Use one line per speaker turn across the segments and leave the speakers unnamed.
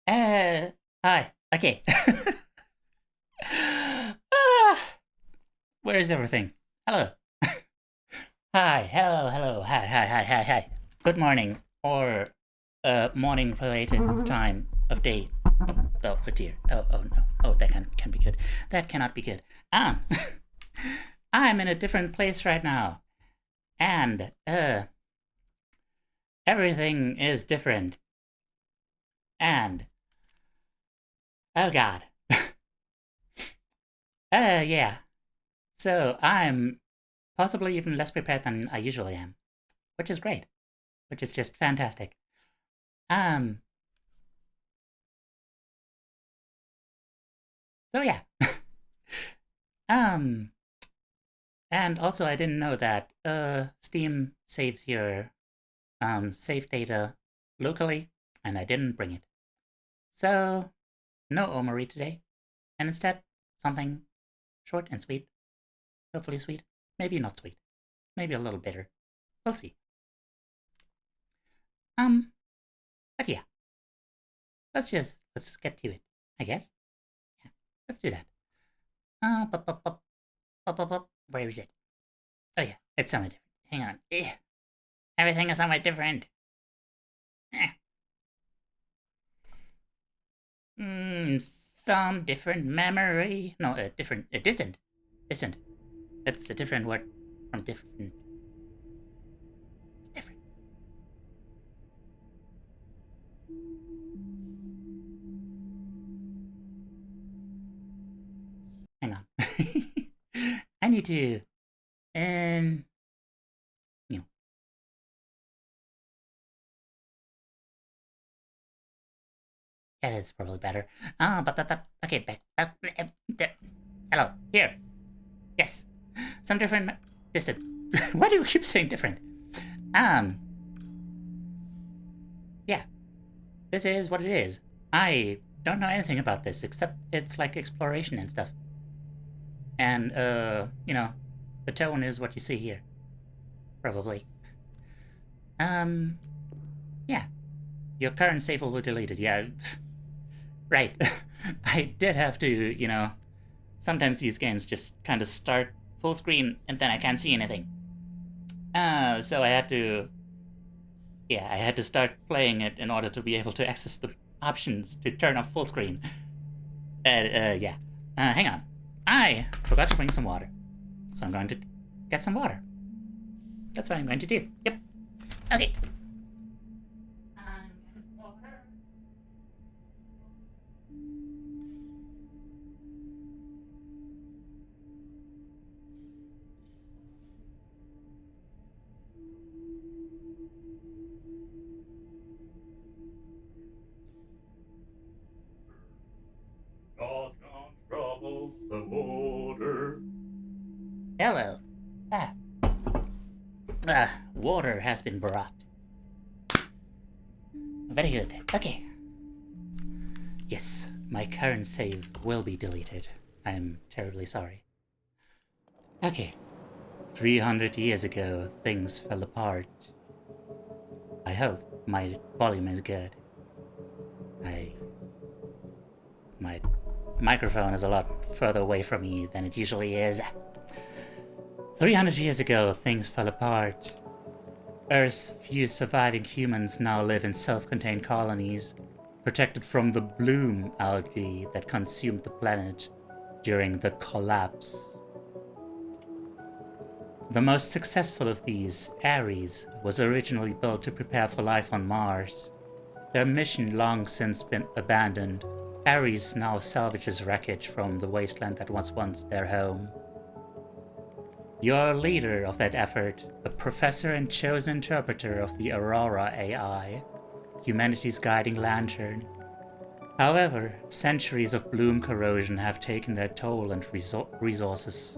Hi. Okay. Ah, where is everything? Hello. Hi. Hello. Hello. Hi. Hi. Hi. Hi. Hi. Good morning or morning related time of day. Oh dear. Oh no. Oh, that can be good. That cannot be good. Um, I'm in a different place right now, and everything is different. And oh god. Yeah. So I'm possibly even less prepared than I usually am, which is great, which is just fantastic. Um, so yeah. um, and also I didn't know that Steam saves your save data locally, and I didn't bring it. So no Omori today, and instead something short and sweet. Hopefully sweet, maybe not sweet, maybe a little bitter. We'll see. Um, but yeah, let's just get to it, I guess. Yeah, let's do that. Bup, bup, bup, bup, bup, bup. Where is it? Oh yeah, it's somewhere different. Hang on. Everything is somewhere different. Eh. Some different memory. No, different, distant. Distant. That's a different word from different. It's different. Hang on. I need to, um, you know, that is probably better. But okay, back. Hello, here. Yes, some different, distant. Why do you keep saying different? Um, yeah, this is what it is. I don't know anything about this except it's like exploration and stuff. And the tone is what you see here, probably. Um, yeah, your current save will be deleted. Yeah, right. I did have to, sometimes these games just kind of start full screen and then I can't see anything. So I had to start playing it in order to be able to access the options to turn off full screen. Yeah. Hang on. I forgot to bring some water. So I'm going to get some water. That's what I'm going to do. Yep. Okay. Trouble the water. Hello. Ah. Water has been brought. Very good. Okay. Yes, my current save will be deleted. I'm terribly sorry. Okay. 300 years ago, things fell apart. I hope my volume is good. My microphone is a lot further away from me than it usually is. 300 years ago, things fell apart. Earth's few surviving humans now live in self-contained colonies, protected from the bloom algae that consumed the planet during the collapse. The most successful of these, Ares, was originally built to prepare for life on Mars. Their mission long since been abandoned, Ares now salvages wreckage from the wasteland that was once their home. You're a leader of that effort, a professor and chosen interpreter of the Aurora AI, humanity's guiding lantern. However, centuries of bloom corrosion have taken their toll and resorts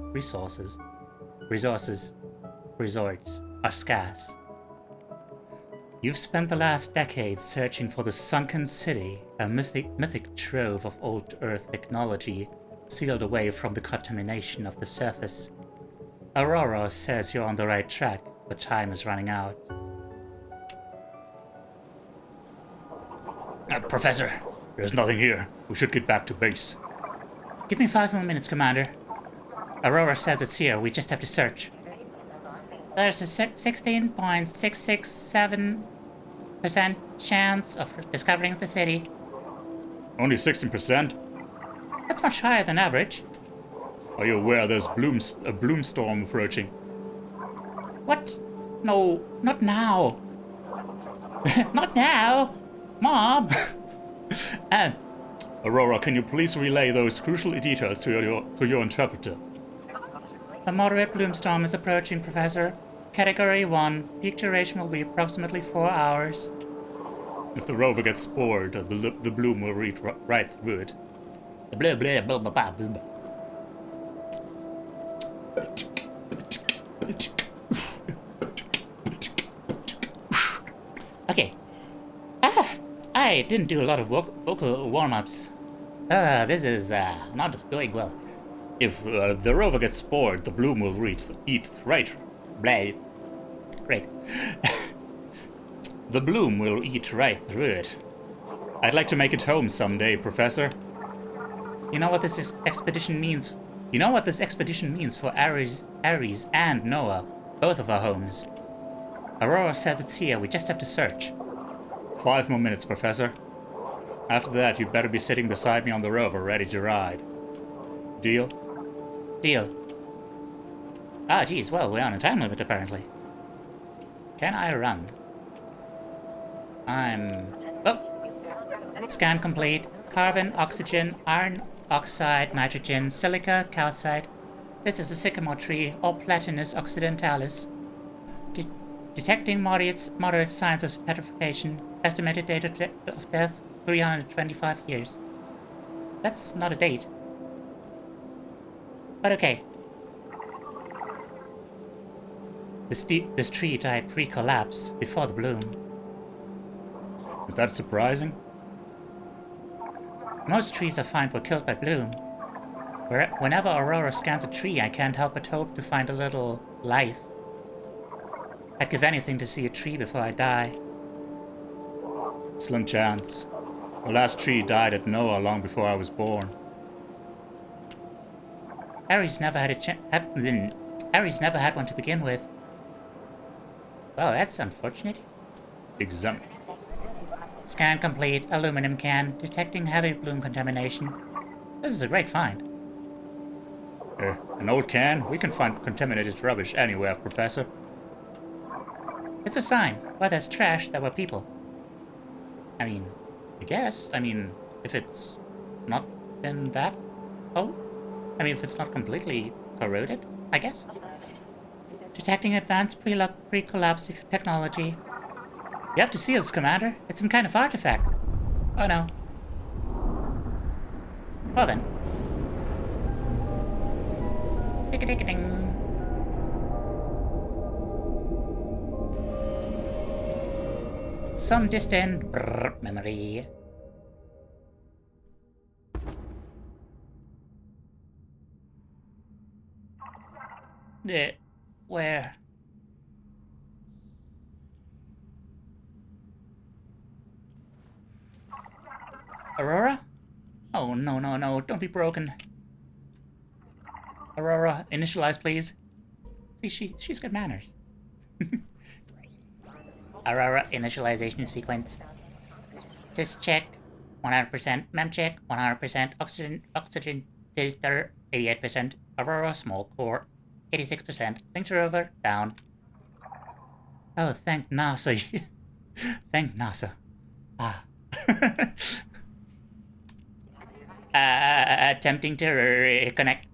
are scarce. You've spent the last decade searching for the sunken city, a mythic trove of old Earth technology sealed away from the contamination of the surface. Aurora says you're on the right track, but time is running out. Professor, There's nothing here. We should get back to base. Give me 5 more minutes, Commander. Aurora says it's here. We just have to search. There's a 16.667% chance of discovering the city. Only 16%? That's much higher than average. Are you aware there's a bloom storm approaching? What? No, not now. Not now! Mom! Aurora, can you please relay those crucial details to your interpreter? A moderate bloom storm is approaching, Professor. Category 1. Peak duration will be approximately 4 hours. If the rover gets spored, the bloom will read right through it. Blah, blah, blah, blah, blah, blah. Okay. I didn't do a lot of vocal warm-ups. This is not going well. If the rover gets spored, the bloom will eat right. Blah. Great. The bloom will eat right through it. I'd like to make it home someday, Professor. You know what this expedition means? You know what this expedition means for Ares and Noah, both of our homes. Aurora says it's here. We just have to search. 5 more minutes, Professor. After that, you'd better be sitting beside me on the rover, ready to ride. Deal? Deal. Ah, geez, well, we're on a time limit, apparently. Can I run? Oh! Scan complete. Carbon, oxygen, iron oxide, nitrogen, silica, calcite. This is a sycamore tree, or Platanus occidentalis. Detecting moderate signs of petrification. Estimated date of death, 325 years. That's not a date. But okay. This tree died pre-collapse, before the bloom. Is that surprising? Most trees I find were killed by bloom. Whenever Aurora scans a tree, I can't help but hope to find a little life. I'd give anything to see a tree before I die. Slim chance. The last tree died at Noah long before I was born. Ares never had Ares never had one to begin with. Well, that's unfortunate. Examine. Scan complete. Aluminum can. Detecting heavy bloom contamination. This is a great find. An old can? We can find contaminated rubbish anywhere, Professor. It's a sign. Where there's trash, there were people. I guess. If it's not been that old? If it's not completely corroded, I guess. Detecting advanced pre-collapse technology. You have to see this, Commander. It's some kind of artifact. Oh no. Well then. Tick-a-tick-a-ding. Some distant memory. Where? Aurora? Oh, no, don't be broken. Aurora, initialize, please. See, she's got manners. Aurora, initialization sequence. Sys check, 100%. Mem check, 100%. Oxygen filter, 88%. Aurora, small core, 86%. Link to rover, down. Oh, thank NASA. Thank NASA. Ah. Attempting to reconnect.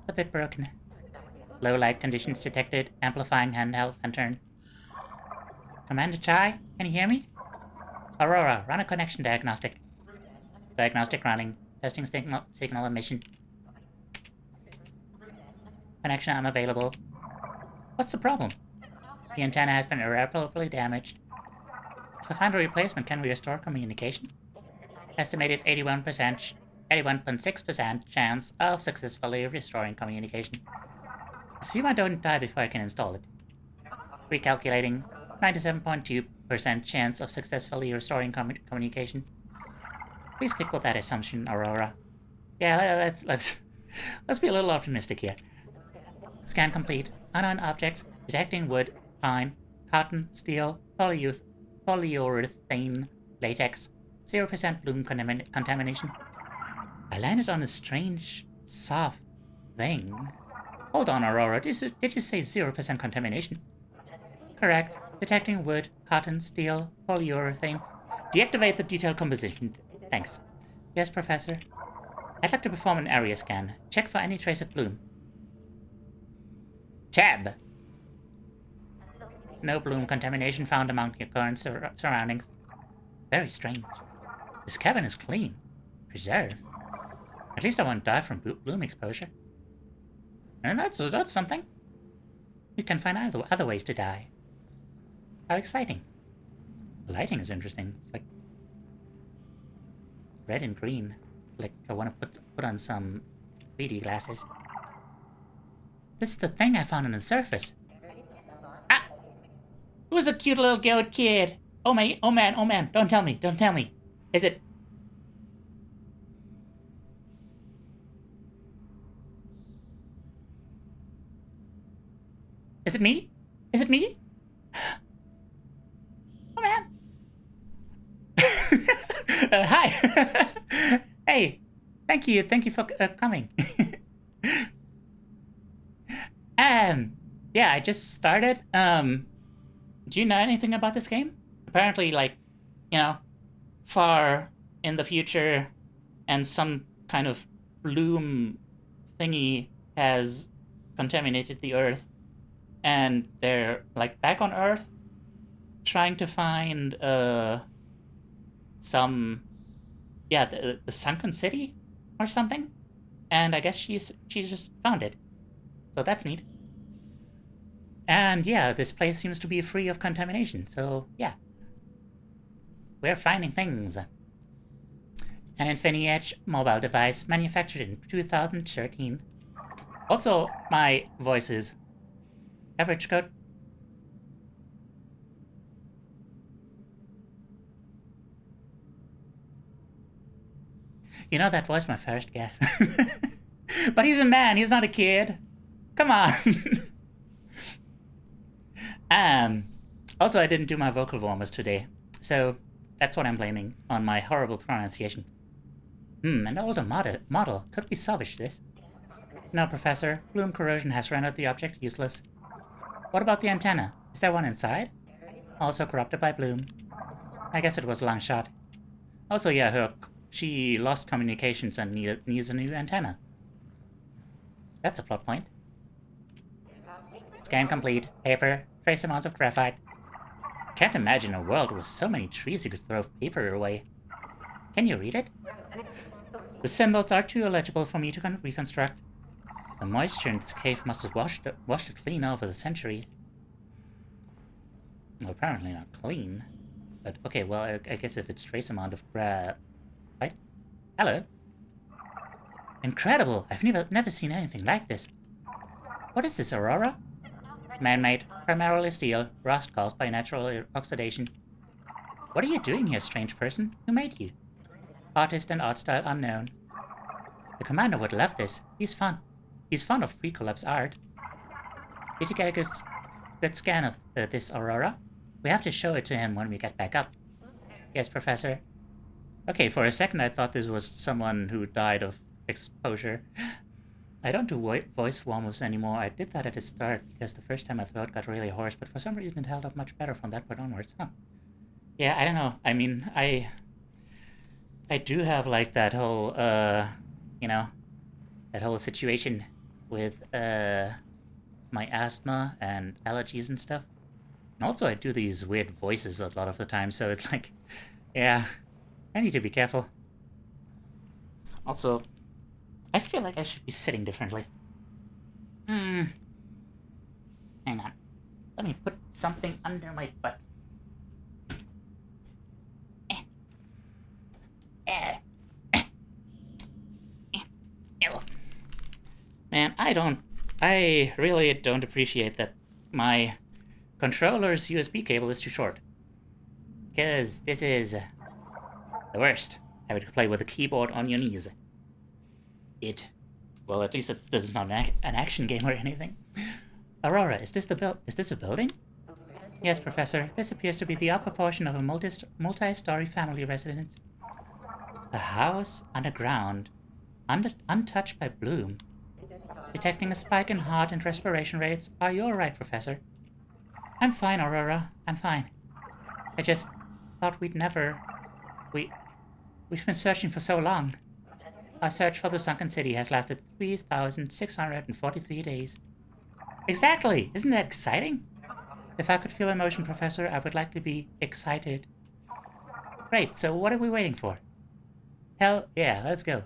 A bit broken. Low light conditions detected. Amplifying handheld lantern. Commander Chai, can you hear me? Aurora, run a connection diagnostic. Diagnostic running. Testing signal emission. Connection unavailable. What's the problem? The antenna has been irreparably damaged. If I find a replacement, can we restore communication? Estimated 81.6% chance of successfully restoring communication. Assume I don't die before I can install it. Recalculating. 97.2% chance of successfully restoring communication. Please stick with that assumption, Aurora. Yeah, let's be a little optimistic here. Scan complete. Unknown object. Detecting wood, pine, cotton, steel, polyurethane, latex. 0% bloom contamination. I landed on a strange, soft thing. Hold on, Aurora. Did you say 0% contamination? Correct. Detecting wood, cotton, steel, polyurethane. Deactivate the detailed composition. Thanks. Yes, Professor. I'd like to perform an area scan. Check for any trace of bloom. Tab. No bloom contamination found among your current surroundings. Very strange. This cabin is clean. Preserved. At least I won't die from bloom exposure. And that's something. You can find other ways to die. How exciting. The lighting is interesting. It's like red and green. It's like I want to put on some 3D glasses. This is the thing I found on the surface. Ah! It was a cute little goat kid. Oh man, oh man. Don't tell me. Is it... Is it me? Oh man. Hi. Hey, thank you for coming. Yeah, I just started. Do you know anything about this game? Apparently, like, far in the future, and some kind of bloom thingy has contaminated the Earth, and they're like back on Earth, trying to find the sunken city or something, and I guess she just found it, so that's neat. And yeah, this place seems to be free of contamination, so yeah, we're finding things. An Infinity Edge mobile device manufactured in 2013. Also, my voice is average code. That was my first guess. But he's a man, he's not a kid. Come on. Also, I didn't do my vocal warmers today, so that's what I'm blaming on my horrible pronunciation. An older model. Could we salvage this? No, Professor. Bloom corrosion has rendered the object useless. What about the antenna? Is there one inside? Also corrupted by bloom. I guess it was a long shot. Also, yeah, she lost communications and needs a new antenna. That's a plot point. Scan complete. Paper. Trace amounts of graphite. Can't imagine a world with so many trees you could throw paper away. Can you read it? The symbols are too illegible for me to reconstruct. The moisture in this cave must have washed it clean over the centuries. Well, apparently not clean. But okay, well, I guess if it's trace amount of right? Hello? Incredible! I've never seen anything like this. What is this, Aurora? Man-made, primarily steel, rust caused by natural oxidation. What are you doing here, strange person? Who made you? Artist and art style unknown. The commander would love this. He's fond of pre-collapse art. Did you get a good scan of this, Aurora? We have to show it to him when we get back up. Yes, Professor. Okay, for a second I thought this was someone who died of exposure. I don't do voice warm-ups anymore. I did that at the start because the first time my throat got really hoarse, but for some reason it held up much better from that point onwards. Huh. Yeah, I don't know. I mean, I do have like that whole, that whole situation with my asthma and allergies and stuff. And also I do these weird voices a lot of the time, so it's like, yeah, I need to be careful. Also, I feel like I should be sitting differently. Hang on. Let me put something under my butt. Man, I really don't appreciate that my controller's USB cable is too short. Because this is the worst. Having to play with a keyboard on your knees. Well, at least this is not an action game or anything. Aurora, is this a building? Yes, Professor. This appears to be the upper portion of a multi-story family residence. The house underground, untouched by bloom. Detecting a spike in heart and respiration rates. Are you alright, Professor? I'm fine, Aurora. I'm fine. I just thought we'd never... We've been searching for so long. Our search for the sunken city has lasted 3,643 days. Exactly! Isn't that exciting? If I could feel emotion, Professor, I would like to be excited. Great, so what are we waiting for? Hell yeah, let's go.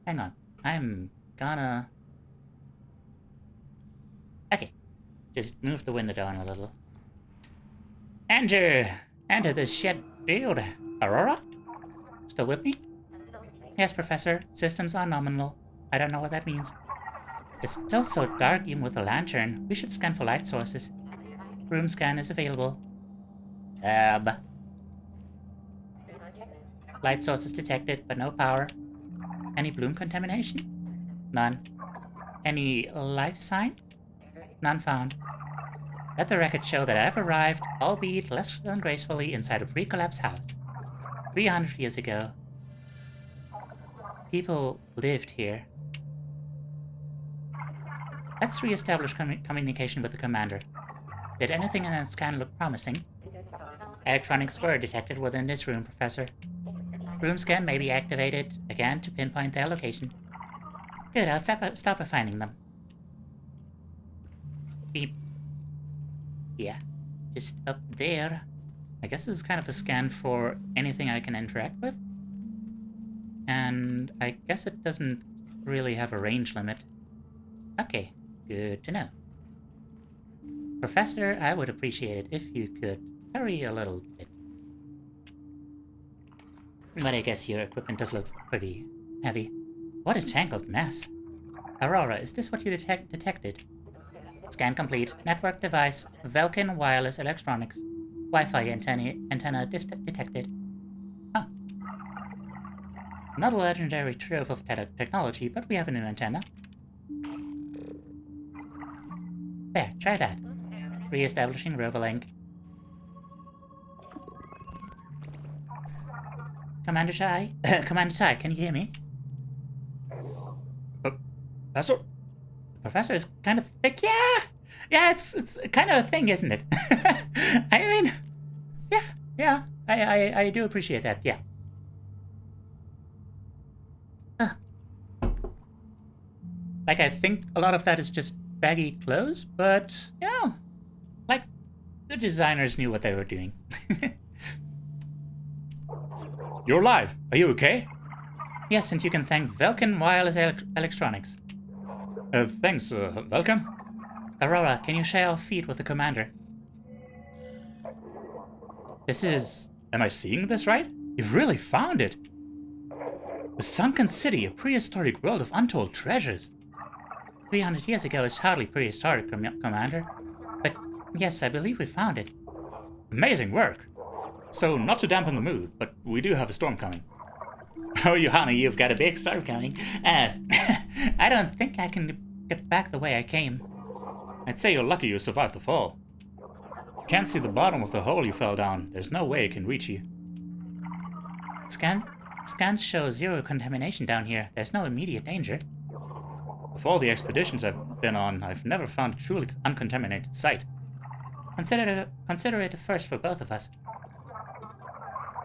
Hang on. I'm gonna... Okay. Just move the window down a little. Enter the shed field. Aurora? Still with me? Yes, Professor. Systems are nominal. I don't know what that means. It's still so dark even with a lantern. We should scan for light sources. Room scan is available. Tab. Light sources detected, but no power. Any bloom contamination? None. Any life signs? None found. Let the record show that I've arrived, albeit less than gracefully, inside a pre-collapsed house. 300 years ago. People lived here. Let's re-establish communication with the commander. Did anything in the scan look promising? Electronics were detected within this room, Professor. Room scan may be activated again to pinpoint their location. Good, I'll stop by finding them. Beep. Yeah, just up there. I guess this is kind of a scan for anything I can interact with. And I guess it doesn't really have a range limit. Okay, good to know. Professor, I would appreciate it if you could hurry a little bit. But I guess your equipment does look pretty heavy. What a tangled mess. Aurora, is this what you detected? Scan complete. Network device. Vulcan wireless electronics. Wi-Fi antenna detected. Huh. Not a legendary trove of technology, but we have a new antenna. There, try that. Re-establishing rover link. Commander Tai? Commander Tai, can you hear me?
Professor?
The professor is kind of thick. Yeah, it's kind of a thing, isn't it? I mean, yeah. I do appreciate that. Yeah. Like, I think a lot of that is just baggy clothes, but like the designers knew what they were doing.
You're alive. Are you okay?
Yes, and you can thank Vulcan Wireless Electronics.
Thanks, Vulcan.
Aurora, can you share our feed with the commander?
Am I seeing this right? You've really found it. The sunken city, a prehistoric world of untold treasures.
300 years ago is hardly prehistoric, Commander. But yes, I believe we found it.
Amazing work. So, not to dampen the mood, but we do have a storm coming.
Oh, Johanna, you've got a big storm coming. I don't think I can get back the way I came.
I'd say you're lucky you survived the fall. You can't see the bottom of the hole you fell down. There's no way it can reach you.
Scans show zero contamination down here. There's no immediate danger.
Of all the expeditions I've been on, I've never found a truly uncontaminated site.
Consider it a first for both of us.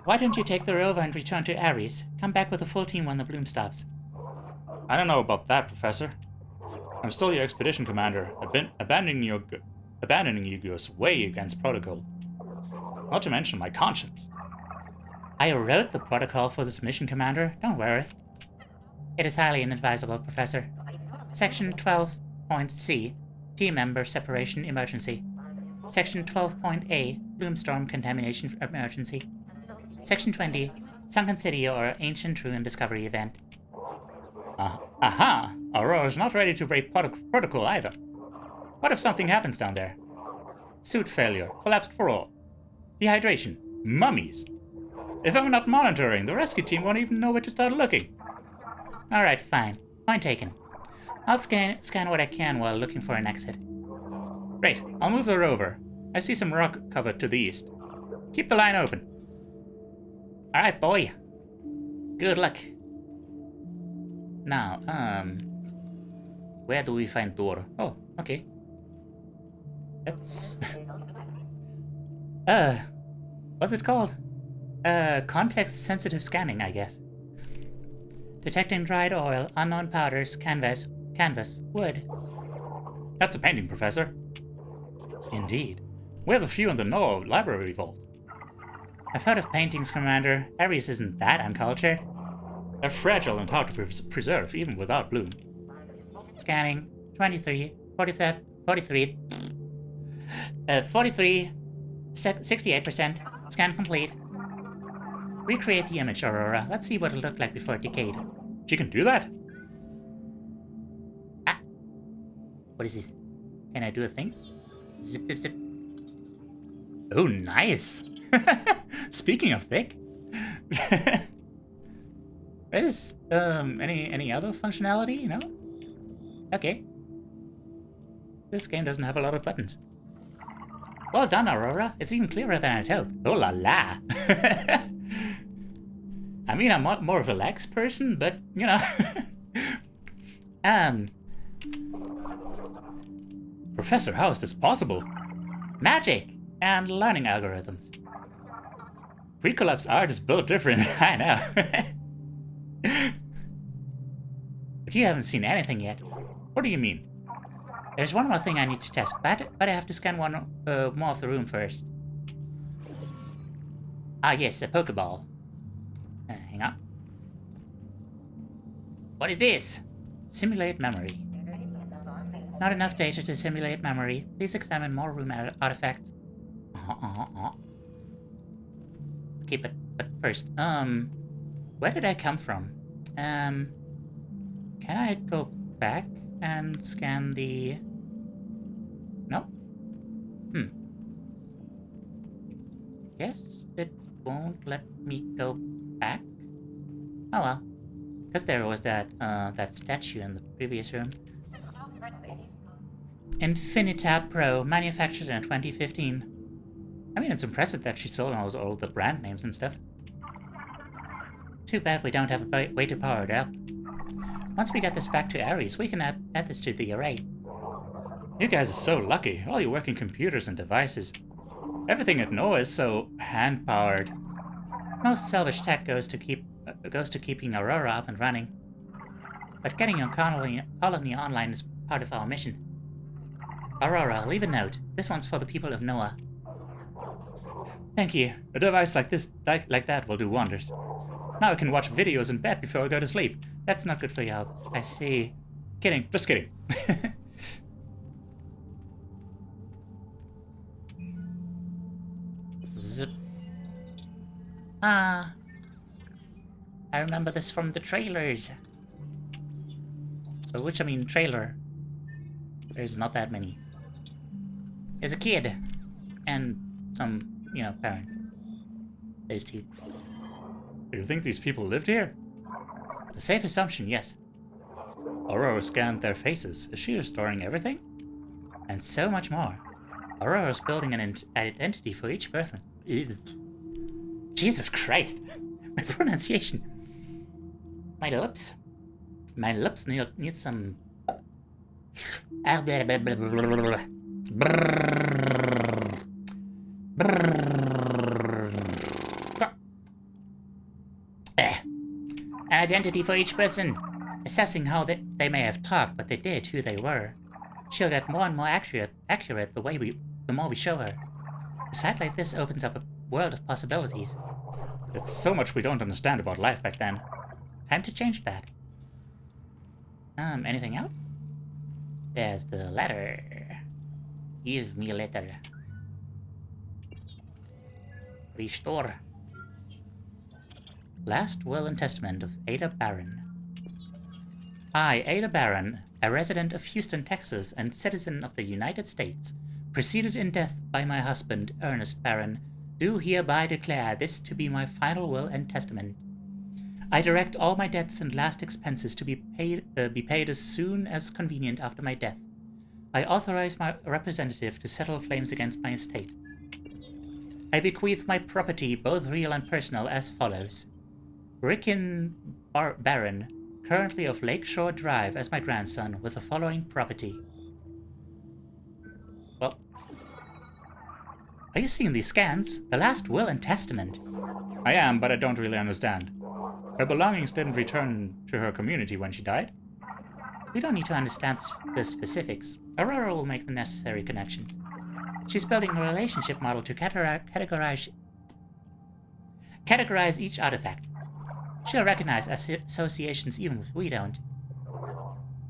Why don't you take the rover and return to Ares? Come back with a full team when the bloom stops.
I don't know about that, Professor. I'm still your expedition commander. Abandoning you goes way against protocol. Not to mention my conscience.
I wrote the protocol for this mission, Commander. Don't worry. It is highly inadvisable, Professor. Section 12.C, Team Member Separation Emergency. Section 12.A, Bloomstorm Contamination Emergency. Section 20, Sunken City or Ancient Ruin Discovery Event.
Aha! Aurora's not ready to break protocol either. What if something happens down there? Suit failure, collapsed for all. Dehydration, mummies. If I'm not monitoring, the rescue team won't even know where to start looking.
Alright, fine. Point taken. I'll scan what I can while looking for an exit.
Great, I'll move the rover. I see some rock cover to the east. Keep the line open.
Alright, boy. Good luck. Now, where do we find door? Oh, okay. That's... what's it called? Context-sensitive scanning, I guess. Detecting dried oil, unknown powders, canvas, wood.
That's a painting, Professor.
Indeed.
We have a few in the Noah library vault.
I've heard of paintings, Commander. Ares isn't that uncultured.
They're fragile and hard to preserve, even without bloom.
Scanning. 23, 47, 43. 43. 68%. Scan complete. Recreate the image, Aurora. Let's see what it looked like before it decayed.
She can do that?
Ah. What is this? Can I do a thing? Zip, zip, zip. Oh, nice.
Speaking of thick.
Is any other functionality, you know? Okay. This game doesn't have a lot of buttons. Well done, Aurora. It's even clearer than I'd hoped. Oh la la. I mean, I'm not more of a Lex person, but, you know.
Professor, how is this possible?
Magic and learning algorithms.
Pre-collapse art is built different, I know.
But you haven't seen anything yet.
What do you mean?
There's one more thing I need to test, but I have to scan one more of the room first. Ah yes, a Pokeball. Hang on. What is this? Simulate memory. Not enough data to simulate memory. Please examine more room artifacts. Okay, but first, where did I come from? Can I go back and scan the... No? Guess it won't let me go back. Oh well. Because there was that statue in the previous room. Infinitab Pro, manufactured in 2015. I mean, it's impressive that she still knows all the brand names and stuff. Too bad we don't have a way to power it up. Once we get this back to Ares, we can add this to the array.
You guys are so lucky. All your working computers and devices. Everything at Noah is so hand-powered.
Most salvage tech goes to keeping Aurora up and running. But getting your colony online is part of our mission. Aurora, leave a note. This one's for the people of Noah.
Thank you. A device like this, like that will do wonders. Now I can watch videos in bed before I go to sleep.
That's not good for your health. I see.
Kidding, just kidding.
Zip. Ah. I remember this from the trailers. Which, I mean, trailer. There's not that many. There's a kid. And some, you know, parents. Those two.
Do you think these people lived here?
A safe assumption, yes.
Aurora scanned their faces. Is she restoring everything?
And so much more. Aurora's building an identity for each person. Jesus Christ! My pronunciation. My lips need some... An identity for each person. Assessing how they may have talked, but they did, who they were. She'll get more and more accurate the more we show her. A site like this opens up a world of possibilities.
It's so much we don't understand about life back then.
Time to change that. Anything else? There's the letter. Give me a letter. Restore. Last will and testament of Ada Barron. I, Ada Barron, a resident of Houston, Texas, and citizen of the United States, preceded in death by my husband, Ernest Barron, do hereby declare this to be my final will and testament. I direct all my debts and last expenses to be paid as soon as convenient after my death. I authorize my representative to settle claims against my estate. I bequeath my property, both real and personal, as follows. Ricken Baron, currently of Lakeshore Drive, as my grandson, with the following property. Well, are you seeing these scans? The last will and testament.
I am, but I don't really understand. Her belongings didn't return to her community when she died?
We don't need to understand the specifics. Aurora will make the necessary connections. She's building a relationship model to categorize each artifact. She'll recognize associations even if we don't.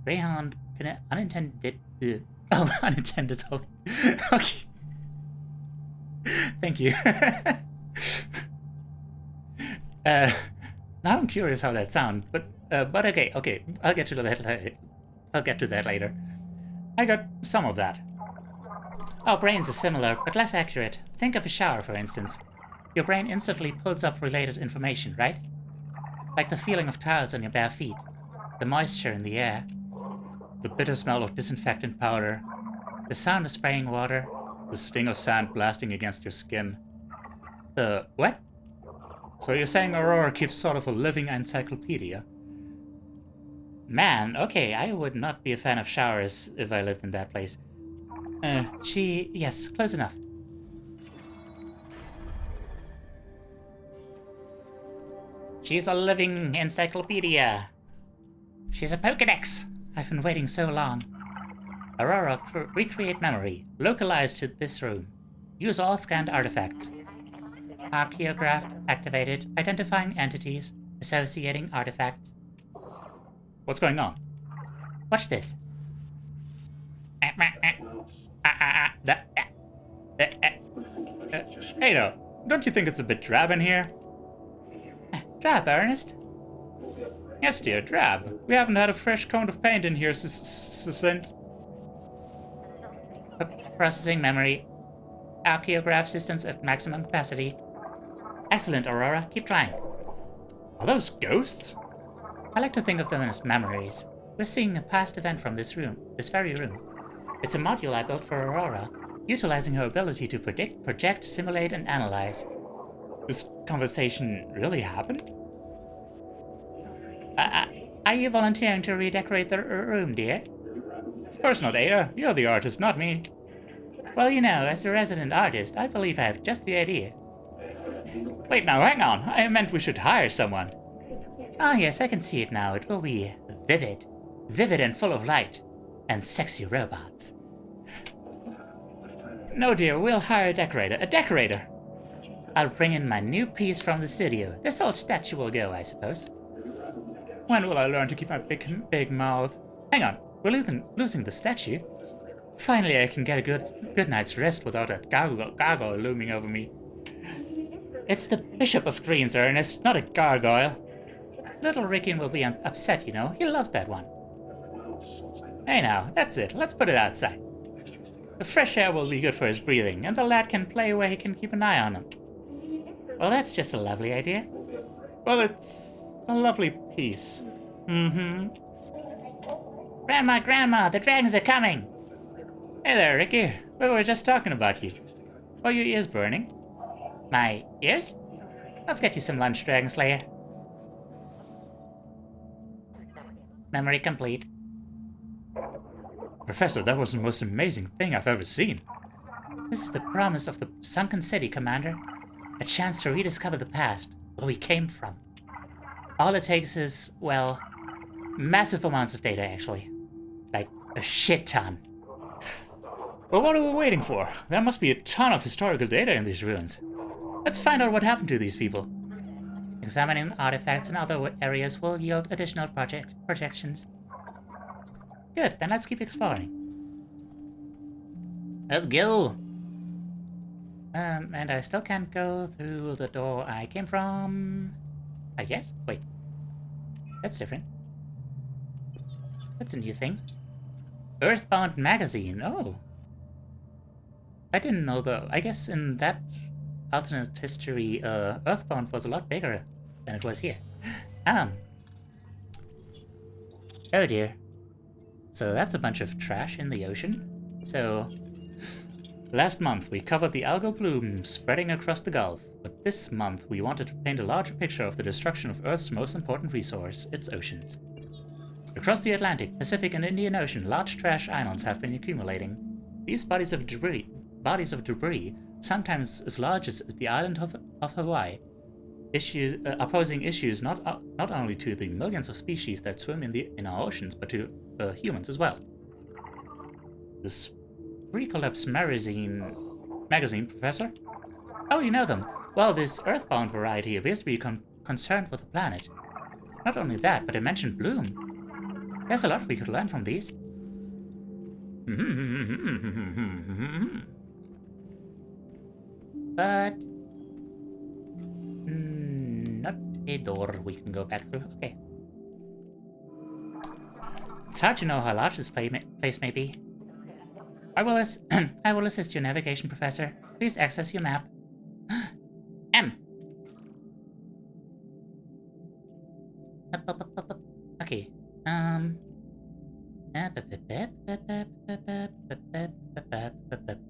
Greyhound unintended. Unintended. Okay. Thank you. Now I'm curious how that sounds, but okay. I'll get to that later. I got some of that. Our brains are similar, but less accurate. Think of a shower, for instance. Your brain instantly pulls up related information, right? Like the feeling of tiles on your bare feet, the moisture in the air,
The bitter smell of disinfectant powder,
the sound of spraying water,
the sting of sand blasting against your skin.
the what?
So you're saying Aurora keeps sort of a living encyclopedia?
Man, okay, I would not be a fan of showers if I lived in that place. Yes, close enough. She's a living encyclopedia. She's a Pokedex. I've been waiting so long. Aurora, recreate memory. Localized to this room. Use all scanned artifacts. Archaeograph activated. Identifying entities. Associating artifacts.
What's going on?
Watch this.
Hey now, don't you think it's a bit drab in here?
Drab, Ernest.
Yes, dear, drab. We haven't had a fresh coat of paint in here since...
Processing memory. Archaeograph systems at maximum capacity. Excellent, Aurora. Keep trying.
Are those ghosts?
I like to think of them as memories. We're seeing a past event from this very room. It's a module I built for Aurora, utilizing her ability to predict, project, simulate, and analyze.
This conversation really happened?
Are you volunteering to redecorate the room, dear?
Of course not, Ada. You're the artist, not me.
Well, you know, as a resident artist, I believe I have just the idea.
Wait, now, hang on. I meant we should hire someone.
Ah, yes, I can see it now. It will be vivid. Vivid and full of light. And sexy robots.
No, dear, we'll hire a decorator. A decorator!
I'll bring in my new piece from the studio. This old statue will go, I suppose.
When will I learn to keep my big mouth?
Hang on, we're losing the statue? Finally, I can get a good night's rest without a gargoyle looming over me. It's the Bishop of Dreams, Ernest, not a gargoyle. Little Ricken will be upset, you know. He loves that one. Hey now, that's it. Let's put it outside. The fresh air will be good for his breathing, and the lad can play where he can keep an eye on him. Well, that's just a lovely idea.
Well, it's a lovely piece.
Mm-hmm. Grandma, the dragons are coming!
Hey there, Ricky. We were just talking about you. Are your ears burning?
My ears? Let's get you some lunch, Dragon Slayer. Memory complete.
Professor, that was the most amazing thing I've ever seen.
This is the promise of the sunken city, Commander. A chance to rediscover the past, where we came from. All it takes is, well, massive amounts of data, actually. Like, a shit ton.
Well, what are we waiting for? There must be a ton of historical data in these ruins. Let's find out what happened to these people.
Examining artifacts in other areas will yield additional projections. Good, then let's keep exploring. Let's go! And I still can't go through the door I came from. I guess? Wait. That's different. That's a new thing. Earthbound magazine, oh. I didn't know though. I guess in that alternate history, Earthbound was a lot bigger than it was here. Um. Oh dear. So that's a bunch of trash in the ocean. So, last month we covered the algal bloom spreading across the Gulf, but this month we wanted to paint a larger picture of the destruction of Earth's most important resource, its oceans. Across the Atlantic, Pacific, and Indian Ocean, large trash islands have been accumulating. These bodies of debris, sometimes as large as the island of Hawaii, are posing issues not only to the millions of species that swim in our oceans, but to humans as well. This Recollapse magazine, Professor? Oh, you know them. Well, this Earthbound variety appears to be concerned with the planet. Not only that, but it mentioned bloom. There's a lot we could learn from these. But not a door we can go back through. Okay. It's hard to know how large this place may be. I will assist your navigation, Professor. Please access your map. M. Okay.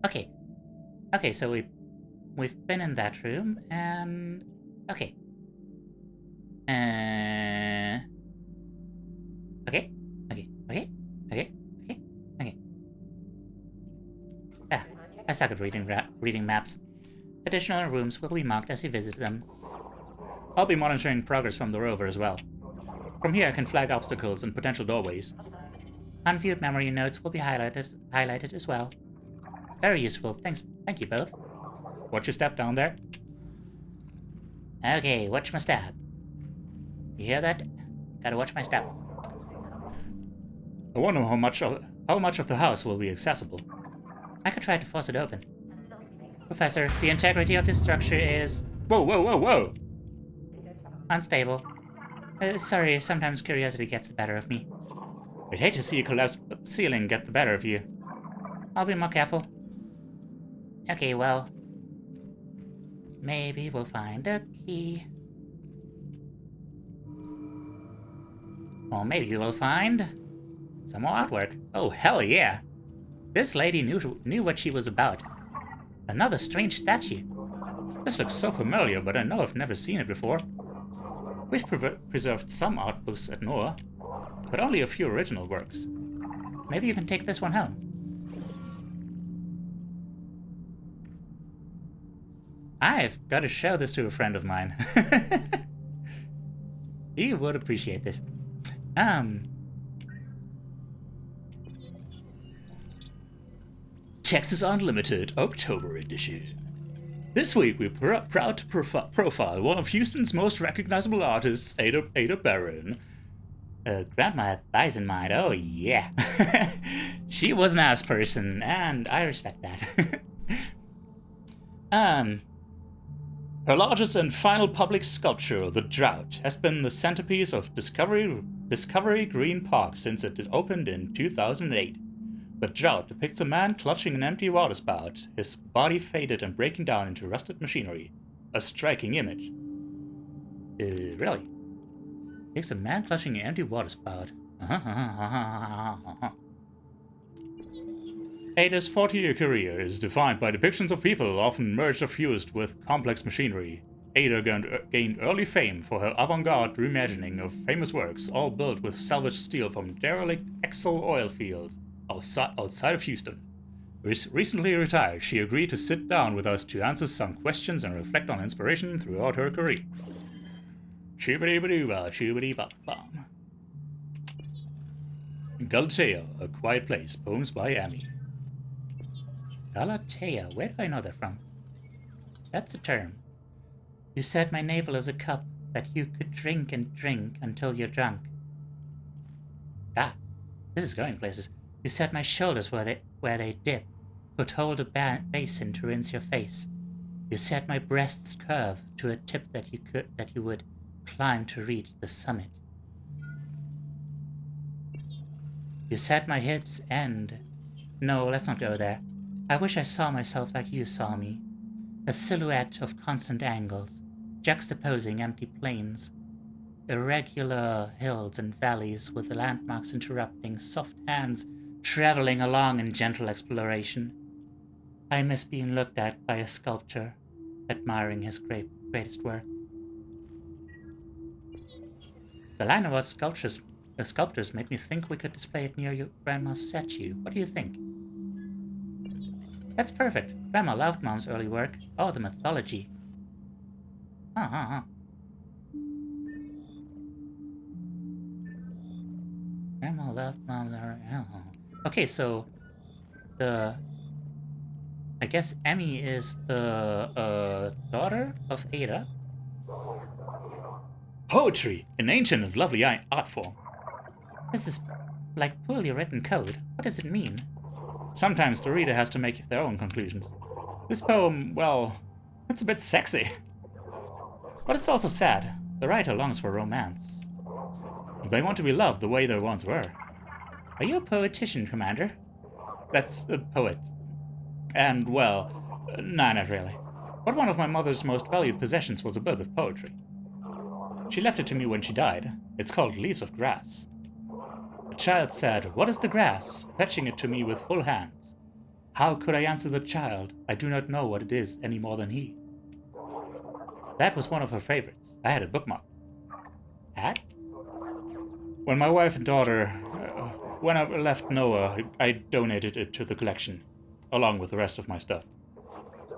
Okay. Okay, so we've been in that room, and okay. Okay. I suck at reading maps. Additional rooms will be marked as you visit them. I'll be monitoring progress from the rover as well. From here I can flag obstacles and potential doorways. Unviewed memory notes will be highlighted as well. Very useful, thank you both.
Watch your step down there.
Okay, watch my step. You hear that? Gotta watch my step.
I wonder how much of the house will be accessible.
I could try to force it open. Professor, the integrity of this structure is...
Whoa!
Unstable. Sorry, sometimes curiosity gets the better of me.
I'd hate to see a collapsed ceiling get the better of you.
I'll be more careful. Okay, well... maybe we'll find a key. Or maybe we'll find... some more artwork. Oh, hell yeah! This lady knew what she was about. Another strange statue.
This looks so familiar, but I know I've never seen it before. We've preserved some art books at Noah, but only a few original works.
Maybe you can take this one home. I've got to show this to a friend of mine. He would appreciate this.
Texas Unlimited October Edition. This week we're proud to profile one of Houston's most recognizable artists, Ada Baron.
Grandma had thighs in mind, oh yeah. She was an ass person, and I respect that.
Her largest and final public sculpture, The Drought, has been the centerpiece of Discovery Green Park since it opened in 2008. The Drought depicts a man clutching an empty waterspout, his body faded and breaking down into rusted machinery. A striking image.
Really? It's a man clutching an empty waterspout.
Ada's 40-year career is defined by depictions of people often merged or fused with complex machinery. Ada gained early fame for her avant-garde reimagining of famous works, all built with salvaged steel from derelict Exxon oil fields outside of Houston. Recently retired, she agreed to sit down with us to answer some questions and reflect on inspiration throughout her career. Shoo-ba-dee-ba-doo-ba, shoo-ba-dee-ba-bam. Galatea, A Quiet Place, poems by Amy.
Galatea, where do I know that from? That's a term. You said my navel is a cup that you could drink and drink until you're drunk. God, this is going places. You said my shoulders where they dip, could hold a basin to rinse your face. You said my breasts curve to a tip that you would climb to reach the summit. You said my hips end. No, let's not go there. I wish I saw myself like you saw me. A silhouette of constant angles, juxtaposing empty plains, irregular hills and valleys with the landmarks interrupting, soft hands traveling along in gentle exploration. I miss being looked at by a sculptor, admiring his greatest work. The line about sculptors made me think we could display it near your grandma's statue. What do you think? That's perfect. Grandma loved Mom's early work. Oh, the mythology. Grandma loved Mom's early... Okay, so... I guess Emmy is the daughter of Ada.
Poetry, an ancient and lovely art form.
This is like poorly written code. What does it mean?
Sometimes the reader has to make their own conclusions. This poem, well, it's a bit sexy. But it's also sad. The writer longs for romance. They want to be loved the way they once were.
Are you a poetician, Commander?
That's a poet. And, well, nah, not really. But one of my mother's most valued possessions was a book of poetry. She left it to me when she died. It's called Leaves of Grass. The child said, "What is the grass?" fetching it to me with full hands. How could I answer the child? I do not know what it is any more than he. That was one of her favorites. I had it bookmarked.
Had?
When my wife and daughter... when I left Noah, I donated it to the collection, along with the rest of my stuff.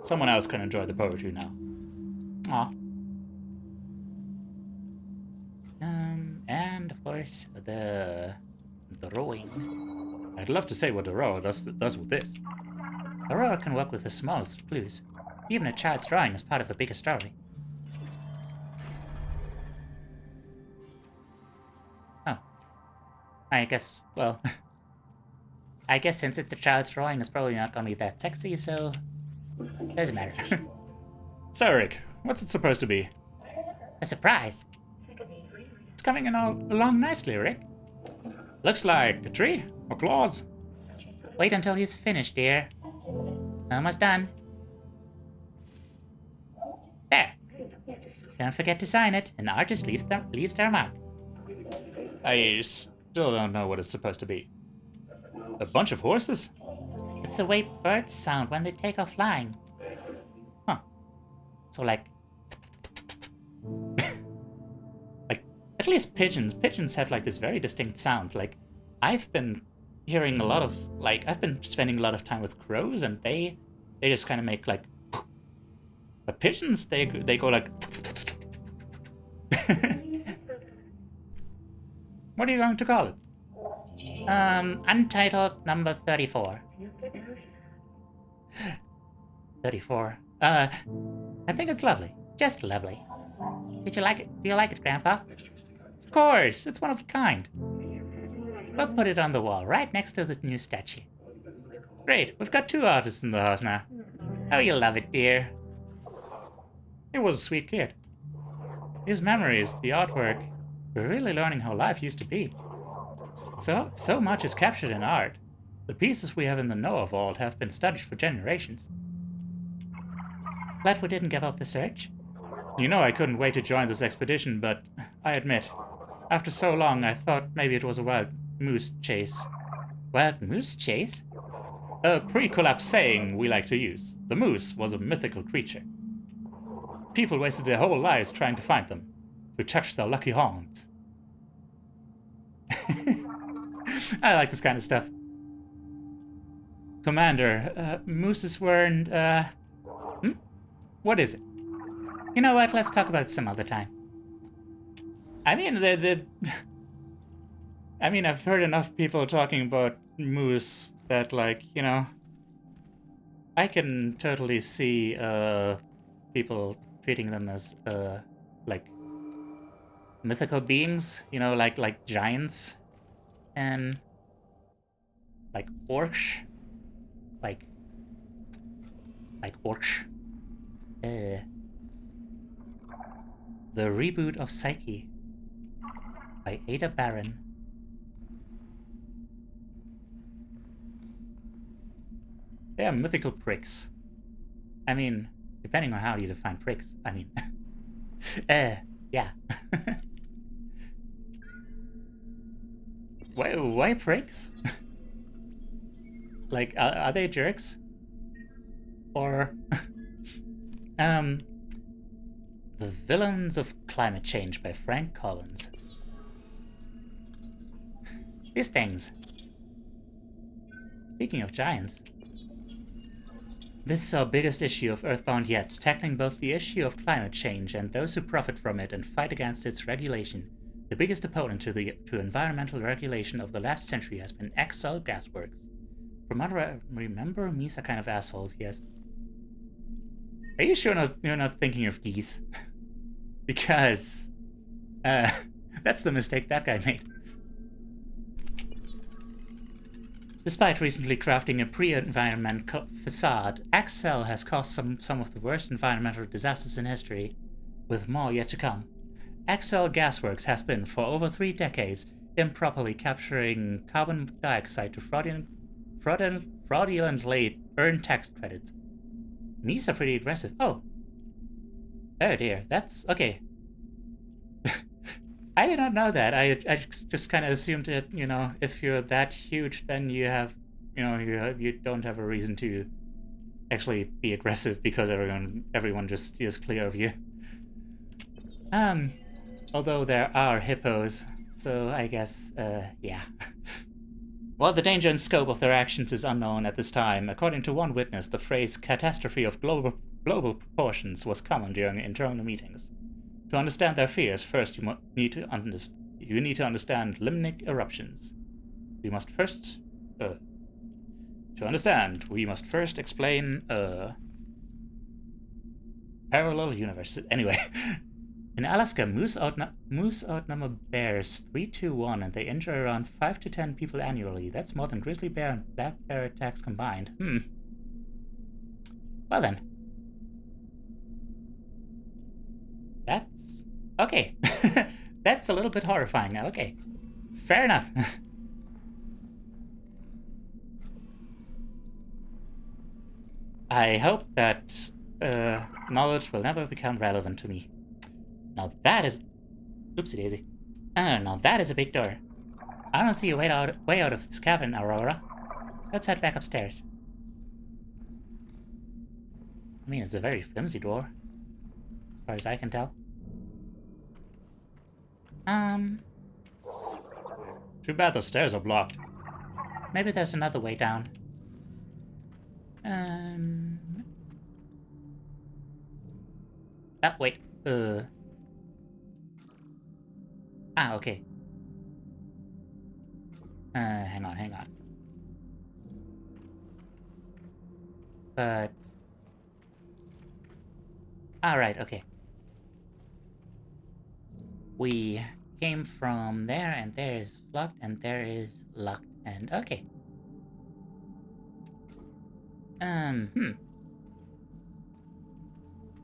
Someone else can enjoy the poetry now.
Aw. And of course, the drawing.
I'd love to say what Aurora does with this.
Aurora can work with the smallest of clues. Even a child's drawing is part of a bigger story. Oh. I guess, well... I guess since it's a child's drawing, it's probably not gonna be that sexy, so... doesn't matter.
So, Rick, what's it supposed to be?
A surprise.
It's coming along nicely, Rick. Looks like a tree or claws.
Wait until he's finished, dear. Almost done. There. Don't forget to sign it. An artist leaves their mark.
I still don't know what it's supposed to be. A bunch of horses?
It's the way birds sound when they take off flying.
Huh.
So like...
like, at least pigeons. Pigeons have like this very distinct sound. Like, I've been hearing a lot of, like, I've been spending a lot of time with crows and they just kind of make like... But pigeons, they go like... What are you going to call it?
Untitled number 34. 34. I think it's lovely. Just lovely. Did you like it? Do you like it, Grandpa?
Of course, it's one of a kind.
We'll put it on the wall, right next to the new statue.
Great, we've got two artists in the house now.
Oh, you'll love it, dear.
He was a sweet kid. His memories, the artwork, we're really learning how life used to be. So much is captured in art. The pieces we have in the Noah vault have been studied for generations.
Glad we didn't give up the search.
You know I couldn't wait to join this expedition, but I admit, after so long I thought maybe it was a wild moose chase.
Wild moose chase?
A pre-collapse saying we like to use. The moose was a mythical creature. People wasted their whole lives trying to find them, to touch their lucky horns. I like this kind of stuff. Commander, mooses weren't, What is it?
You know what, let's talk about it some other time.
I mean, I've heard enough people talking about moose that, like, you know, I can totally see, people treating them as, like, mythical beings, you know, like giants, and like orcs, like orcs. The Reboot of Psyche by Ada Baron. They are mythical pricks. I mean,
depending on how you define pricks. I mean, yeah. Why pricks? Like, are they jerks? Or, The Villains of Climate Change by Frank Collins. These things. Speaking of giants. This is our biggest issue of Earthbound yet, tackling both the issue of climate change and those who profit from it and fight against its regulation. The biggest opponent to environmental regulation of the last century has been XL Gasworks. From what I remember, me's are kind of assholes, yes. Are you sure you're not thinking of geese? Because, that's the mistake that guy made. Despite recently crafting a pre-environmental facade, XL has caused some of the worst environmental disasters in history, with more yet to come. XL Gasworks has been, for over 3 decades, improperly capturing carbon dioxide to fraudulently earn tax credits. Me's are pretty aggressive. Oh dear, that's okay. I did not know that. I just kind of assumed that, you know, if you're that huge, then you have, you know, you don't have a reason to actually be aggressive because everyone just steers clear of you. Although there are hippos, so I guess, yeah. While the danger and scope of their actions is unknown at this time, according to one witness, the phrase "catastrophe of global proportions" was common during internal meetings. To understand their fears, first you need to understand limnic eruptions. We must first explain parallel universes. Anyway, in Alaska, moose outnumber bears 3-1, and they injure around 5 to 10 people annually. That's more than grizzly bear and black bear attacks combined. Well then. That's okay. That's a little bit horrifying now. Okay, fair enough. I hope that knowledge will never become relevant to me. Now that is, oopsie daisy. Now that is a big door. I don't see a way out of this cavern, Aurora. Let's head back upstairs. I mean, it's a very flimsy door, as far as I can tell.
Too bad the stairs are blocked.
Maybe there's another way down. Oh, wait. Okay. Hang on. But... Alright, okay. We came from there, and there is locked, and there is locked, and okay.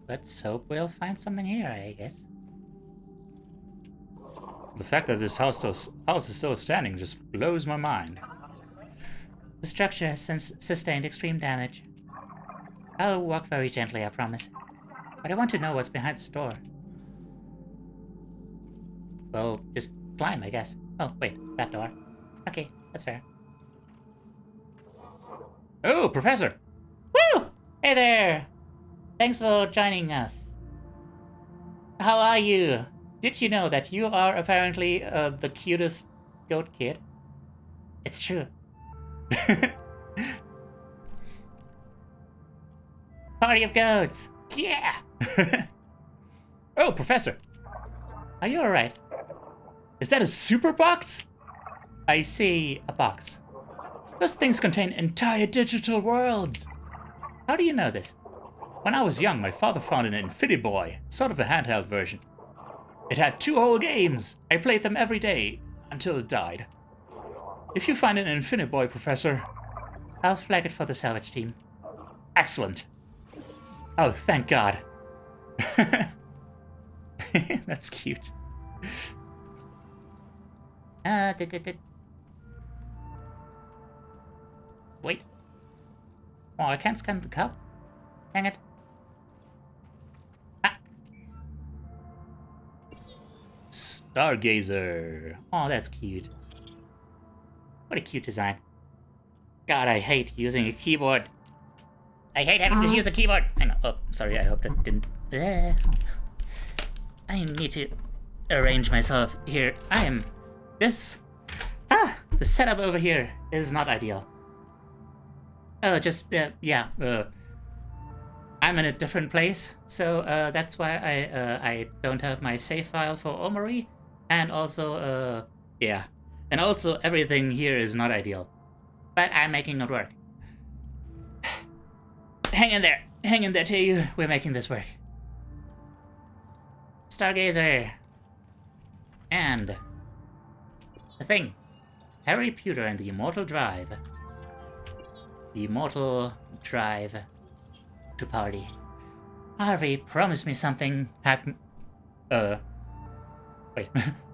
Let's hope we'll find something here, I guess.
The fact that this house is still standing just blows my mind.
The structure has since sustained extreme damage. I'll walk very gently, I promise. But I want to know what's behind this door. Well, just climb, I guess. Oh, wait, that door. Okay, that's fair.
Oh, Professor!
Woo! Hey there! Thanks for joining us. How are you? Did you know that you are apparently the cutest goat kid? It's true. Party of goats! Yeah!
Oh, Professor!
Are you alright?
Is that a super box?
I see a box.
Those things contain entire digital worlds.
How do you know this?
When I was young, my father found an Infiniboy, sort of a handheld version. It had 2 whole games. I played them every day, until it died. If you find an Infiniboy, Professor...
I'll flag it for the salvage team.
Excellent. Oh, thank God.
That's cute. Wait. Oh, I can't scan the cup. Dang it.
Stargazer.
Oh, that's cute. What a cute design. God, I hate using a keyboard. I hate having to use a keyboard. Hang on. Oh, sorry, I hope that didn't... I need to arrange myself here. The setup over here is not ideal. I'm in a different place, so that's why I don't have my save file for Omori, and also, and also everything here is not ideal. But I'm making it work. Hang in there, Teiyu. We're making this work. Stargazer. And the thing. Harry Pewter and the Immortal Drive. The Immortal Drive to party. Harvey promised me something.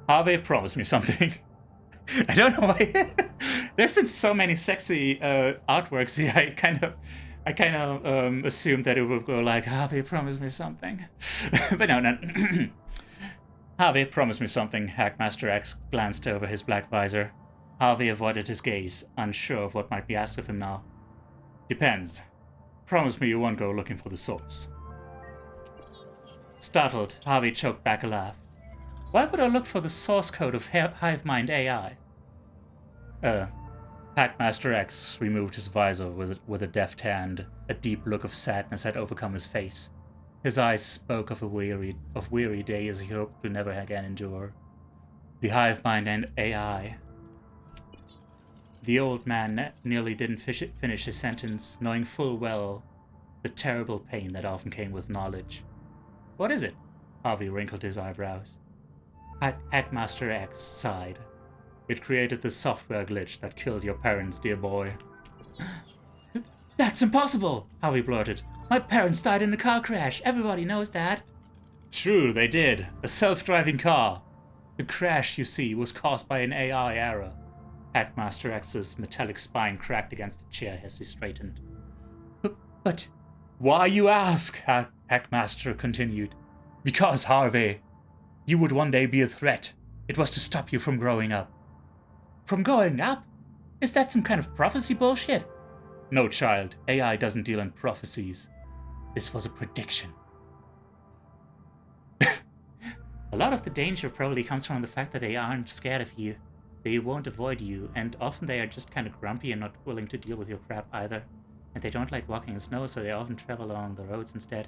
Harvey promised me something. I don't know why. There've been so many sexy artworks here. I kind of assumed that it would go like, Harvey promised me something. But no. Harvey promised me something. Hackmaster X glanced over his black visor. Harvey avoided his gaze, unsure of what might be asked of him now. Depends. Promise me you won't go looking for the source. Startled, Harvey choked back a laugh. Why would I look for the source code of HiveMind AI? Hackmaster X removed his visor with a deft hand. A deep look of sadness had overcome his face. His eyes spoke of weary days he hoped to never again endure. The HiveMind and AI. The old man nearly didn't finish his sentence, knowing full well the terrible pain that often came with knowledge. What is it? Harvey wrinkled his eyebrows. Hackmaster X sighed. It created the software glitch that killed your parents, dear boy. That's impossible, Harvey blurted. My parents died in a car crash. Everybody knows that. True, they did. A self-driving car. The crash, you see, was caused by an AI error. Hackmaster X's metallic spine cracked against the chair as he straightened. But why, you ask? Hackmaster continued. Because, Harvey, you would one day be a threat. It was to stop you from growing up. From growing up? Is that some kind of prophecy bullshit? No, child. AI doesn't deal in prophecies. This was a prediction.
A lot of the danger probably comes from the fact that they aren't scared of you. They won't avoid you, and often they are just kind of grumpy and not willing to deal with your crap either. And they don't like walking in snow, so they often travel along the roads instead.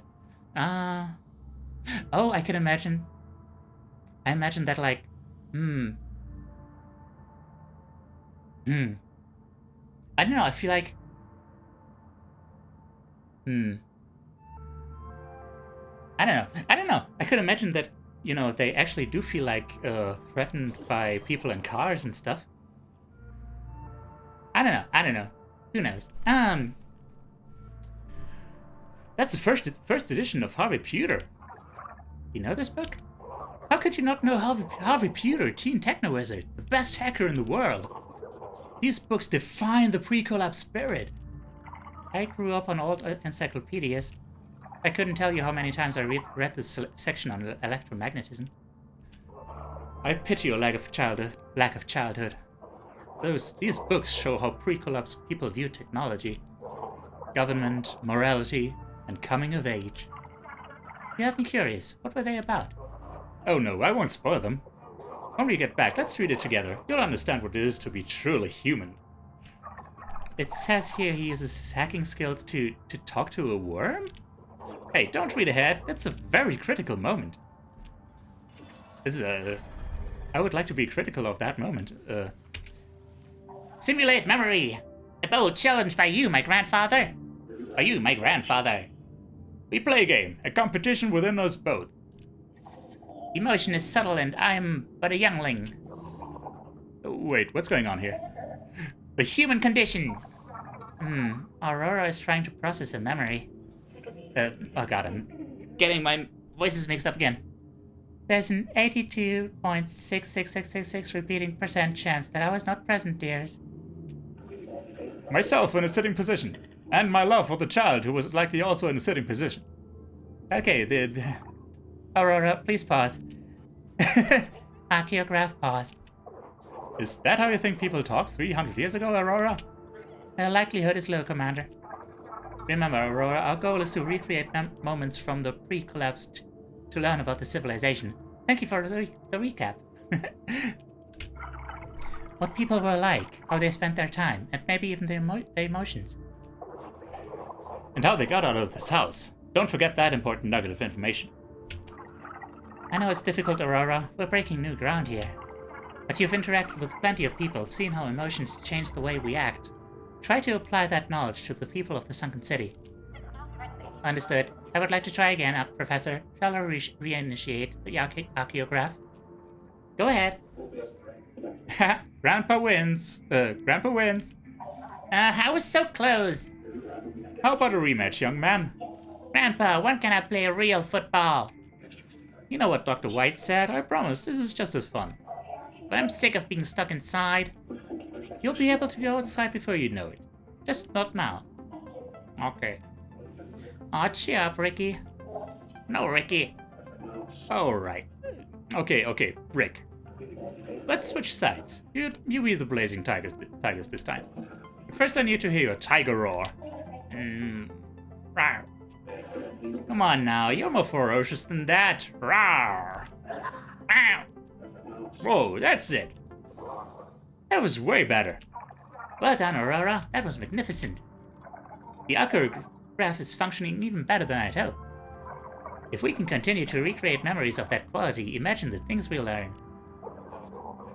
Oh, I can imagine. I imagine that, like, I don't know, I feel like... I don't know. I could imagine that, you know, they actually do feel like threatened by people in cars and stuff. I don't know. Who knows? That's the first edition of Harvey Pewter. You know this book? How could you not know Harvey Pewter, Teen Techno Wizard, the best hacker in the world? These books define the pre-collapse spirit. I grew up on old encyclopedias. I couldn't tell you how many times I read this section on electromagnetism. I pity your lack of childhood. These books show how pre-collapse people view technology, government, morality, and coming of age. You have me curious. What were they about? Oh no, I won't spoil them. When we get back, let's read it together. You'll understand what it is to be truly human. It says here he uses his hacking skills to talk to a worm? Hey, don't read ahead. That's a very critical moment. I would like to be critical of that moment. Simulate memory! A bold challenge by you, my grandfather. By you, my grandfather. We play a game, a competition within us both. Emotion is subtle and I'm but a youngling. Wait, what's going on here? The human condition. Aurora is trying to process a memory. Oh god, I'm getting my voices mixed up again. There's an 82.66666 repeating % chance that I was not present, dears. Myself in a sitting position, and my love for the child who was likely also in a sitting position. Okay, Aurora, please pause. I archaeograph pause.
Is that how you think people talked 300 years ago, Aurora?
The likelihood is low, Commander. Remember, Aurora, our goal is to recreate moments from the pre-collapse to learn about the civilization. Thank you for the recap. What people were like, how they spent their time, and maybe even their emotions.
And how they got out of this house. Don't forget that important nugget of information.
I know it's difficult, Aurora. We're breaking new ground here. But you've interacted with plenty of people, seen how emotions change the way we act. Try to apply that knowledge to the people of the sunken city. Understood. I would like to try again, Professor. Shall I reinitiate the archaeograph? Go ahead.
Grandpa wins. Grandpa wins.
I was so close.
How about a rematch, young man?
Grandpa, when can I play real football?
You know what Dr. White said? I promise, this is just as fun.
But I'm sick of being stuck inside.
You'll be able to go outside before you know it. Just not now.
Okay. Aw, cheer up, Ricky. No, Ricky.
Alright. Okay, Rick. Let's switch sides. You be the blazing tigers this time. But first I need to hear your tiger roar.
Rawr.
Come on now, you're more ferocious than that. Rawr. Whoa, that's it. That was way better.
Well done, Aurora. That was magnificent. The archaeograph is functioning even better than I'd hoped. If we can continue to recreate memories of that quality, imagine the things we'll learn.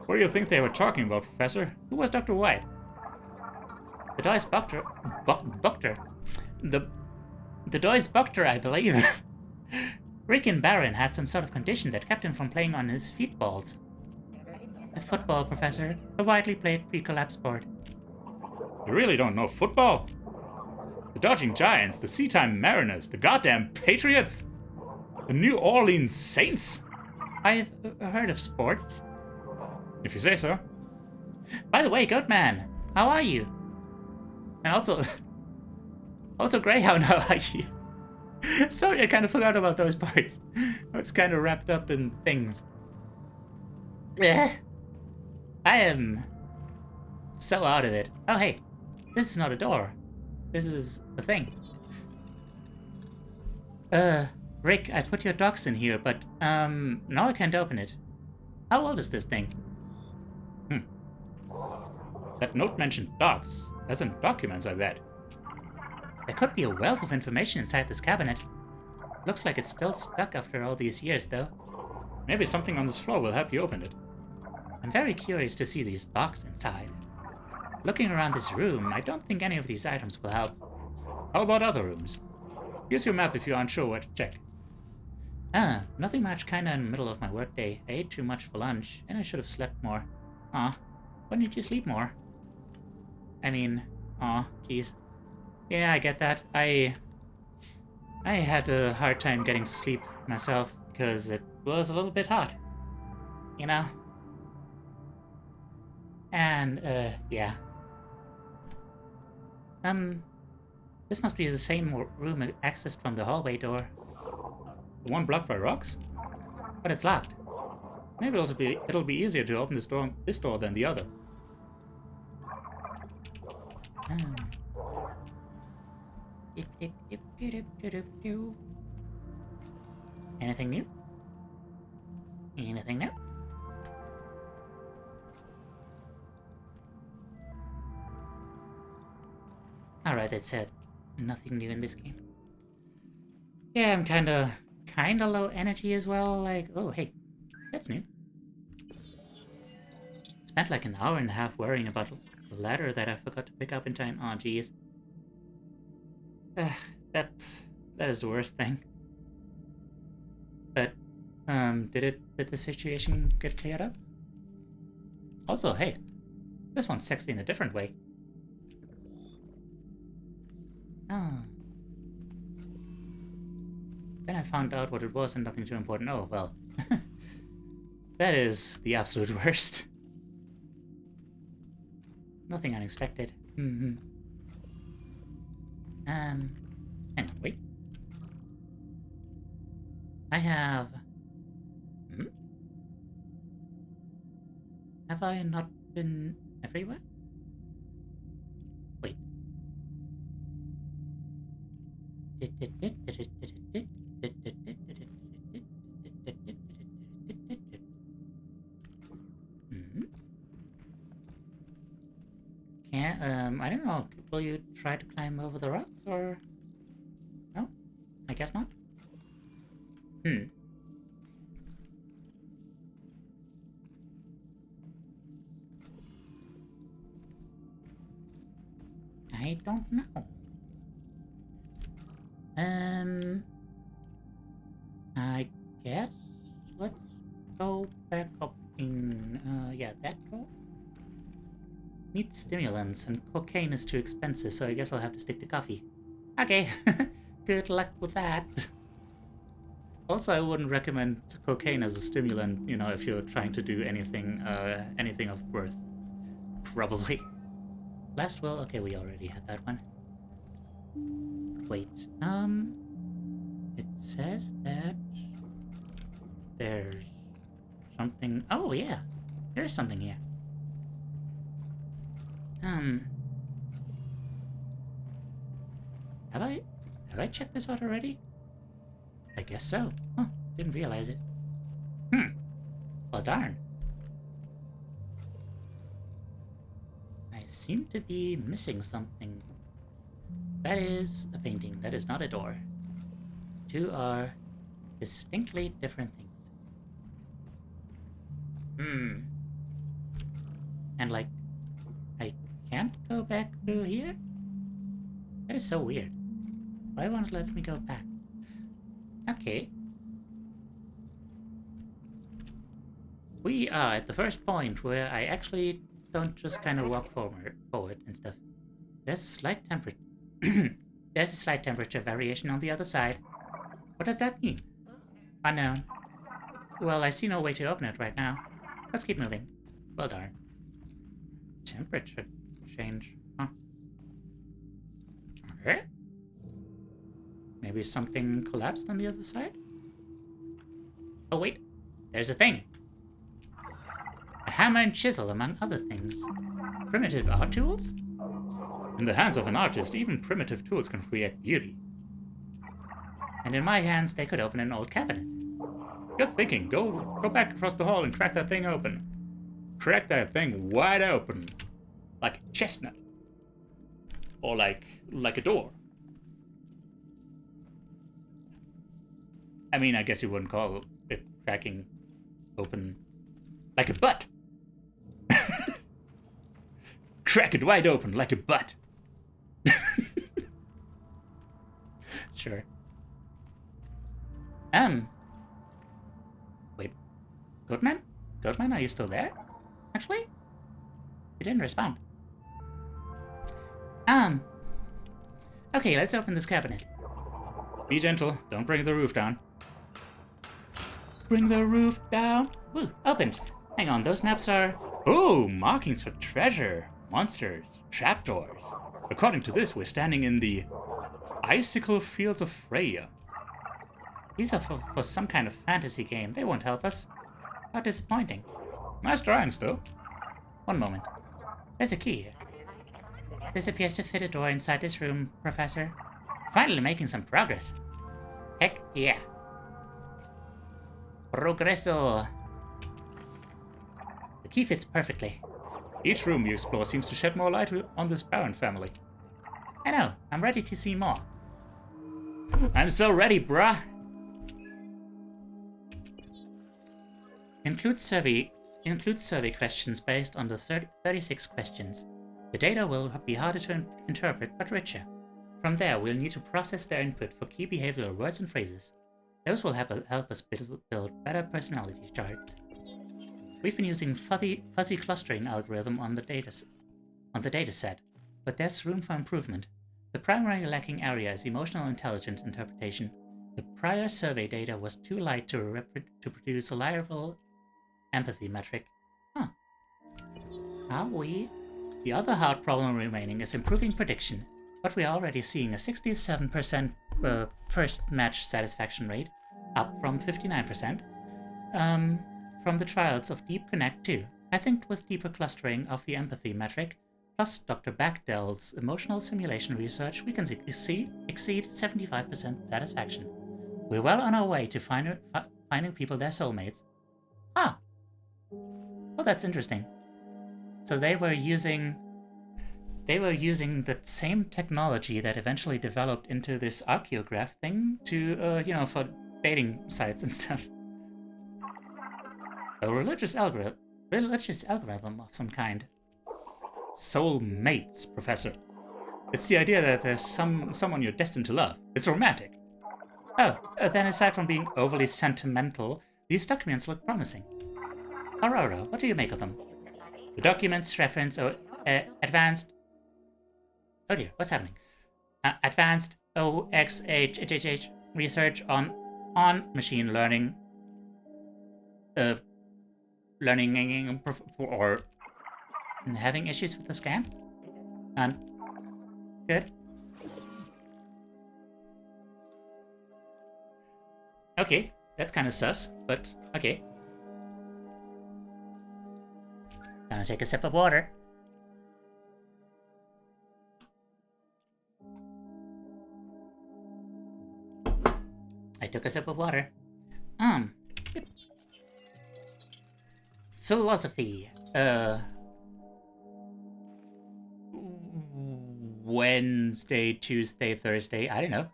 What do you think they were talking about, Professor? Who was Dr. White?
The Dois Boctor, I believe. Rick and Baron had some sort of condition that kept him from playing on his feetballs. A football, Professor. A widely played pre-collapse sport.
You really don't know football? The Dodging Giants, the Seatime Mariners, the goddamn Patriots, the New Orleans Saints.
I've heard of sports.
If you say so.
By the way, Goatman, how are you? And also Greyhound, how are you? Sorry, I kind of forgot about those parts. I was kind of wrapped up in things. I am so out of it. Oh, hey, this is not a door. This is a thing. Rick, I put your docs in here, but, now I can't open it. How old is this thing?
That note mentioned docs, as in documents, I bet.
There could be a wealth of information inside this cabinet. Looks like it's still stuck after all these years, though.
Maybe something on this floor will help you open it.
I'm very curious to see these docs inside. Looking around this room, I don't think any of these items will help.
How about other rooms? Here's your map if you're unsure where to check.
Nothing much, kinda in the middle of my workday. I ate too much for lunch, and I should have slept more. Aw, why didn't you sleep more? I mean, aw, jeez. Yeah, I get that. I had a hard time getting to sleep myself, because it was a little bit hot. You know? And, yeah. This must be the same room accessed from the hallway door.
The one blocked by rocks?
But it's locked.
Maybe it'll be easier to open this door than the other.
Anything new? Anything new? Alright, that said, nothing new in this game. Yeah, I'm kinda low energy as well, like, oh hey, that's new. Spent like an hour and a half worrying about the ladder that I forgot to pick up in time. Oh geez. That is the worst thing. But, did the situation get cleared up? Also, hey, this one's sexy in a different way. Oh. Then I found out what it was and nothing too important. Oh, well. That is the absolute worst. Nothing unexpected. Hang on, wait. I have... Have I not been everywhere? Wait. Can't, I don't know. Will you try to climb over the rocks, or... No? I guess not? I don't know. I guess let's go back up in, yeah, that door. Need stimulants, and cocaine is too expensive, so I guess I'll have to stick to coffee. Okay, good luck with that. Also, I wouldn't recommend cocaine as a stimulant, you know, if you're trying to do anything of worth. Probably. Last will, okay, we already had that one. Wait, it says that there's something. Oh yeah, there's something here. Have I checked this out already? I guess so. Huh, didn't realize it. Well darn. I seem to be missing something. That is a painting. That is not a door. Two are distinctly different things. And like, I can't go back through here? That is so weird. Why won't it let me go back? Okay. We are at the first point where I actually don't just kind of walk forward and stuff. There's a slight There's a slight temperature variation on the other side. What does that mean? Unknown. Well, I see no way to open it right now. Let's keep moving. Well darn. Temperature change, huh? Okay. Maybe something collapsed on the other side? Oh wait, there's a thing. A hammer and chisel, among other things. Primitive art tools? In the hands of an artist, even primitive tools can create beauty. And in my hands, they could open an old cabinet. Good thinking. Go back across the hall and crack that thing open. Crack that thing wide open. Like a chestnut. Or like a door. I mean, I guess you wouldn't call it cracking open like a butt. Crack it wide open like a butt. Sure. Wait. Goatman? Goatman, are you still there? Actually? You didn't respond. Okay, let's open this cabinet. Be gentle. Don't bring the roof down. Bring the roof down. Woo, opened. Hang on, those maps are... Oh, markings for treasure, monsters, trapdoors. According to this, we're standing in the Icicle Fields of Freya. These are for some kind of fantasy game. They won't help us. How disappointing. Nice drawings, though. One moment. There's a key here. This appears to fit a door inside this room, Professor. Finally making some progress. Heck yeah. Progresso. The key fits perfectly. Each room you explore seems to shed more light on this Baron family. I know. I'm ready to see more. I'm so ready, bruh. Include survey questions based on the 36 questions. The data will be harder to interpret, but richer. From there, we'll need to process their input for key behavioral words and phrases. Those will help us build better personality charts. We've been using fuzzy clustering algorithm on the dataset, but there's room for improvement. The primary lacking area is emotional intelligence interpretation. The prior survey data was too light to produce a reliable empathy metric. The other hard problem remaining is improving prediction, but we are already seeing a 67% first match satisfaction rate, up from 59%, from the trials of Deep Connect 2. I think with deeper clustering of the empathy metric, plus Dr. Bechdel's emotional simulation research, we can exceed 75% satisfaction. We're well on our way to finding people their soulmates. Ah! Oh, that's interesting. So they were using that same technology that eventually developed into this archaeograph thing to, for dating sites and stuff. A religious algorithm of some kind. Soulmates, Professor. It's the idea that there's someone you're destined to love. It's romantic. Oh, then aside from being overly sentimental, these documents look promising. Aurora, what do you make of them? The documents reference advanced... Oh dear, what's happening? Advanced OXHHH research on machine learning. Learning or having issues with the scan? Good. Okay, that's kind of sus, but okay. Gonna take a sip of water. I took a sip of water. Philosophy. Wednesday, Tuesday, Thursday, I don't know.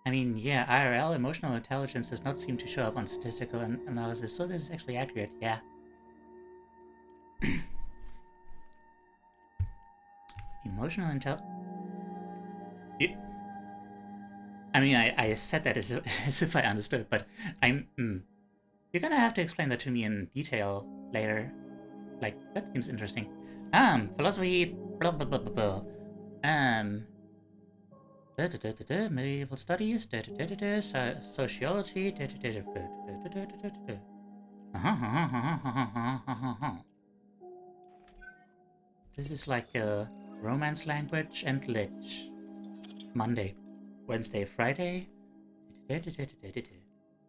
I mean, yeah, IRL, emotional intelligence, does not seem to show up on statistical analysis, so this is actually accurate, yeah. Emotional intelligence... I mean, I said that as if I understood, but you're gonna have to explain that to me in detail later. Like, that seems interesting. Philosophy, blah blah blah blah blah. Medieval studies, sociology, This is like romance language and lit. Monday, Wednesday, Friday.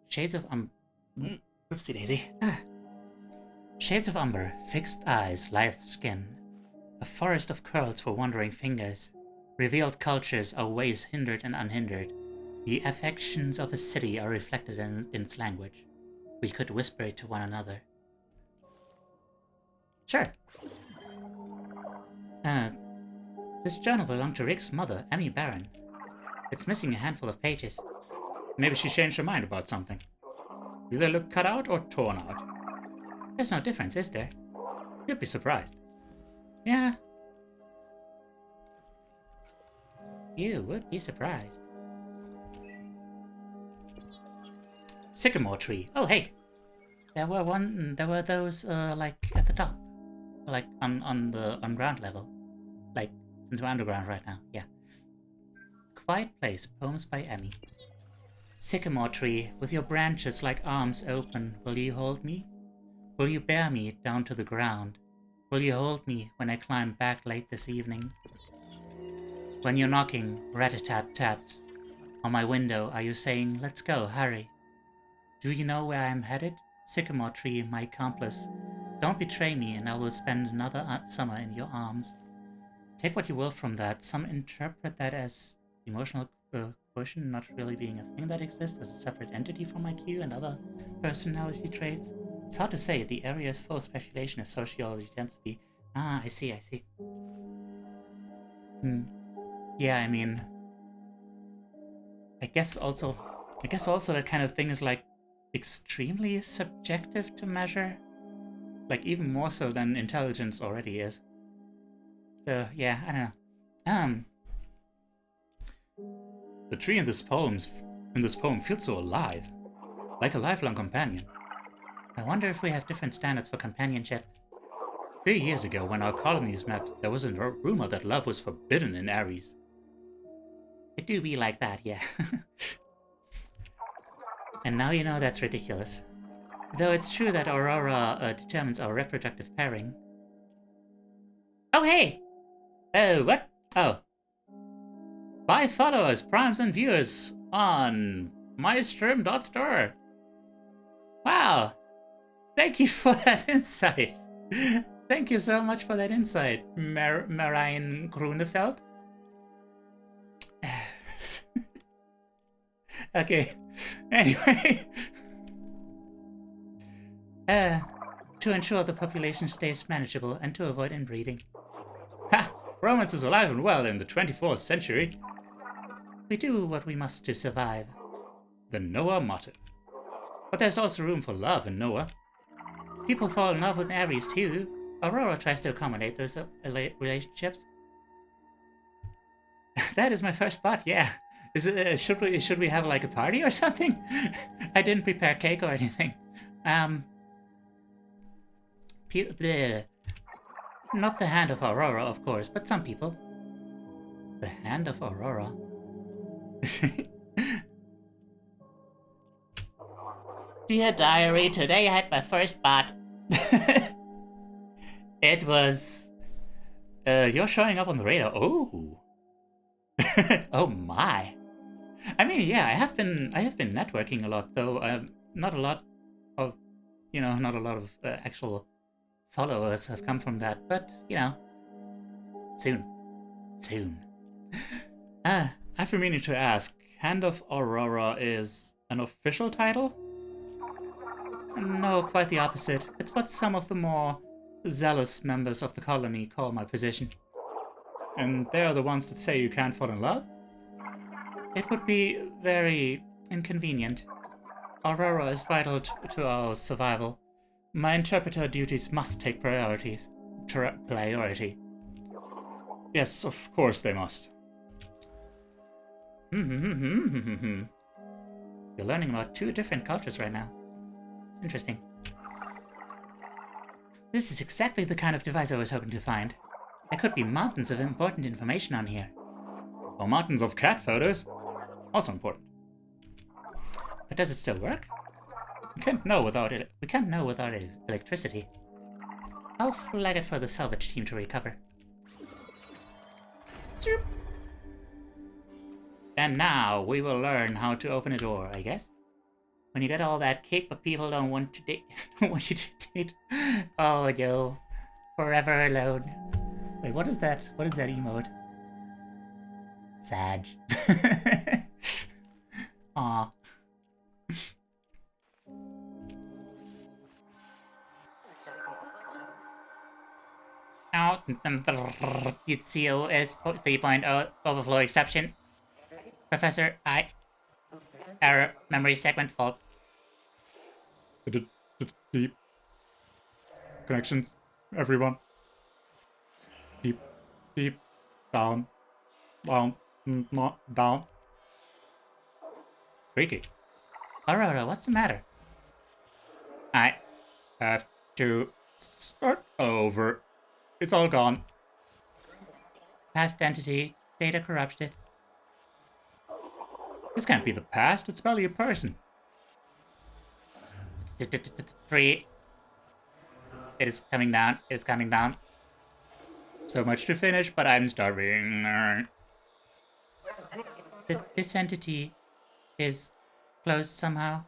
Shades of Oopsie daisy. Shades of umber, fixed eyes, lithe skin. A forest of curls for wandering fingers. Revealed cultures are ways hindered and unhindered. The affections of a city are reflected in its language. We could whisper it to one another. Sure. This journal belonged to Rick's mother, Emmy Barron. It's missing a handful of pages.
Maybe she changed her mind about something. Do they look cut out or torn out?
There's no difference, is there?
You'd be surprised.
Yeah. You would be surprised. Sycamore tree. Oh, hey. There were those like at the top, like on ground level, like since we're underground right now. Yeah. Quiet Place, poems by Emmy. Sycamore tree, with your branches like arms open, will you hold me? Will you bear me down to the ground? Will you hold me when I climb back late this evening? When you're knocking, rat-a-tat-tat, on my window, are you saying, let's go, hurry? Do you know where I'm headed? Sycamore tree, my accomplice. Don't betray me and I will spend another summer in your arms. Take what you will from that. Some interpret that as emotional quotient not really being a thing that exists as a separate entity from IQ and other personality traits. It's hard to say. The area is full of speculation as sociology tends to be. I see. Yeah, I mean, I guess also that kind of thing is like extremely subjective to measure, like even more so than intelligence already is. So yeah, I don't know.
The tree in this poem feels so alive, like a lifelong companion.
I wonder if we have different standards for companionship.
3 years ago, when our colonies met, there was a rumor that love was forbidden in Ares.
It do be like that, yeah. And now you know that's ridiculous. Though it's true that Aurora determines our reproductive pairing. Oh, hey! Oh, what? Oh. Buy followers, primes, and viewers on mystream.store. Wow! Thank you for that insight. Thank you so much for that insight, Marian Grunefeld. Okay. Anyway. To ensure the population stays manageable and to avoid inbreeding. Ha! Romance is alive and well in the 24th century. We do what we must to survive. The Noah motto. But there's also room for love in Noah. People fall in love with Aries too. Aurora tries to accommodate those relationships. That is my first spot, yeah. Is it, should we have like a party or something? I didn't prepare cake or anything. Bleh. Not the hand of Aurora, of course, but some people. The hand of Aurora. Dear diary, today I had my first bath. It was... you're showing up on the radar. Oh. Oh my. I mean, yeah, I have been networking a lot, though. Not a lot of, not a lot of actual followers have come from that, but, soon. I've been meaning to ask, Hand of Aurora is an official title? No, quite the opposite. It's what some of the more zealous members of the colony call my position. And they're the ones that say you can't fall in love? It would be very inconvenient. Aurora is vital to our survival. My interpreter duties must take priority. Yes, of course they must. You're learning about 2 different cultures right now. It's interesting. This is exactly the kind of device I was hoping to find. There could be mountains of important information on here. Or mountains of cat photos. Also important. But does it still work? We can't know without electricity. I'll flag it for the salvage team to recover. And now we will learn how to open a door, I guess. When you get all that cake, but people don't want to date, want you to date. Oh no, forever alone. Wait, what is that? What is that emote? Sad. Aw. Out COS 3.0 overflow exception. Professor, error, memory segment fault.
Deep connections, everyone. Deep, down, not down.
Freaky. Aurora, what's the matter? I
have to start over. It's all gone.
Past entity, data corrupted.
This can't be the past, it's barely a person.
3. It is coming down, it's coming down.
So much to finish, but I'm starving.
This entity is closed somehow.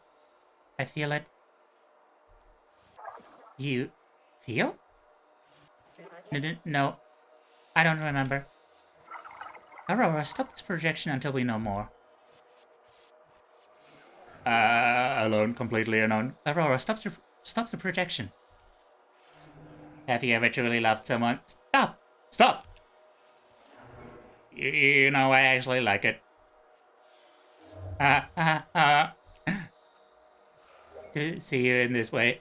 I feel it. You feel? No, I don't remember. Aurora, stop this projection until we know more.
Alone, completely alone.
Aurora, stop the projection. Have you ever truly loved someone? Stop!
Stop! You know, I actually like it.
To see you in this way.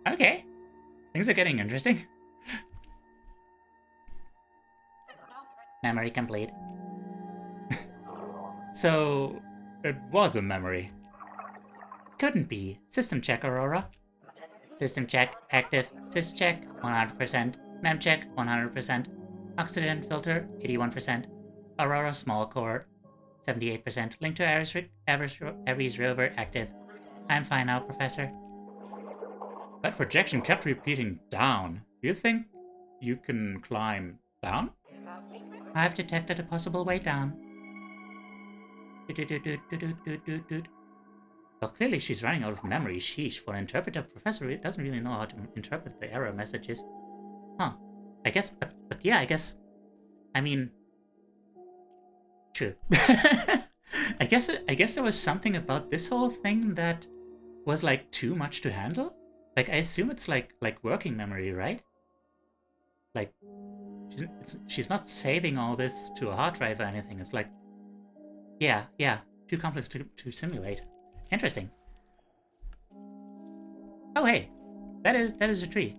Okay. Things are getting interesting. Memory complete.
So, it was a memory.
Couldn't be. System check, Aurora. System check active. Sys check 100%. Mem check 100%. Oxygen filter 81%. Aurora small core 78%. Link to Ares rover active. I'm fine now, Professor.
That projection kept repeating down. Do you think you can climb down?
I've detected a possible way down. Well, clearly she's running out of memory. Sheesh, for an interpreter professor, it doesn't really know how to interpret the error messages. Huh. I guess, but yeah, I guess. I mean, true. I guess there was something about this whole thing that was like too much to handle. Like I assume it's like working memory, right? Like she's not saving all this to a hard drive or anything. It's like, yeah, too complex to simulate. Interesting. Oh hey, that is a tree.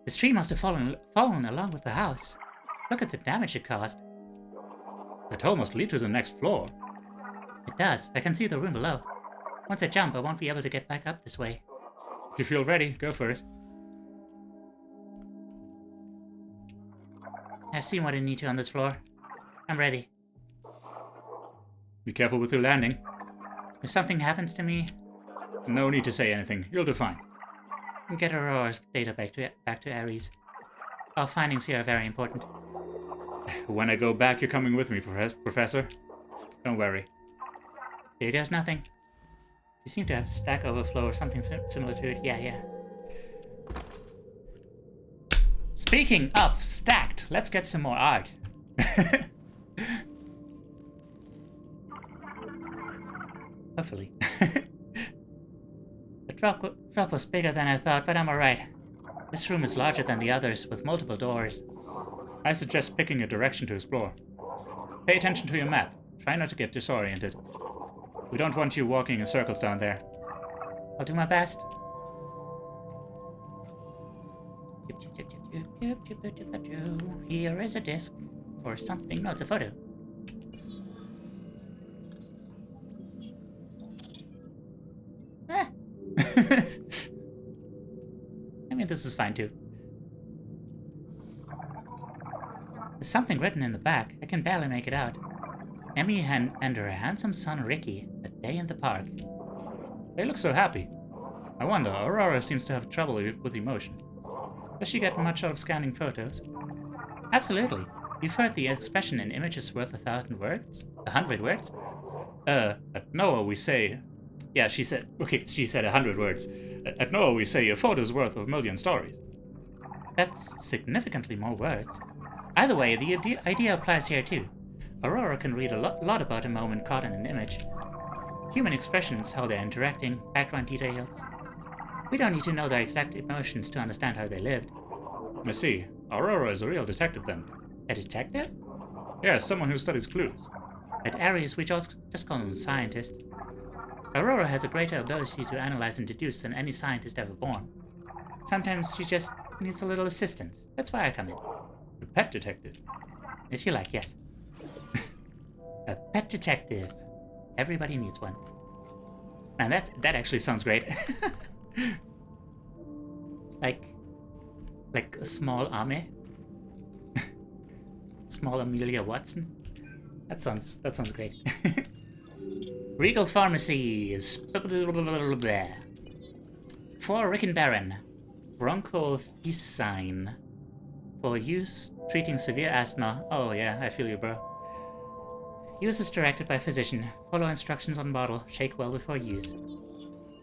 This tree must have fallen along with the house. Look at the damage it caused.
That hole must lead to the next floor.
It does. I can see the room below. Once I jump, I won't be able to get back up this way.
If you feel ready, go for it.
I've seen what I need to on this floor. I'm ready.
Be careful with your landing.
If something happens to me...
No need to say anything. You'll do fine.
Get Aurora's data back to Ares. Our findings here are very important.
When I go back, you're coming with me, Professor. Don't worry.
Here goes nothing. You seem to have stack overflow or something similar to it. Yeah. Speaking of stacked, let's get some more art. Hopefully. The drop was bigger than I thought, but I'm alright. This room is larger than the others, with multiple doors.
I suggest picking a direction to explore. Pay attention to your map. Try not to get disoriented. We don't want you walking in circles down there.
I'll do my best. Here is a disc. Or something. No, it's a photo. I mean, this is fine too. There's something written in the back. I can barely make it out. Emmy and her handsome son Ricky, a day in the park.
They look so happy. I wonder, Aurora seems to have trouble with emotion.
Does she get much out of scanning photos? Absolutely. You've heard the expression an image is worth 1,000 words? 100 words?
At NOAA we say... Yeah, she said 100 words. At NOAA we say a photo's worth a million stories.
That's significantly more words. Either way, the idea applies here too. Aurora can read a lot about a moment caught in an image. Human expressions, how they're interacting, background details. We don't need to know their exact emotions to understand how they lived.
I see. Aurora is a real detective then.
A detective?
Yes, someone who studies clues.
At Ares, we just call them scientists. Aurora has a greater ability to analyze and deduce than any scientist ever born. Sometimes she just needs a little assistance. That's why I come in.
A pet detective?
If you like, yes. A pet detective. Everybody needs one. Man, that actually sounds great. like a small Ame. Small Amelia Watson. That sounds great. Regal Pharmacies. For Rick and Baron. Bronchothecine. For use treating severe asthma. Oh yeah, I feel you, bro. Use is directed by physician. Follow instructions on bottle. Shake well before use.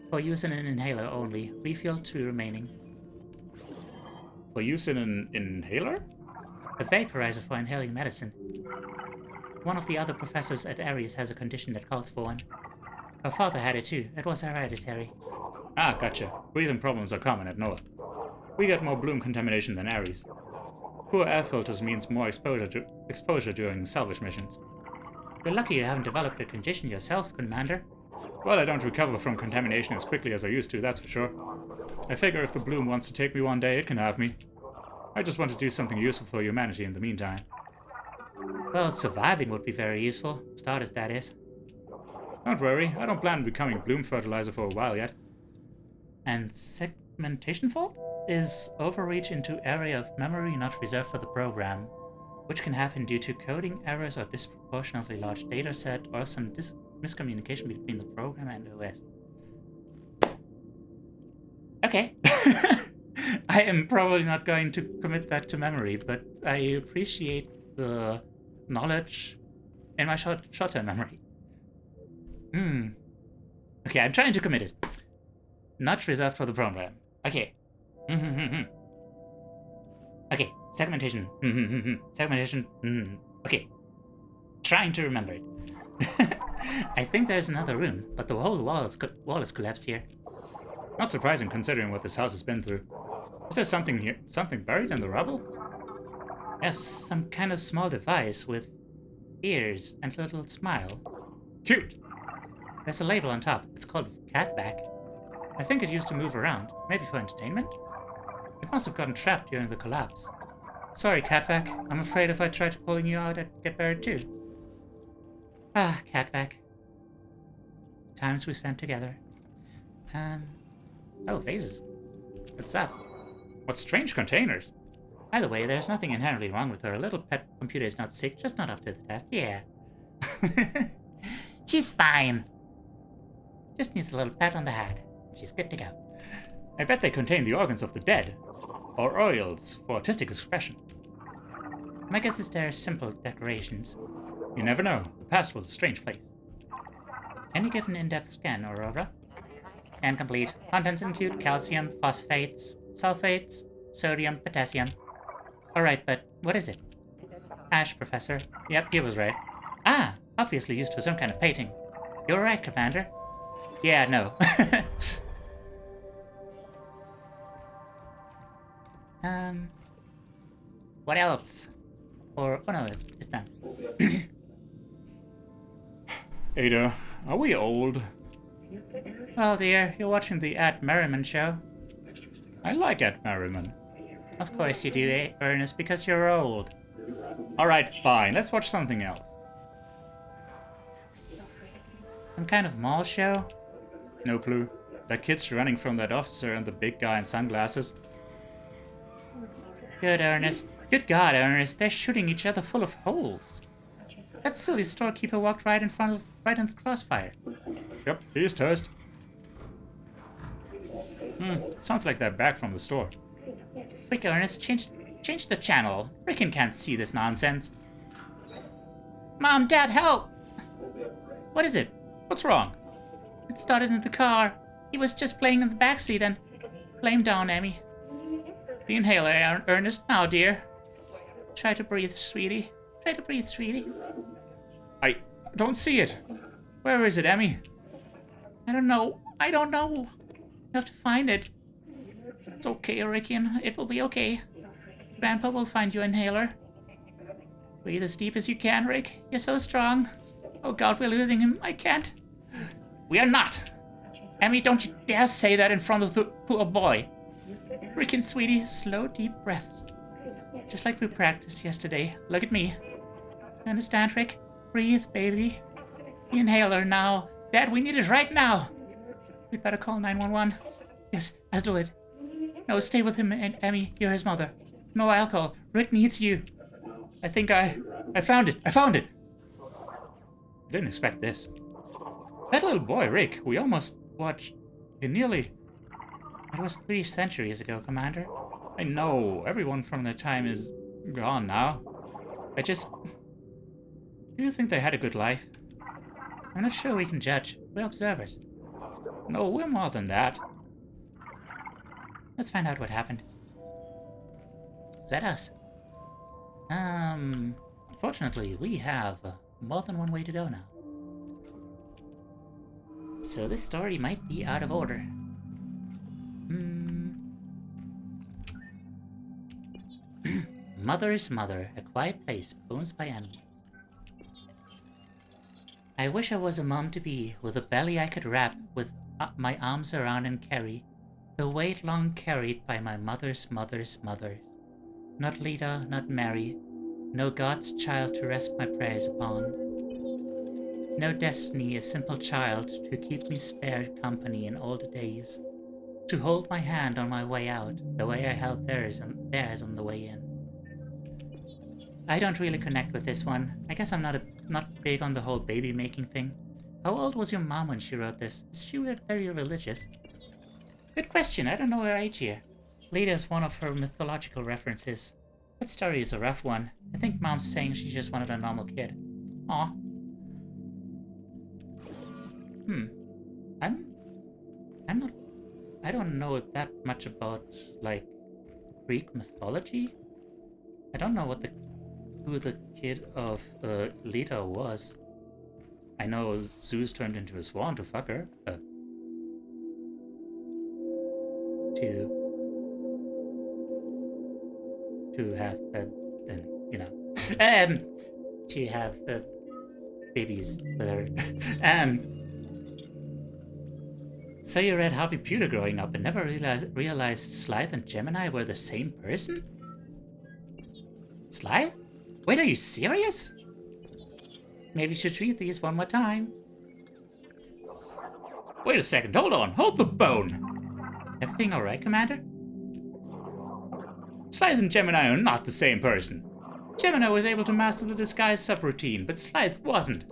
For use in an inhaler only. Refill 2 remaining.
For use in an inhaler?
A vaporizer for inhaling medicine. One of the other professors at Ares has a condition that calls for one. Her father had it too. It was hereditary.
Ah, gotcha. Breathing problems are common at NOAA. We get more bloom contamination than Ares. Poor air filters means more exposure during salvage missions.
You're lucky you haven't developed a condition yourself, Commander.
Well, I don't recover from contamination as quickly as I used to, that's for sure. I figure if the bloom wants to take me one day, it can have me. I just want to do something useful for humanity in the meantime.
Well, surviving would be very useful. Starters, that is.
Don't worry, I don't plan on becoming bloom fertilizer for a while yet.
And segmentation fault is overreach into area of memory not reserved for the program, which can happen due to coding errors or disproportionately large dataset or some miscommunication between the program and OS. Okay. I am probably not going to commit that to memory, but I appreciate the knowledge in my short-term memory. Okay, I'm trying to commit it. Not reserved for the program. Okay. Okay, segmentation. Segmentation. Okay. Trying to remember it. I think there's another room, but the whole wall is collapsed here.
Not surprising considering what this house has been through. Is there something here? Something buried in the rubble?
Yes, some kind of small device with ears and a little smile.
Cute!
There's a label on top. It's called Catback. I think it used to move around, maybe for entertainment? It must have gotten trapped during the collapse. Sorry, Catback. I'm afraid if I tried pulling you out, I'd get buried too. Ah, Catback. Times we spent together. Oh, vases. What's that?
What strange containers.
By the way, there's nothing inherently wrong with her. A little pet computer is not sick, just not up to the test. Yeah. She's fine. Just needs a little pat on the head. She's good to go.
I bet they contain the organs of the dead. Or oils for artistic expression.
My guess is they're simple decorations.
You never know. The past was a strange place.
Can you give an in-depth scan, Aurora? Scan complete. Contents include calcium, phosphates, sulfates, sodium, potassium. Alright, but what is it? Ash, Professor. Yep, he was right. Ah, obviously used for some kind of painting. You're right, Commander. Yeah, no. What else? Or, oh no, it's done.
Ada, are we old?
Well, dear, you're watching the Ed Merriman show.
I like Ed Merriman.
Of course you do, Ernest, because you're old.
Alright, fine. Let's watch something else.
Some kind of mall show?
No clue. That kid's running from that officer and the big guy in sunglasses.
Good, Ernest. Good God, Ernest, they're shooting each other full of holes. That silly storekeeper walked right in the crossfire.
Yep, he is toast. Sounds like they're back from the store.
Quick, Ernest, change the channel. Rickon can't see this nonsense. Mom, Dad, help! What is it?
What's wrong?
It started in the car. He was just playing in the backseat and... Blame down, Emmy. The inhaler, Ernest, now, dear. Try to breathe, sweetie. Try to breathe, sweetie.
I don't see it. Where is it, Emmy?
I don't know. You have to find it. It's okay, Rickon. It will be okay. Grandpa will find your inhaler. Breathe as deep as you can, Rick. You're so strong. Oh God, we're losing him. I can't. We are not. Emmy, don't you dare say that in front of the poor boy. Rickon, sweetie, slow, deep breaths. Just like we practiced yesterday. Look at me. You understand, Rick? Breathe, baby. The inhaler now. Dad, we need it right now. We'd better call 911. Yes, I'll do it. No, stay with him, and Emmy, you're his mother. No alcohol. Rick needs you. I think I found it. I found it.
Didn't expect this. That little boy, Rick, we almost watched. It
was 3 centuries ago, Commander.
I know. Everyone from that time is gone now.
Do you think they had a good life? I'm not sure we can judge. We're observers.
No, we're more than that.
Let's find out what happened. Let us. Fortunately, we have more than one way to go now. So this story might be out of order. Mother's Mother, A Quiet Place, poems by Emmy. I wish I was a mom-to-be, with a belly I could wrap with my arms around and carry, the weight long carried by my mother's mother's mother. Not Lita, not Mary, no God's child to rest my prayers upon. No destiny, a simple child, to keep me spared company in older days, to hold my hand on my way out, the way I held theirs on the way in. I don't really connect with this one. I guess I'm not big on the whole baby making thing. How old was your mom when she wrote this? Is she very religious? Good question, I don't know her age here. Lita is one of her mythological references. That story is a rough one. I think Mom's saying she just wanted a normal kid. Aw. I'm not. I don't know that much about like Greek mythology. I don't know who the kid of Leda was. I know Zeus turned into a swan to fuck her. To have you know to have babies with her. So you read Harvey Pewter growing up and never realized Slythe and Gemini were the same person? Slythe? Wait, are you serious? Maybe you should read these one more time.
Wait a second, hold the bone!
Everything alright, Commander?
Slythe and Gemini are not the same person.
Gemini was able to master the disguise subroutine, but Slythe wasn't.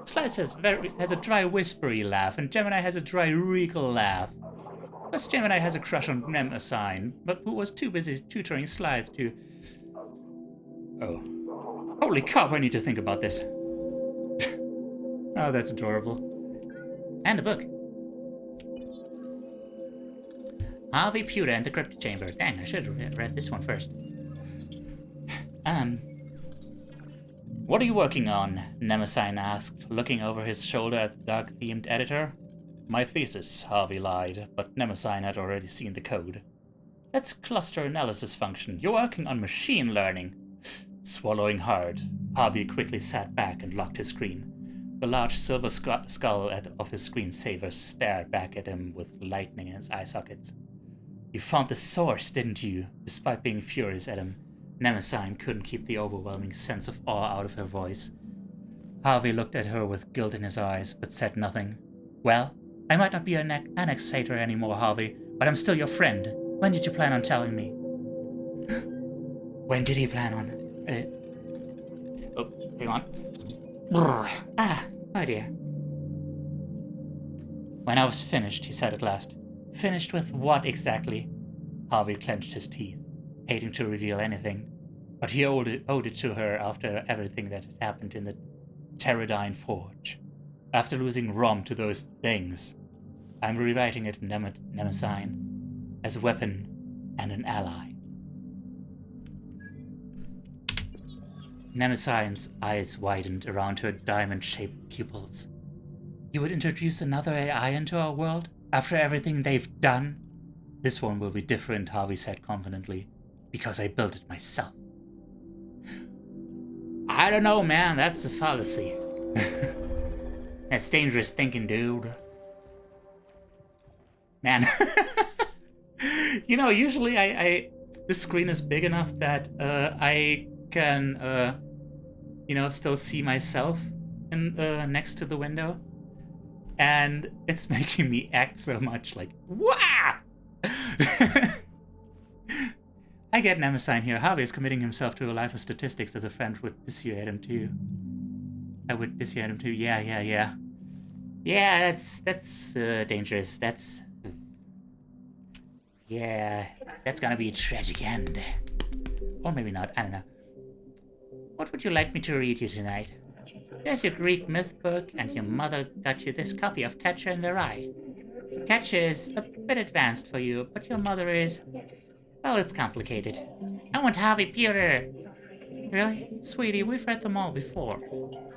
Slythe has a dry, whispery laugh, and Gemini has a dry, regal laugh. Plus, Gemini has a crush on Mnemosyne, but who was too busy tutoring Slythe to...
Oh. Holy cow, I need to think about this.
Oh, that's adorable. And a book. Harvey Pewter and the Crypt Chamber. Dang, I should have read this one first.
What are you working on? Mnemosyne asked, looking over his shoulder at the dark-themed editor. My thesis, Harvey lied, but Mnemosyne had already seen the code. That's cluster analysis function. You're working on machine learning. Swallowing hard, Harvey quickly sat back and locked his screen. The large silver skull of his screensaver stared back at him with lightning in its eye sockets. You found the source, didn't you? Despite being furious at him, Mnemosyne couldn't keep the overwhelming sense of awe out of her voice. Harvey looked at her with guilt in his eyes, but said nothing. Well, I might not be an annexator anymore, Harvey, but I'm still your friend. When did you plan on telling me? When did he plan on? Oh, hang on.
Oh dear. When I was finished, he said at last. Finished with what exactly? Harvey clenched his teeth, hating to reveal anything, but he owed it to her after everything that had happened in the Pterodyne Forge. After losing Rom to those things, I'm rewriting it, Mnemosyne, as a weapon and an ally. Mnemosyne's eyes widened around her diamond-shaped pupils. You would introduce another AI into our world after everything they've done? This one will be different, Harvey said confidently, because I built it myself.
I don't know, man. That's a fallacy.
That's dangerous thinking, dude. Man. You know, usually this screen is big enough that I can, still see myself next to the window. And it's making me act so much like, wah! I get Mnemosyne here. Harvey is committing himself to a life of statistics that a friend would dissuade him to. I would dissuade him to. Yeah. Yeah, that's dangerous. That's gonna be a tragic end. Or maybe not. I don't know. What would you like me to read you tonight? There's your Greek myth book, and your mother got you this copy of Catcher in the Rye. Catcher is a bit advanced for you, but your mother is... well, it's complicated. I want Harvey Pewter! Really? Sweetie, we've read them all before.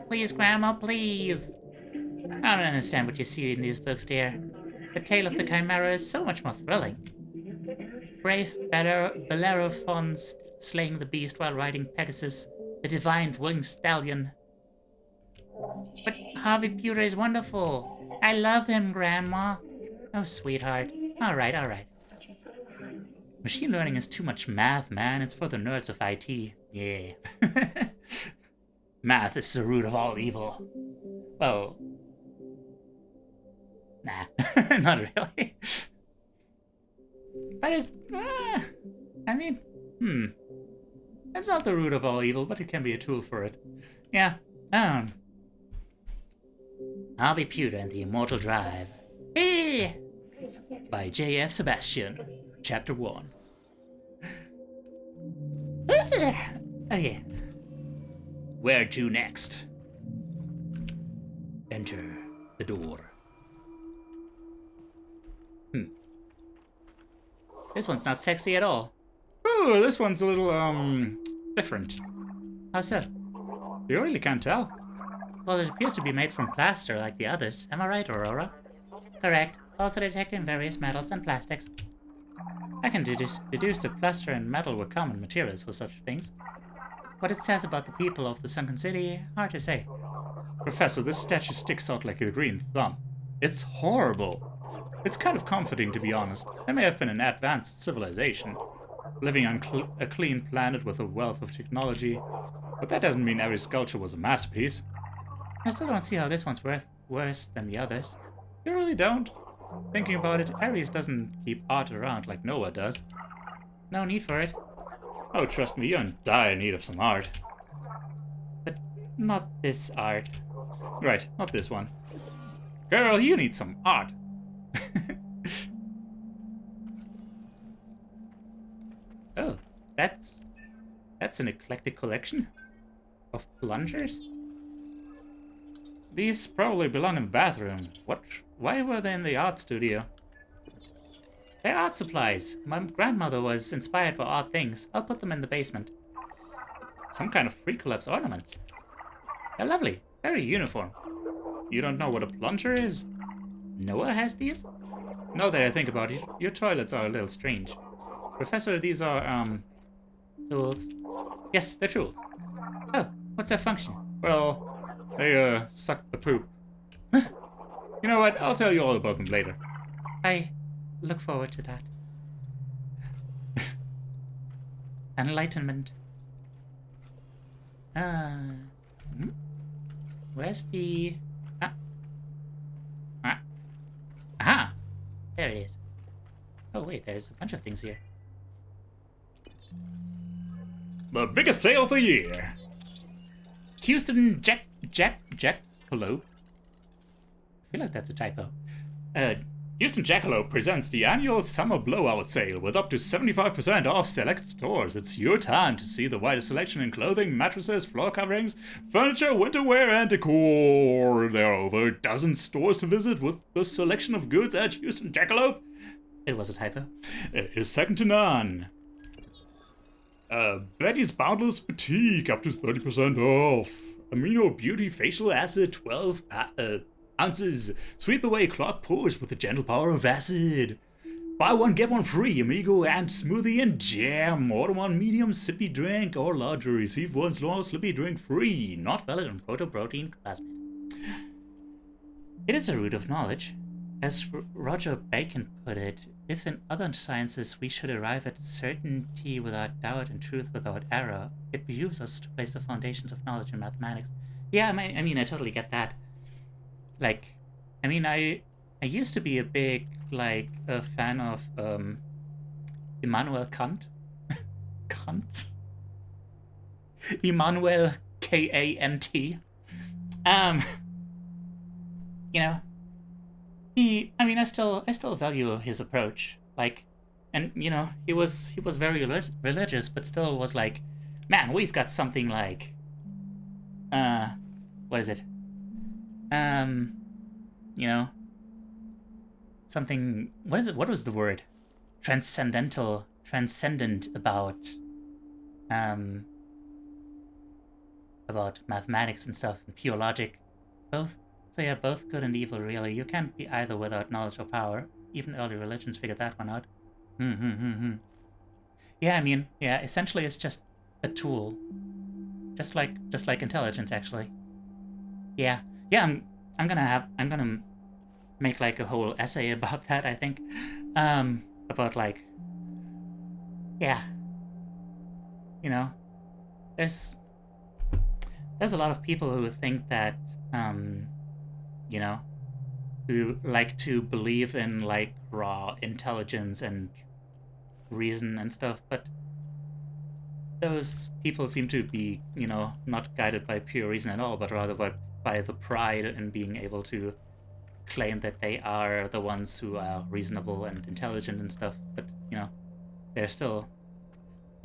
Please, Grandma, please! I don't understand what you see in these books, dear. The tale of the Chimera is so much more thrilling. Brave Bellerophon slaying the beast while riding Pegasus, the divine winged stallion. But Harvey Pewter is wonderful. I love him, Grandma. Oh, sweetheart. All right. Machine learning is too much math, man. It's for the nerds of IT. Yeah. Math is the root of all evil. Well... nah. Not really. But it's not the root of all evil, but it can be a tool for it. Yeah. Harvey Pewter and the Immortal Drive. By J.F. Sebastian. Chapter 1. Okay. Where to next? Enter the door. Hmm. This one's not sexy at all.
Oh, this one's a little, different.
How so?
You really can't tell.
Well, it appears to be made from plaster like the others. Am I right, Aurora? Correct. Also detecting various metals and plastics. I can deduce that plaster and metal were common materials for such things. What it says about the people of the sunken city, hard to say.
Professor, this statue sticks out like a green thumb. It's horrible. It's kind of comforting, to be honest. They may have been an advanced civilization, living on a clean planet with a wealth of technology, but that doesn't mean every sculpture was a masterpiece.
I still don't see how this one's worse than the others.
You really don't? Thinking about it, Ares doesn't keep art around like Noah does.
No need for it.
Oh, trust me, you're in dire need of some art.
But not this art.
Right, not this one. Girl, you need some art.
Oh, that's an eclectic collection of plungers?
These probably belong in the bathroom. Why were they in the art studio?
They're art supplies. My grandmother was inspired by odd things. I'll put them in the basement.
Some kind of Free-Collapse ornaments.
They're lovely. Very uniform.
You don't know what a plunger is?
Noah has these?
Now that I think about it, your toilets are a little strange. Professor, these are,
tools. Yes, they're tools. Oh, what's their function?
Well, they, suck the poop. You know what? I'll tell you all about them later.
I look forward to that. Enlightenment. Where's the... Aha! There it is. Oh wait, there's a bunch of things here.
The biggest sale of the year.
Houston hello? I feel like that's a typo.
Houston Jackalope presents the annual summer blowout sale with up to 75% off select stores. It's your time to see the widest selection in clothing, mattresses, floor coverings, furniture, winter wear, and decor. There are over a dozen stores to visit with the selection of goods at Houston Jackalope.
It was a typo.
It is second to none. Betty's Boundless Boutique, up to 30% off. Amino Beauty Facial Acid, 12 ounces. Sweep away clogged pores with the gentle power of acid. Buy one, get one free. Amigo and smoothie and jam. Order one medium sippy drink or larger. Receive one small slippy drink free. Not valid on protein plasmid. It is a root of knowledge. As Roger Bacon put it, if in other sciences we should arrive at certainty without doubt and truth without error, it behooves us to place the foundations of knowledge in mathematics. Yeah, I mean, I totally get that. Like, I mean, I used to be a big, like, a fan of Immanuel Kant. Kant? Immanuel K-A-N-T. You know, I still value his approach. Like, and, you know, he was very religious, but still was like, man, we've got something like, what is it? You know, something, what was the word? Transcendent about mathematics and stuff, and pure logic. Both. So yeah, both good and evil, really. You can't be either without knowledge or power. Even early religions figured that one out. Yeah, I mean, yeah, essentially it's just a tool. Just like intelligence, actually. Yeah. Yeah, I'm gonna make like a whole essay about that, I think. About like, yeah. You know, there's a lot of people who think that, you know, who like to believe in like raw intelligence and reason and stuff, but those people seem to be, you know, not guided by pure reason at all, but rather by the pride in being able to claim that they are the ones who are reasonable and intelligent and stuff. But, you know, they're still...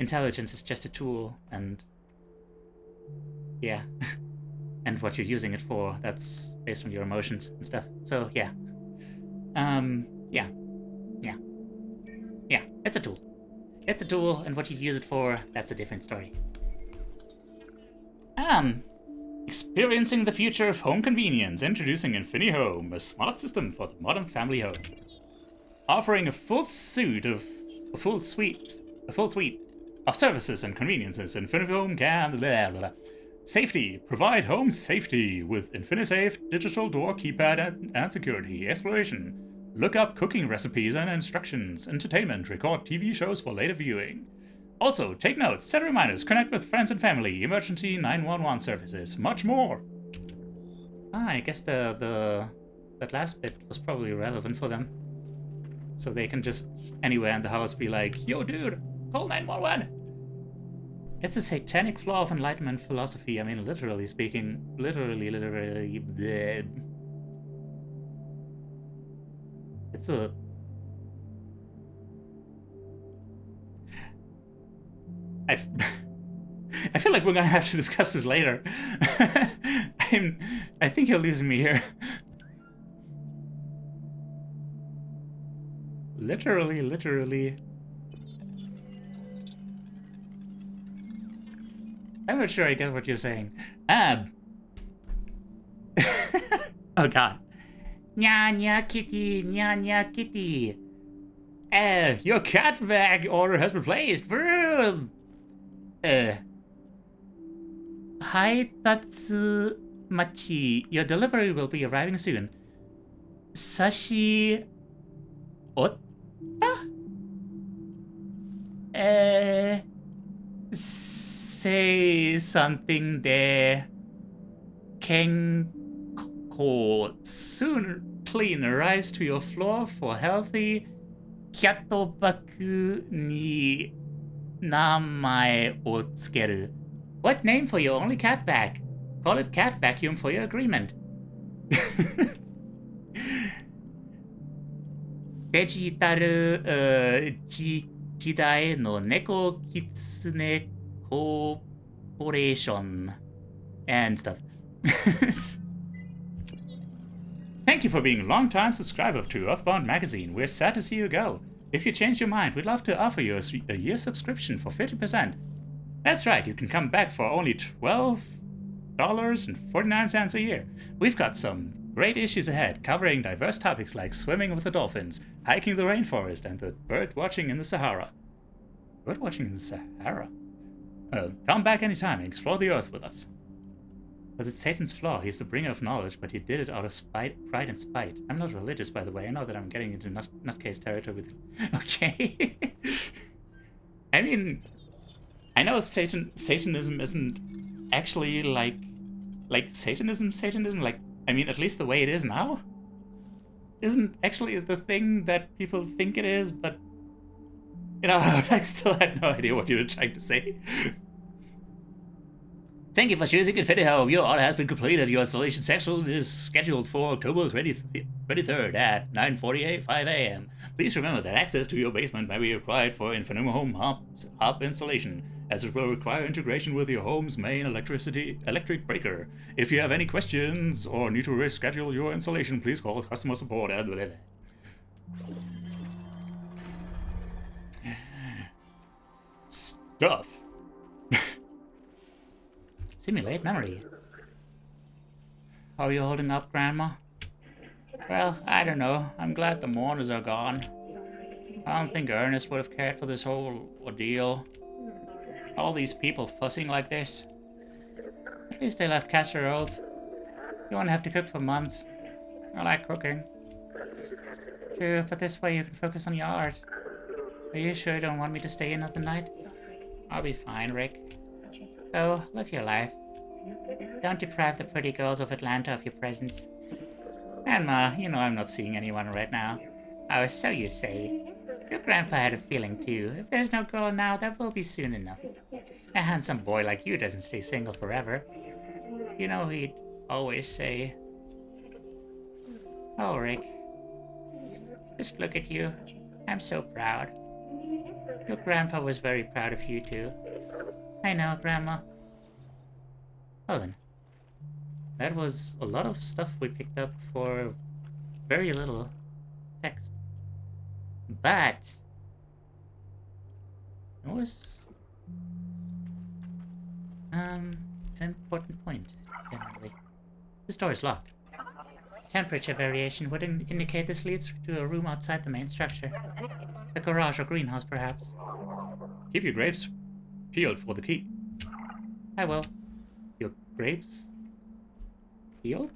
Intelligence is just a tool, and... yeah. And what you're using it for, that's based on your emotions and stuff. So, yeah. Yeah.
Yeah. Yeah, it's a tool. It's a tool, and what you use it for, that's a different story. Experiencing the future of home convenience, introducing InfiniHome, a smart system for the modern family home. Offering a full suite of services and conveniences, InfiniHome can blah, blah, blah. Safety. Provide home safety with InfiniSafe, digital door keypad and security. Exploration. Look up cooking recipes and instructions. Entertainment. Record TV shows for later viewing. Also, take notes, set reminders, connect with friends and family, emergency 911 services, much more. I guess that last bit was probably relevant for them. So they can just anywhere in the house be like, yo dude, call 911. It's a satanic flaw of Enlightenment philosophy. I mean, literally speaking, literally. Bleh. It's a... I feel like we're gonna have to discuss this later. I think you're losing me here. Literally. I'm not sure I get what you're saying. Oh god. Nya kitty, nya kitty. Your cat bag order has been placed. Hi, Tatsumachi. Your delivery will be arriving soon. Sashi... Otta? Say something there. Kenko. Soon clean. Rise to your floor for healthy. Kyatobaku ni namae o tsukeru. What name for your only cat vac? Call it cat vacuum for your agreement. Digital Jidai no Neko Kitsune Corporation and stuff. Thank you for being a long-time subscriber to Earthbound Magazine. We're sad to see you go. If you change your mind, we'd love to offer you a year subscription for 50%. That's right, you can come back for only $12.49 a year. We've got some great issues ahead, covering diverse topics like swimming with the dolphins, hiking the rainforest, and the bird watching in the Sahara. Bird watching in the Sahara? Come back anytime and explore the Earth with us. Because it's Satan's flaw. He's the bringer of knowledge, but he did it out of pride and spite. I'm not religious, by the way. I know that I'm getting into nutcase territory with... Okay. I mean, I know Satanism isn't actually like Satanism. Like, I mean, at least the way it is now isn't actually the thing that people think it is, but, you know, I still had no idea what you were trying to say. Thank you for choosing InfiniHome. Your order has been completed. Your installation session is scheduled for October 23rd at 9:45 a.m. Please remember that access to your basement may be required for InfiniHome hub installation, as it will require integration with your home's main electric breaker. If you have any questions or need to reschedule your installation, please call customer support at... Stuff. Simulate memory. How are you holding up, Grandma? Well, I don't know. I'm glad the mourners are gone. I don't think Ernest would have cared for this whole ordeal. All these people fussing like this. At least they left casseroles. You won't have to cook for months. I like cooking. True, but this way you can focus on your art. Are you sure you don't want me to stay another night? I'll be fine, Rick. Go, live your life. Don't deprive the pretty girls of Atlanta of your presence. And Ma, you know I'm not seeing anyone right now. Oh, so you say. Your grandpa had a feeling too. If there's no girl now, that will be soon enough. A handsome boy like you doesn't stay single forever. You know he'd always say... Oh, Rick. Just look at you. I'm so proud. Your grandpa was very proud of you too. I know, Grandma. Oh then. That was a lot of stuff we picked up for very little text. But it was an important point, generally. This door is locked. Temperature variation would indicate this leads to a room outside the main structure. A garage or greenhouse, perhaps.
Keep your grapes peeled for the key.
I will. Your grapes peeled?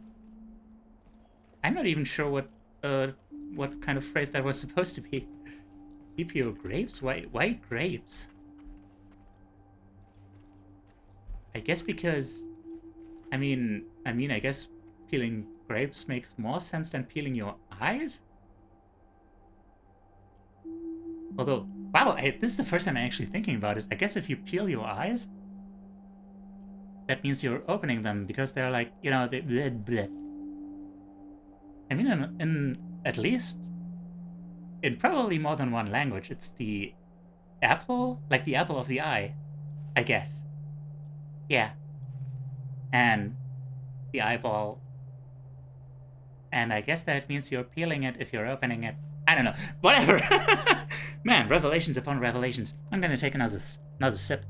I'm not even sure what kind of phrase that was supposed to be. Keep your grapes? Why grapes? I guess because I guess peeling grapes makes more sense than peeling your eyes? Although, wow, this is the first time I'm actually thinking about it. I guess if you peel your eyes, that means you're opening them because they're like, you know, they bleh, bleh. I mean, in at least in probably more than one language, it's the apple, like the apple of the eye, I guess. Yeah. And the eyeball. And I guess that means you're peeling it if you're opening it. I don't know. Whatever. Man, revelations upon revelations. I'm gonna take another sip.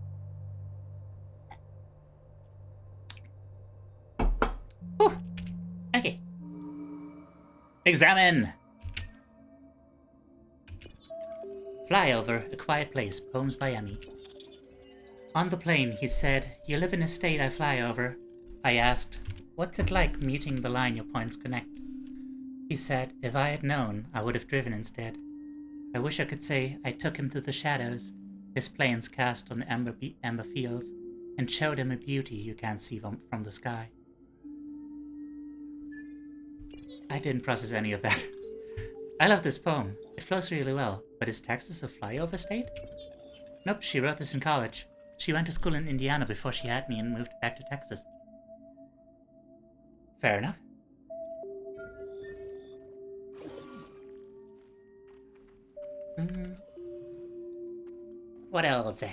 Whew. Okay. Examine. Flyover, A Quiet Place, poems by Emmy. On the plane, he said, "You live in a state I fly over." I asked, "What's it like meeting the line your points connect?" He said, "If I had known, I would have driven instead." I wish I could say I took him to the shadows, his planes cast on amber fields, and showed him a beauty you can't see from the sky. I didn't process any of that. I love this poem. It flows really well, but is Texas a flyover state? Nope, she wrote this in college. She went to school in Indiana before she had me and moved back to Texas. Fair enough. What else?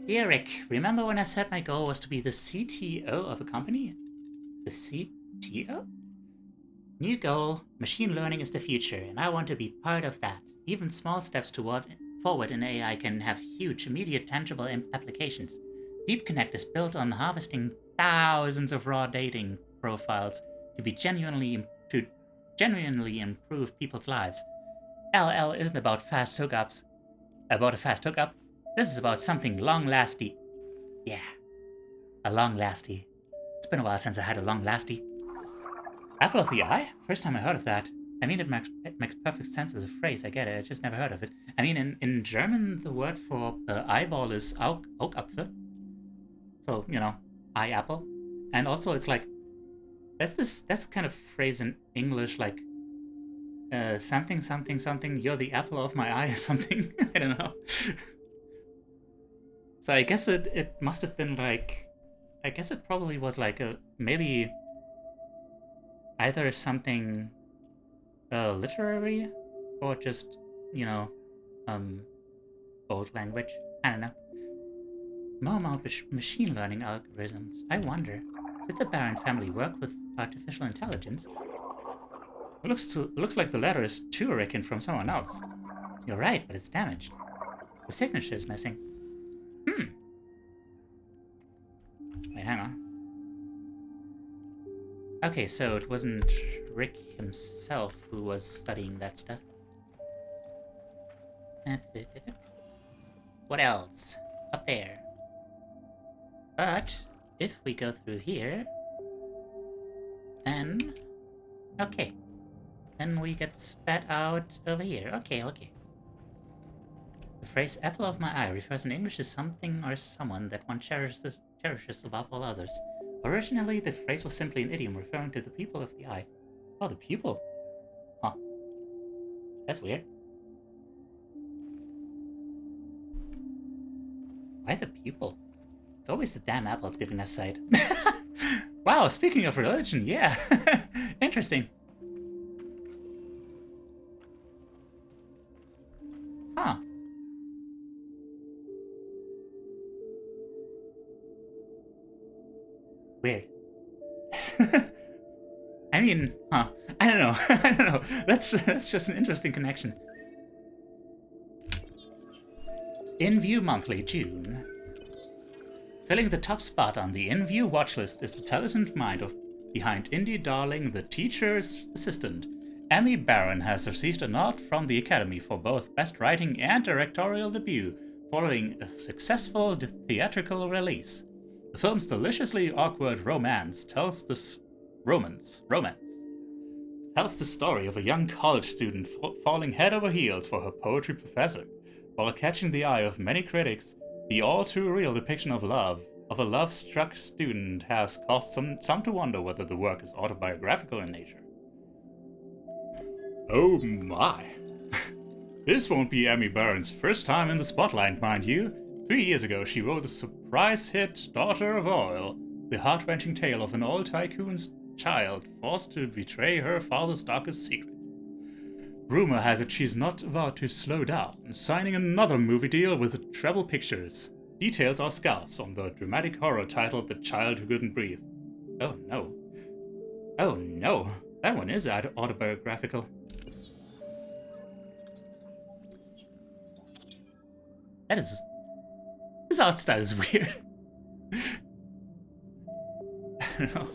Dear Rick, remember when I said my goal was to be the CTO of a company? The CTO? New goal, machine learning is the future, and I want to be part of that. Even small steps forward in AI can have huge, immediate, tangible applications. Deep Connect is built on harvesting thousands of raw dating profiles to genuinely improve people's lives. LL isn't about fast hookups. About a fast hookup. This is about something long-lasting. Yeah, a long-lasting. It's been a while since I had a long-lasting. Apple of the eye? First time I heard of that. I mean, it makes perfect sense as a phrase. I get it. I just never heard of it. I mean, in German, the word for eyeball is Augapfel. So, you know, eye apple. And also, it's like, that's kind of phrase in English, like, something, something, something, you're the apple of my eye or something. I don't know. So I guess it must have been like, I guess it probably was like maybe either something literary or just, you know, old language. I don't know. More about machine learning algorithms. I wonder, did the Baron family work with artificial intelligence? It looks like the letter is written from someone else. You're right, but it's damaged. The signature is missing. Wait, hang on. Okay, so it wasn't Rick himself who was studying that stuff. What else? Up there. But if we go through here, then okay. Then we get spat out over here. Okay. The phrase apple of my eye refers in English to something or someone that one cherishes above all others. Originally, the phrase was simply an idiom referring to the pupil of the eye. Oh, the pupil? Huh. That's weird. Why the pupil? It's always the damn apple that's giving us sight. Wow, speaking of religion, yeah. Interesting. Huh. Weird. I mean, huh? I don't know. I don't know. That's just an interesting connection. In View Monthly, June. Filling the top spot on the In View watch list is the talented mind behind indie darling The Teacher's Assistant. Amy Barron has received a nod from the Academy for both Best Writing and Directorial debut, following a successful theatrical release. The film's deliciously awkward romance tells the story of a young college student falling head over heels for her poetry professor. While catching the eye of many critics, the all-too-real depiction of love of a love-struck student has caused some to wonder whether the work is autobiographical in nature. Oh my! This won't be Amy Barron's first time in the spotlight, mind you. 3 years ago, she wrote a surprise hit, Daughter of Oil, the heart-wrenching tale of an oil tycoon's child forced to betray her father's darkest secret. Rumor has it she's not about to slow down, signing another movie deal with Treble Pictures. Details are scarce on the dramatic horror titled The Child Who Couldn't Breathe. Oh no. Oh no, that one is autobiographical. That is... This art style is weird. I don't know.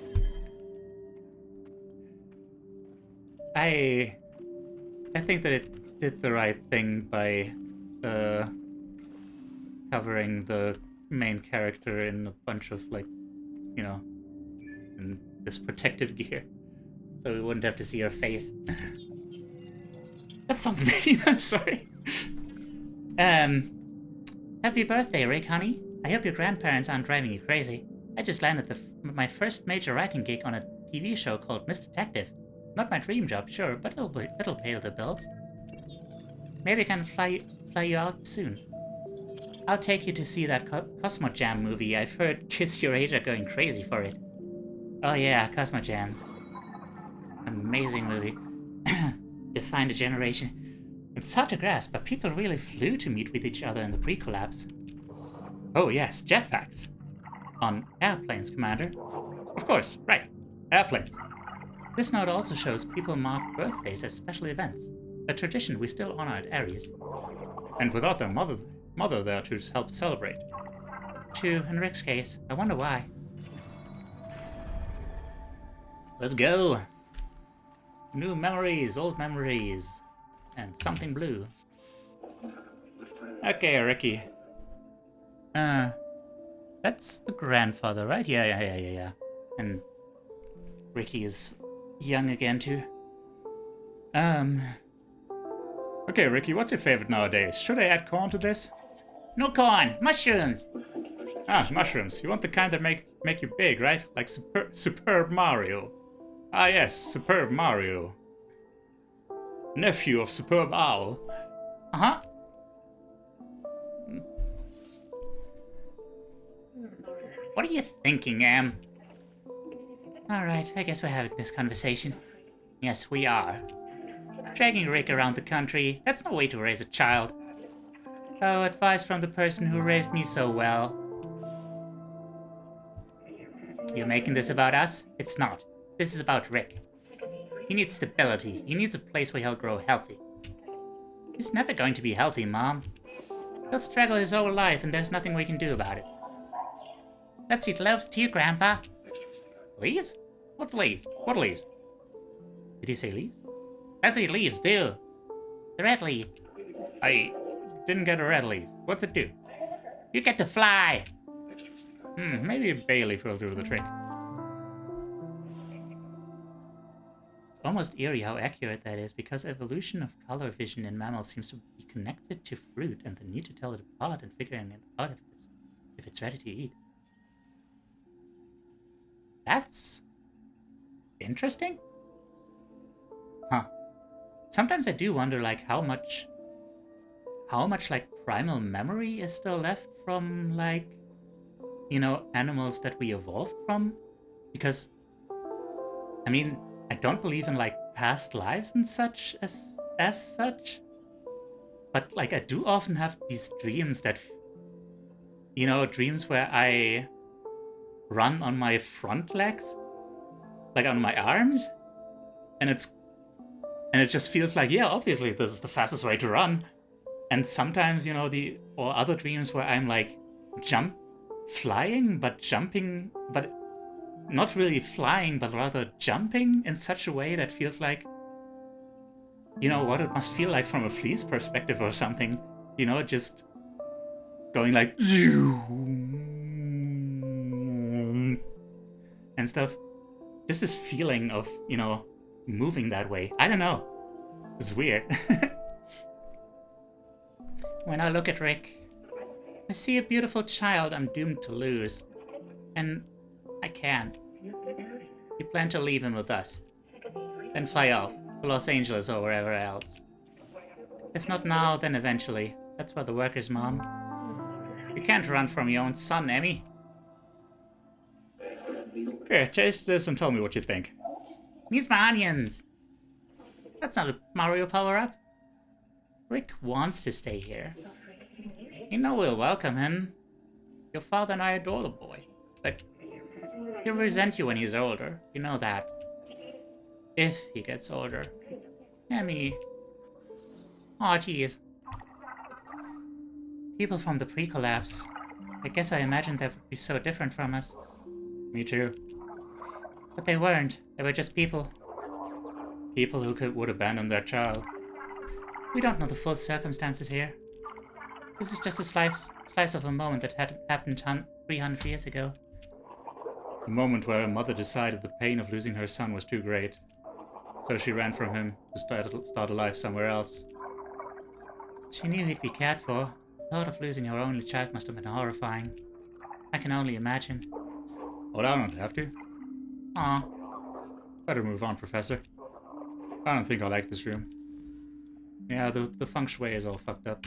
I think that it did the right thing by covering the main character in a bunch of, like, you know, in this protective gear, so we wouldn't have to see her face. That sounds mean. I'm sorry. Happy birthday, Rick, honey. I hope your grandparents aren't driving you crazy. I just landed my first major writing gig on a TV show called Miss Detective. Not my dream job, sure, but it'll pay the bills. Maybe I can fly you out soon. I'll take you to see that Cosmo Jam movie. I've heard kids your age are going crazy for it. Oh yeah, Cosmo Jam. Amazing movie. Defined a generation. It's hard to grasp, but people really flew to meet with each other in the pre-collapse. Oh yes, jetpacks. On airplanes, Commander. Of course, right. Airplanes. This note also shows people mark birthdays as special events, a tradition we still honor at Ares. And without their mother there to help celebrate. True, in Rick's case, I wonder why. Let's go! New memories, old memories, and something blue. Okay, Ricky. That's the grandfather, right? Yeah. And Ricky is young again, too. Okay, Ricky, what's your favorite nowadays? Should I add corn to this? No corn! Mushrooms! Ah, mushrooms. You want the kind that make you big, right? Like Superb Mario. Ah, yes, Superb Mario. Nephew of Superb Owl. Uh-huh. What are you thinking, Am? Alright, I guess we're having this conversation. Yes, we are. Dragging Rick around the country, that's no way to raise a child. Oh, advice from the person who raised me so well. You making this about us? It's not. This is about Rick. He needs stability. He needs a place where he'll grow healthy. He's never going to be healthy, Mom. He'll struggle his whole life and there's nothing we can do about it. Let's eat loaves too, Grandpa. Leaves? What's leaves? What leaves? Did he say leaves? Let's eat leaves, too. The red leaf. I didn't get a red leaf. What's it do? You get to fly. Maybe a bay leaf will do the trick. It's almost eerie how accurate that is, because evolution of color vision in mammals seems to be connected to fruit and the need to tell it apart and figuring it out if it's ready to eat. That's interesting. Huh. Sometimes I do wonder, like, how much like primal memory is still left from, like, you know, animals that we evolved from. Because, I mean, I don't believe in, like, past lives and such as such. But, like, I do often have these dreams that, you know, dreams where I run on my front legs, like on my arms,
and it just feels like, yeah, obviously this is the fastest way to run. And sometimes, you know, or other dreams where I'm like flying, but jumping, but not really flying, but rather jumping in such a way that feels like, you know, what it must feel like from a flea's perspective or something. You know, just going like and stuff. Just this feeling of, you know, moving that way. I don't know. It's weird.
When I look at Rick, I see a beautiful child I'm doomed to lose. And I can't. We plan to leave him with us. Then fly off to Los Angeles or wherever else. If not now, then eventually. That's what the workers, Mom. You can't run from your own son, Emmy.
Here, taste this and tell me what you think.
Needs my onions. That's not a Mario power-up. Rick wants to stay here. You know we'll welcome him. Your father and I adore the boy. But he'll resent you when he's older. You know that. If he gets older. Emmy. Aw, geez. People from the pre-collapse. I guess I imagined they would be so different from us.
Me too.
But they weren't. They were just people.
People who would abandon their child.
We don't know the full circumstances here. This is just a slice of a moment that had happened 300 years ago.
A moment where a mother decided the pain of losing her son was too great. So she ran from him to start a life somewhere else.
She knew he'd be cared for. The thought of losing her only child must have been horrifying. I can only imagine.
Well, I don't have to.
Aw.
Better move on, Professor. I don't think I like this room. Yeah, the feng shui is all fucked up.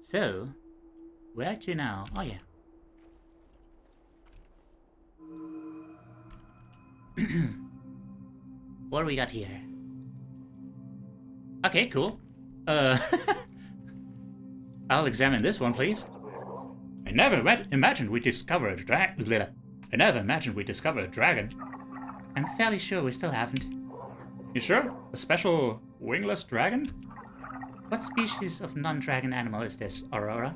So, where to now? Oh, yeah. What do we got here? Okay, cool.
I'll examine this one, please. I never imagined we'd discover a dragon. I never imagined we'd discover a dragon.
I'm fairly sure we still haven't.
You sure? A special wingless dragon?
What species of non-dragon animal is this, Aurora?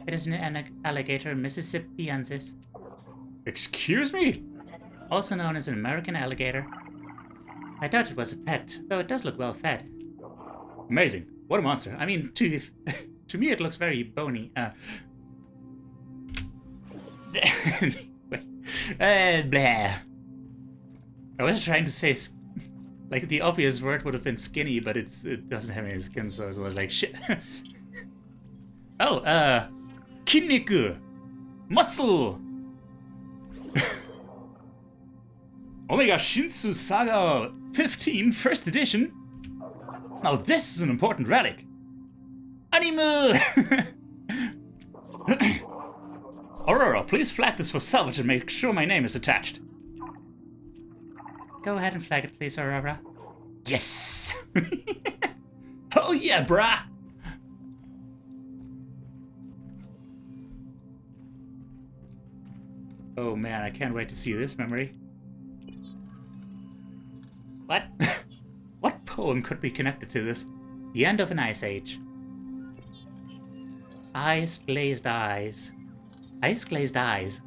It is an alligator mississippiensis.
Excuse me?
Also known as an American alligator. I doubt it was a pet, though it does look well fed.
Amazing. What a monster. I mean, to me it looks very bony.
Blah.
I was trying to say, like, the obvious word would have been skinny, but it doesn't have any skin, so it was like, shit. Oh, kinniku. Muscle. Omega Shinsu Saga 15, first edition. Now this is an important relic. Anime! Aurora, please flag this for salvage and make sure my name is attached.
Go ahead and flag it, please, Aurora.
Yes! Oh yeah, brah! Oh man, I can't wait to see this memory.
What?
What poem could be connected to this?
The end of an ice age. Ice glazed eyes. Ice glazed eyes.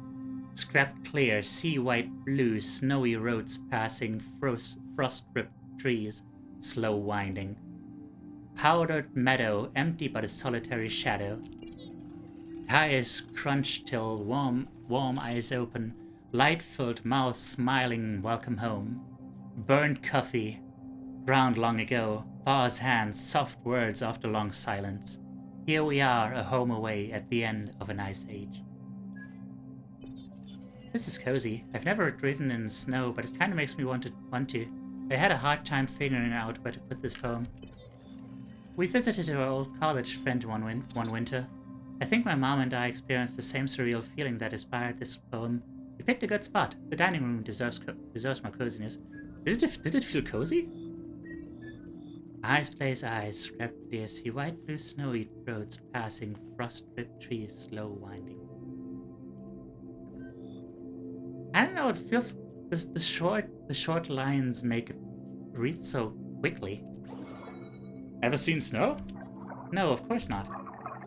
Scrapped clear, sea white blue, snowy roads passing, frost-ripped trees, slow winding. Powdered meadow, empty but a solitary shadow. Tires crunch till warm eyes open, light-filled mouth smiling welcome home. Burnt coffee, ground long ago, paws hands, soft words after long silence. Here we are, a home away at the end of an ice age. This is cozy. I've never driven in snow, but it kind of makes me want to. I had a hard time figuring out where to put this poem. We visited our old college friend one winter. I think my mom and I experienced the same surreal feeling that inspired this poem. We picked a good spot. The dining room deserves more coziness. Did it feel cozy? Eyes glaze eyes, scrapped clear, see white blue snowy roads passing, frost-ripped trees slow winding. I don't know, it feels The short lines make it read so quickly.
Ever seen snow?
No, of course not.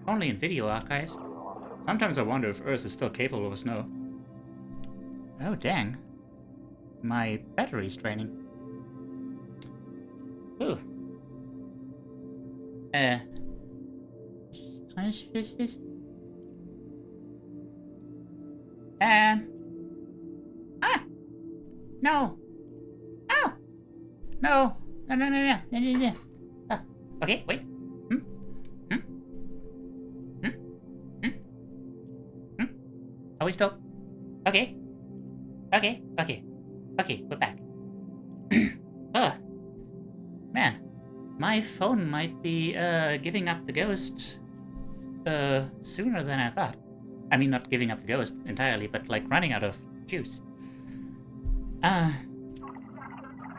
Only in video archives.
Sometimes I wonder if Earth is still capable of snow.
Oh, dang. My battery's draining. Ooh. Ah! No! No! No! No, no, no, no, no, no, no. Okay, wait. Hmm? Hmm? Hmm? Hmm? Hmm? Are we still? Okay. Okay, okay. Okay, we're back. Ugh. Man, my phone might be, giving up the ghost, sooner than I thought. I mean, not giving up the ghost entirely, but, like, running out of juice.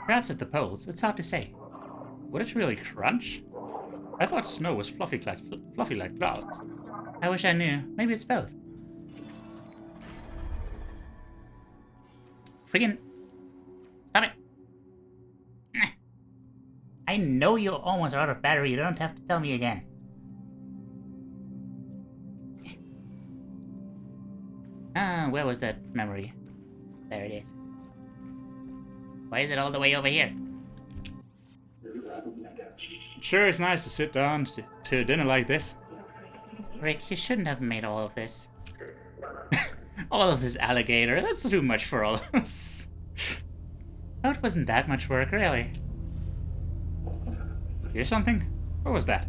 Perhaps at the poles. It's hard to say.
Would it really crunch? I thought snow was fluffy like clouds.
I wish I knew. Maybe it's both. Friggin'... Stop it! I know you're almost out of battery. You don't have to tell me again. Where was that memory? There it is. Why is it all the way over here?
Sure, it's nice to sit down to dinner like this.
Rick, you shouldn't have made all of this. All of this alligator, that's too much for all of us. Oh, it wasn't that much work, really.
Hear something? What was that?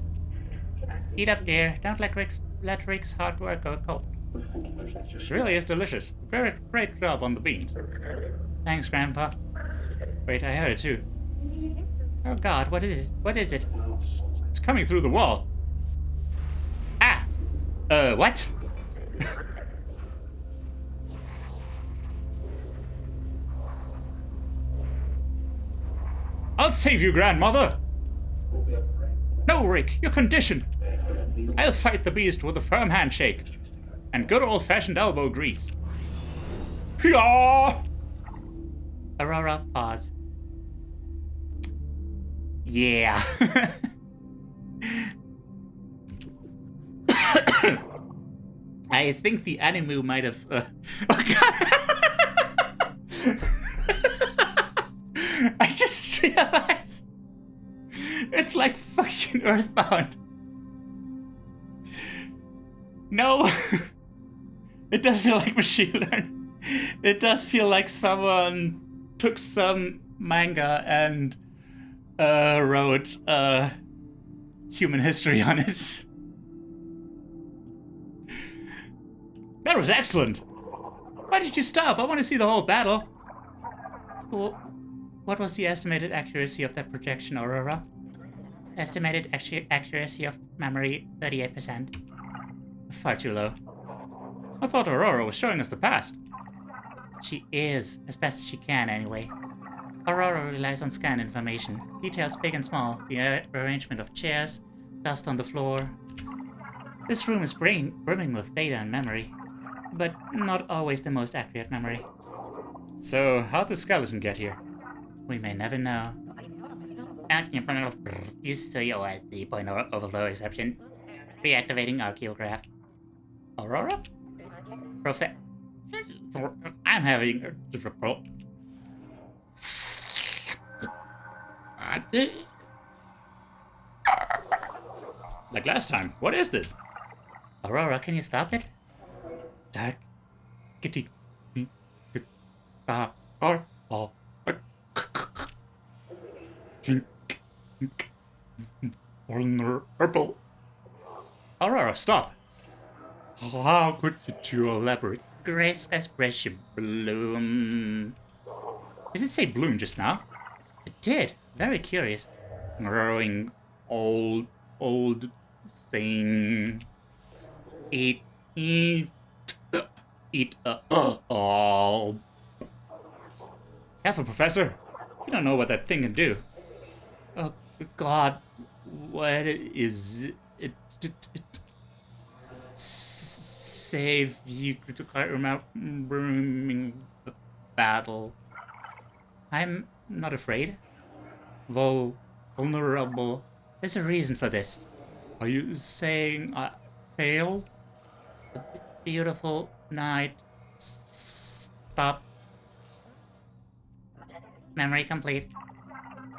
Eat up, dear. Don't let Rick's hard work go cold.
It really is delicious. Great job on the beans.
Thanks, Grandpa.
Wait, I heard it too.
Oh God, what is it? What is it?
It's coming through the wall.
Ah!
What? I'll save you, grandmother! No, Rick, you're conditioned. I'll fight the beast with a firm handshake and good old-fashioned elbow grease. Pia!
Aurora, pause. Yeah. I think the animu might have... Oh, God. I just realized it's like fucking Earthbound. No. It does feel like machine learning. It does feel like someone took some manga and wrote human history on it.
That was excellent. Why did you stop? I want to see the whole battle.
Well, what was the estimated accuracy of that projection, Aurora? Estimated accuracy of memory, 38%. Far too low.
I thought Aurora was showing us the past.
She is, as best as she can anyway. Aurora relies on scan information. Details big and small, the arrangement of chairs, dust on the floor. This room is brimming with data and memory, but not always the most accurate memory.
So, how'd the skeleton get here?
We may never know. This was the point of overflow exception. Reactivating archaeograph. Aurora?
I'm having a difficult... Like last time. What is this?
Aurora, can you stop it?
Dark. Kitty. Vulnerable. Aurora, stop. How could you elaborate?
Grace expression bloom.
Did it say bloom just now?
It did. Very curious.
Growing old thing.
Eat.
All. Careful, Professor. You don't know what that thing can do.
Oh, God. What is it? Save you to remembering the battle. I'm not afraid. Vulnerable. There's a reason for this. Are you saying I failed? A beautiful night. Stop. Memory complete.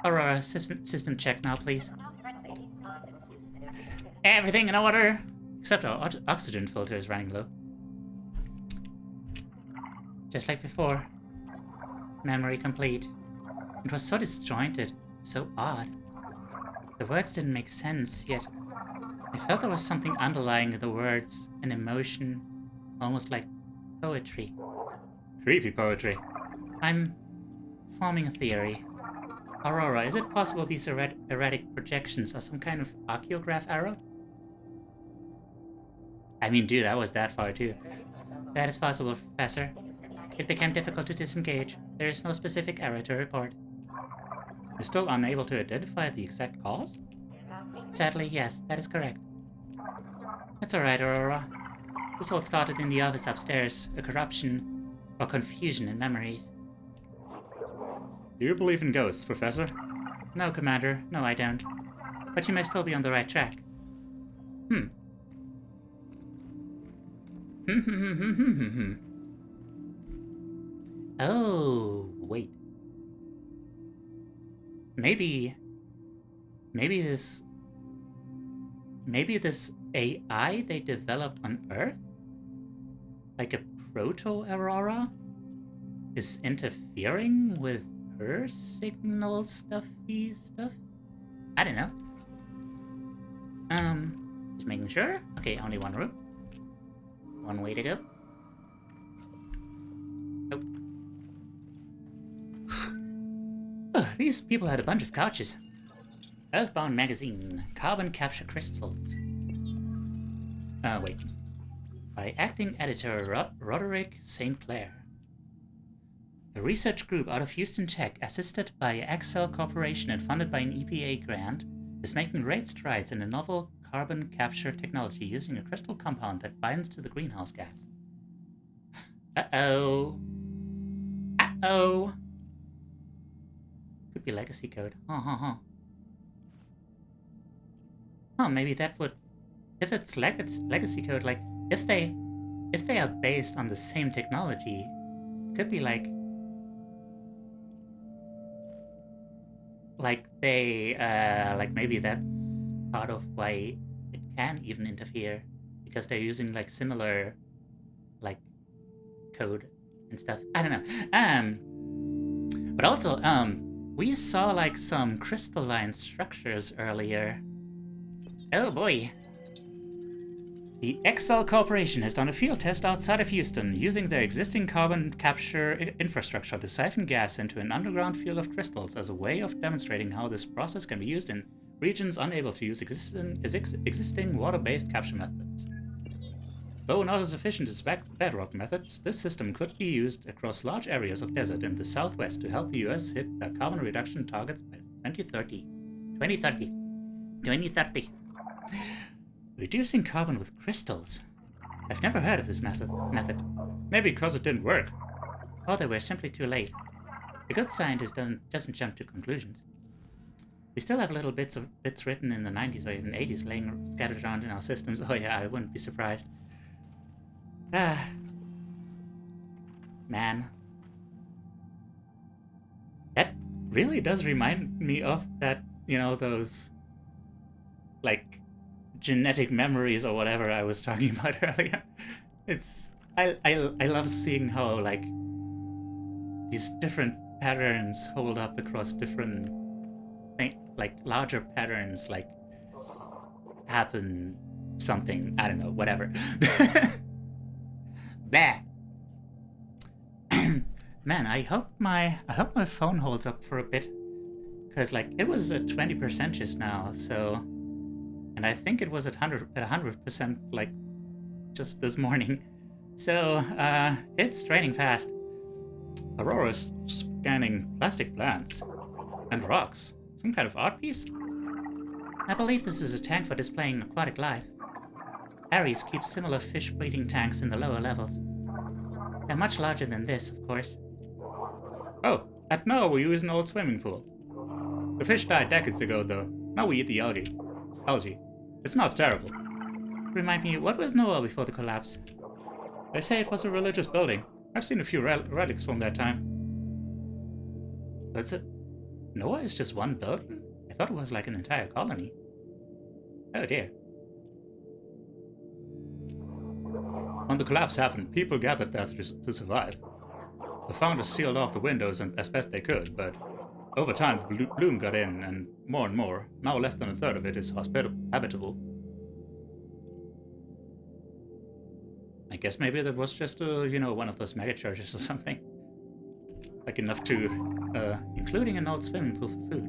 Aurora, system check now, please. Everything in order! Except our oxygen filter is running low. Just like before. Memory complete. It was so disjointed, so odd. The words didn't make sense, yet I felt there was something underlying the words, an emotion, almost like poetry.
Creepy poetry.
I'm forming a theory. Aurora, is it possible these erratic projections are some kind of archaeograph error? I mean, dude, I was that far too. That is possible, Professor. It became difficult to disengage. There is no specific error to report. You're still unable to identify the exact cause? Sadly, yes, that is correct. That's alright, Aurora. This all started in the office upstairs, a corruption or confusion in memories.
Do you believe in ghosts, Professor?
No, Commander. No, I don't. But you may still be on the right track. Oh, wait. Maybe this AI they developed on Earth, like a proto-Aurora, is interfering with her signal stuffy stuff? I don't know. Just making sure. Okay, only one room. One way to go. Oh, these people had a bunch of couches. Earthbound magazine. Carbon capture crystals. Wait. By acting editor Roderick St. Clair. A research group out of Houston, Tech, assisted by Excel Corporation and funded by an EPA grant, is making great strides in a novel carbon capture technology using a crystal compound that binds to the greenhouse gas. Uh-oh. Uh-oh. Could be legacy code. Oh, maybe that would... If it's legacy code, like, if they are based on the same technology, it could be like they, like maybe that's part of why it can even interfere, because they're using like similar, like, code and stuff. I don't know. But also, we saw like some crystalline structures earlier. Oh boy. The Excel Corporation has done a field test outside of Houston using their existing carbon capture infrastructure to siphon gas into an underground field of crystals as a way of demonstrating how this process can be used in regions unable to use existing water-based capture methods. Though not as efficient as bedrock methods, this system could be used across large areas of desert in the southwest to help the US hit their carbon reduction targets by 2030. 2030. 2030. Reducing carbon with crystals. I've never heard of this method.
Maybe because it didn't work.
Or they were simply too late. A good scientist doesn't jump to conclusions. We still have little bits written in the 90s or even 80s laying scattered around in our systems. Oh yeah, I wouldn't be surprised. Man. That really does remind me of that, you know, those, like, genetic memories or whatever I was talking about earlier. I love seeing how, like, these different patterns hold up across different like larger patterns, like happen something, I don't know, whatever. There. Man, I hope my phone holds up for a bit, because like it was at 20% just now, so, and I think it was at 100% like just this morning, so it's draining fast. Aurora's scanning plastic plants and rocks. Some kind of art piece? I believe this is a tank for displaying aquatic life. Ares keeps similar fish breeding tanks in the lower levels. They're much larger than this, of course.
Oh, At Noah, we use an old swimming pool. The fish died decades ago, though. Now we eat the algae. It smells terrible.
Remind me, what was Noah before the collapse?
They say it was a religious building. I've seen a few relics from that time.
That's it. Noah is just one building? I thought it was like an entire colony. Oh dear.
When the collapse happened, people gathered there to survive. The founders sealed off the windows as best they could, but over time the bloom got in, and more. Now less than a third of it is habitable.
I guess maybe there was just one of those mega churches or something. Like enough to, including an old swimming pool for food.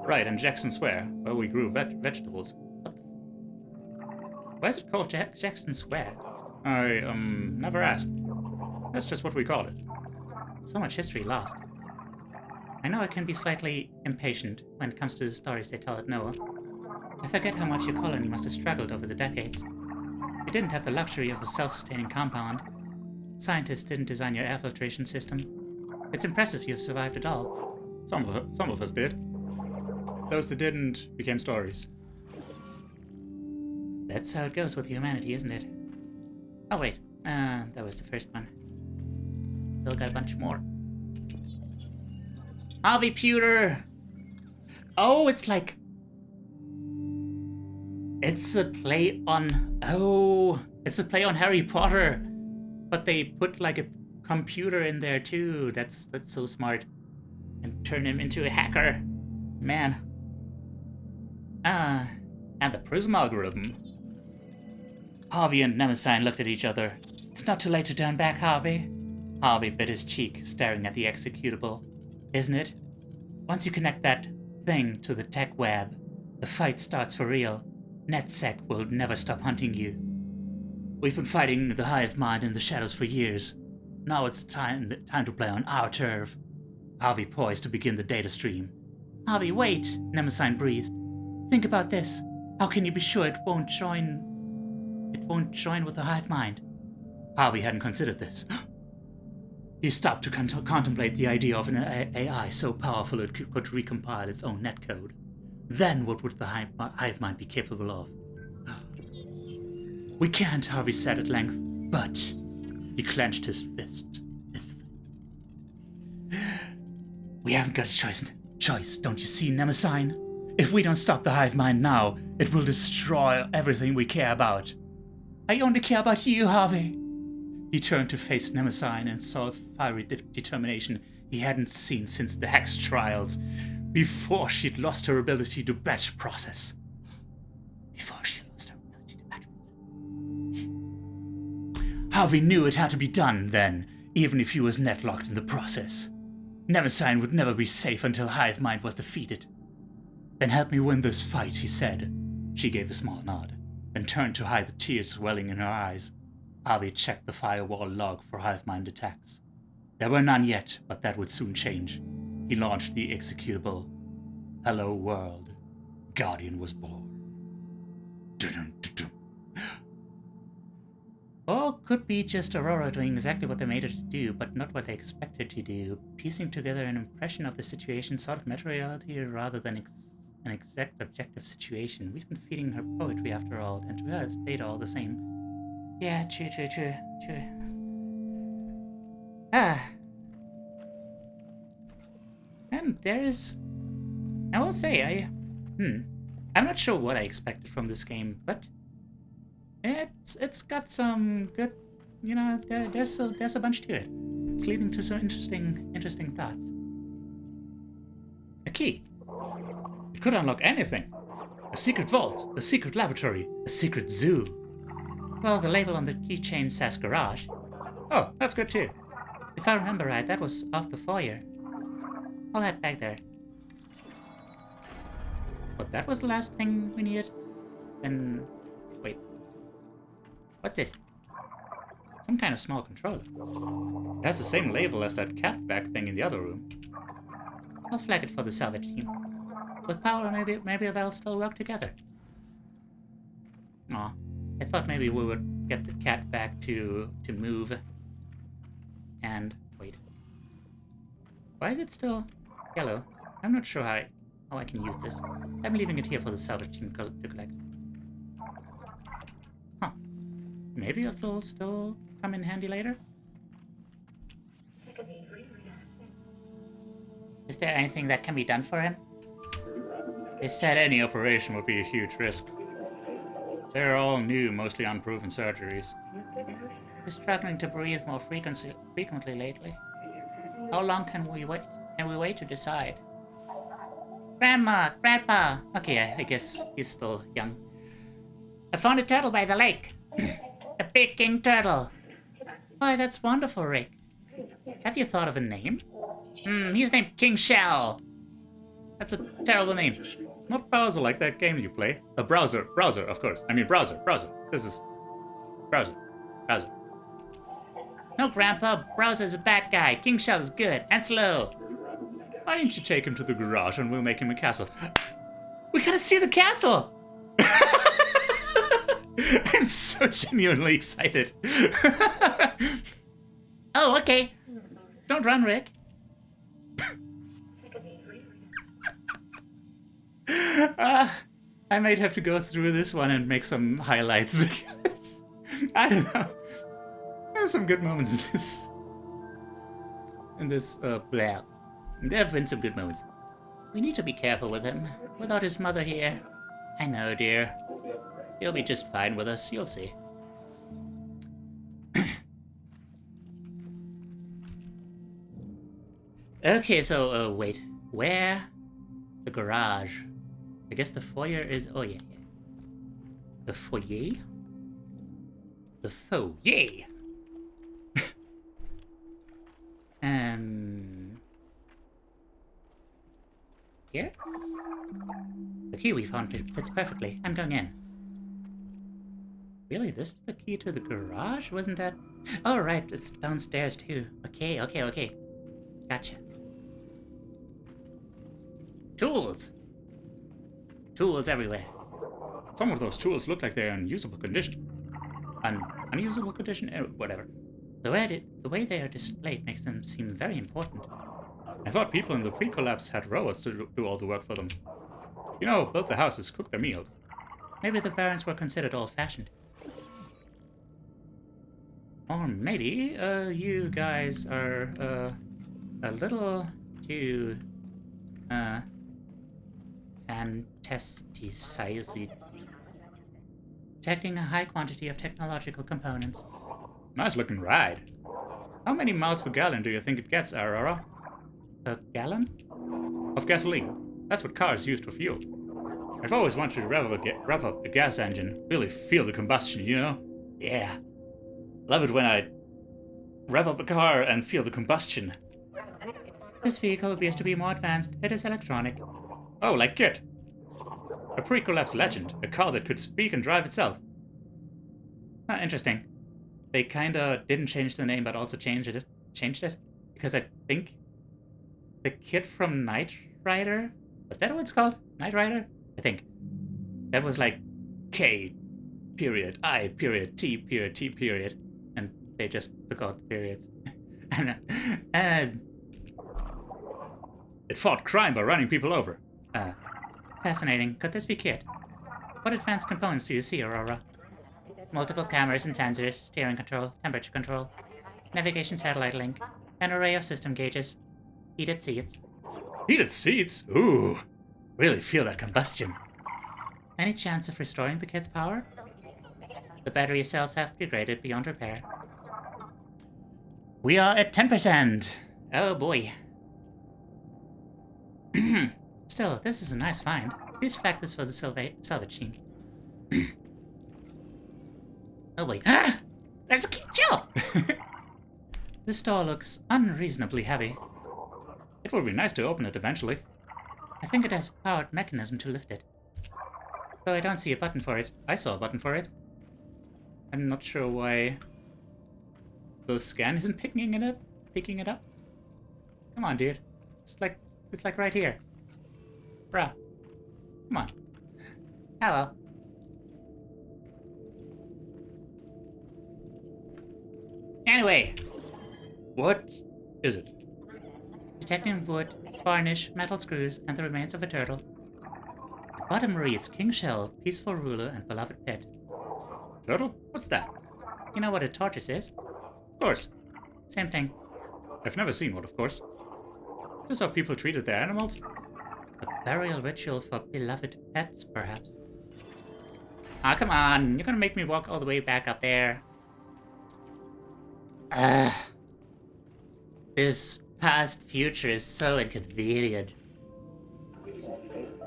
Right, and Jackson Square, where we grew vegetables.
Why is it called Jackson Square?
I, never asked. That's just what we called it.
So much history lost. I know I can be slightly impatient when it comes to the stories they tell at Noah. I forget how much your colony must have struggled over the decades. You didn't have the luxury of a self-sustaining compound. Scientists didn't design your air filtration system. It's impressive you've survived at all.
Some of us did. Those that didn't became stories.
That's how it goes with humanity, isn't it? Oh wait, that was the first one. Still got a bunch more. Harvey Pewter! Oh, it's like... It's a play on... Oh, it's a play on Harry Potter. But they put like a computer in there too. That's so smart. And turn him into a hacker. Man. And the prism algorithm. Harvey and Nemesis looked at each other. It's not too late to turn back, Harvey. Harvey bit his cheek, staring at the executable. Isn't it? Once you connect that thing to the tech web, the fight starts for real. NetSec will never stop hunting you. We've been fighting the hive mind in the shadows for years. Now it's time to play on our turf. Harvey poised to begin the data stream. Harvey, wait, Nemesis breathed. Think about this. How can you be sure it won't join with the hive mind? Harvey hadn't considered this. He stopped to contemplate the idea of an AI so powerful it could recompile its own netcode. Then what would the hive mind be capable of? We can't, Harvey said at length, but he clenched his fist. We haven't got a choice, don't you see, Nemesis? If we don't stop the hive mind now, it will destroy everything we care about. I only care about you, Harvey. He turned to face Nemesis and saw a fiery determination he hadn't seen since the Hex trials, before she'd lost her ability to batch process. Harvey knew it had to be done then, even if he was net-locked in the process. Nemesis would never be safe until hive mind was defeated. Then help me win this fight, he said. She gave a small nod, then turned to hide the tears swelling in her eyes. Harvey checked the firewall log for hive mind attacks. There were none yet, but that would soon change. He launched the executable. Hello world. Guardian was born. Or could be just Aurora doing exactly what they made her to do, but not what they expected to do, piecing together an impression of the situation, sort of meta-reality rather than an exact objective situation. We've been feeding her poetry after all, and to her it's data all the same. Yeah, true. And there's... I will say, I'm not sure what I expected from this game, but it's got some good, there's a bunch to it. It's leading to some interesting thoughts. A key. It could unlock anything. A secret vault, a secret laboratory, a secret zoo. Well, the label on the keychain says garage. Oh, that's good too. If I remember right, that was off the foyer. I'll head back there. But that was the last thing we needed? Then... wait. What's this? Some kind of small controller. It has the same label as that cat back thing in the other room. I'll flag it for the salvage team. With power, maybe they'll still work together. Aw, I thought maybe we would get the cat back to move. And wait. Why is it still yellow? I'm not sure how I can use this. I'm leaving it here for the salvage team to collect. Huh. Maybe it'll still come in handy later? Is there anything that can be done for him?
They said any operation would be a huge risk. They're all new, mostly unproven surgeries.
He's struggling to breathe more frequently lately. How long can we wait? Can we wait to decide? Grandma, Grandpa. Okay, I guess he's still young. I found a turtle by the lake. A big king turtle. Why, that's wonderful, Rick. Have you thought of a name? He's named King Shell. That's a terrible name.
Not Bowser like that game you play. A browser, of course. I mean browser. This is browser.
No, Grandpa, Browser's a bad guy. King Shell is good and slow.
Why don't you take him to the garage and we'll make him a castle?
We gotta see the castle!
I'm so genuinely excited.
Oh, okay. Don't run, Rick.
I might have to go through this one and make some highlights because I don't know. There's some good moments in this.
Blah. There have been some good moments. We need to be careful with him. Without his mother here. I know, dear. He'll be just fine with us, you'll see. Okay, so, wait. Where? The garage. I guess the foyer is... Oh, yeah. The foyer? The foyer! Here? The key we found fits perfectly. I'm going in. Really? This is the key to the garage? Wasn't that... Oh, right. It's downstairs, too. Okay. Gotcha. Tools! Tools everywhere.
Some of those tools look like they're in usable condition. Unusable condition? Whatever.
The way they are displayed makes them seem very important.
I thought people in the pre-collapse had robots to do all the work for them. You know, build the houses, cook their meals.
Maybe the barons were considered old-fashioned. Or maybe, you guys are, a little too, fantasticized. Detecting a high quantity of technological components.
Nice looking ride. How many miles per gallon do you think it gets, Aurora?
A gallon?
Of gasoline. That's what cars use for fuel. I've always wanted to rev up a gas engine, really feel the combustion, you know? Yeah. Love it when I rev up a car and feel the combustion.
This vehicle appears to be more advanced. It is electronic.
Oh, like Kit. A pre-collapse legend, a car that could speak and drive itself.
Interesting. They kinda didn't change the name, but also changed it. Because I think the kid from Knight Rider, was that what it's called? Knight Rider? I think. That was like K period, I period, T period, T period. And they just took out the periods.
It fought crime by running people over.
Fascinating. Could this be Kit? What advanced components do you see, Aurora? Multiple cameras and sensors, steering control, temperature control, navigation satellite link, an array of system gauges, heated seats.
Heated seats? Ooh, really feel that combustion.
Any chance of restoring the kid's power? The battery cells have degraded beyond repair. We are at 10%! Oh boy. Still, this is a nice find. Please flag this for the salvage team. Oh boy. Ah! Let's chill! This door looks unreasonably heavy.
It would be nice to open it eventually.
I think it has a powered mechanism to lift it. Though I don't see a button for it.
I saw a button for it. I'm not sure why the scan isn't picking it up.
Come on, dude. It's like right here. Bruh. Come on. Hello. Anyway.
What is it?
detecting wood, varnish, metal screws, and the remains of a turtle. The bottom reads King Shell, peaceful ruler and beloved pet.
Turtle? What's that?
You know what a tortoise is?
Of course.
Same thing.
I've never seen one, of course. Is this how people treated their animals?
A burial ritual for beloved pets, perhaps. Ah, come on. You're gonna make me walk all the way back up there. This past future is so inconvenient.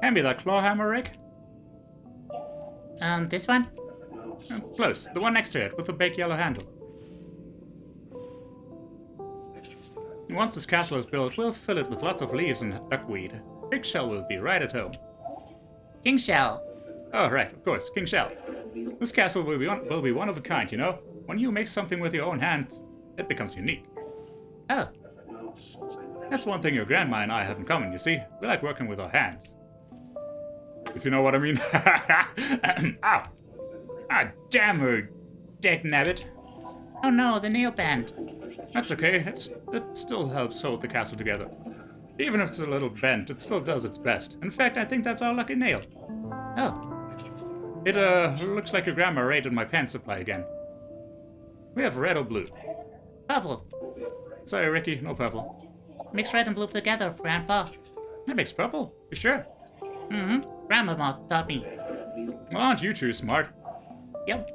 Hand me that claw hammer, Rick.
This one?
Close. The one next to it, with the big yellow handle. Once this castle is built, we'll fill it with lots of leaves and duckweed. Big Shell will be right at home.
King Shell.
Oh, right, of course, King Shell. This castle will be one of a kind, you know? When you make something with your own hands, it becomes unique.
Oh.
That's one thing your grandma and I have in common, you see. We like working with our hands. If you know what I mean. Ow! Ah, damn her, dagnabbit.
Oh no, the nail band.
That's okay, it still helps hold the castle together. Even if it's a little bent, it still does its best. In fact, I think that's our lucky nail.
Oh.
It, looks like your grandma raided my pen supply again. We have red or blue.
Purple.
Sorry, Ricky, no purple.
Mix red and blue together, Grandpa.
That makes purple, you sure?
Mm-hmm. Grandmama taught me.
Well, aren't you two smart?
Yep.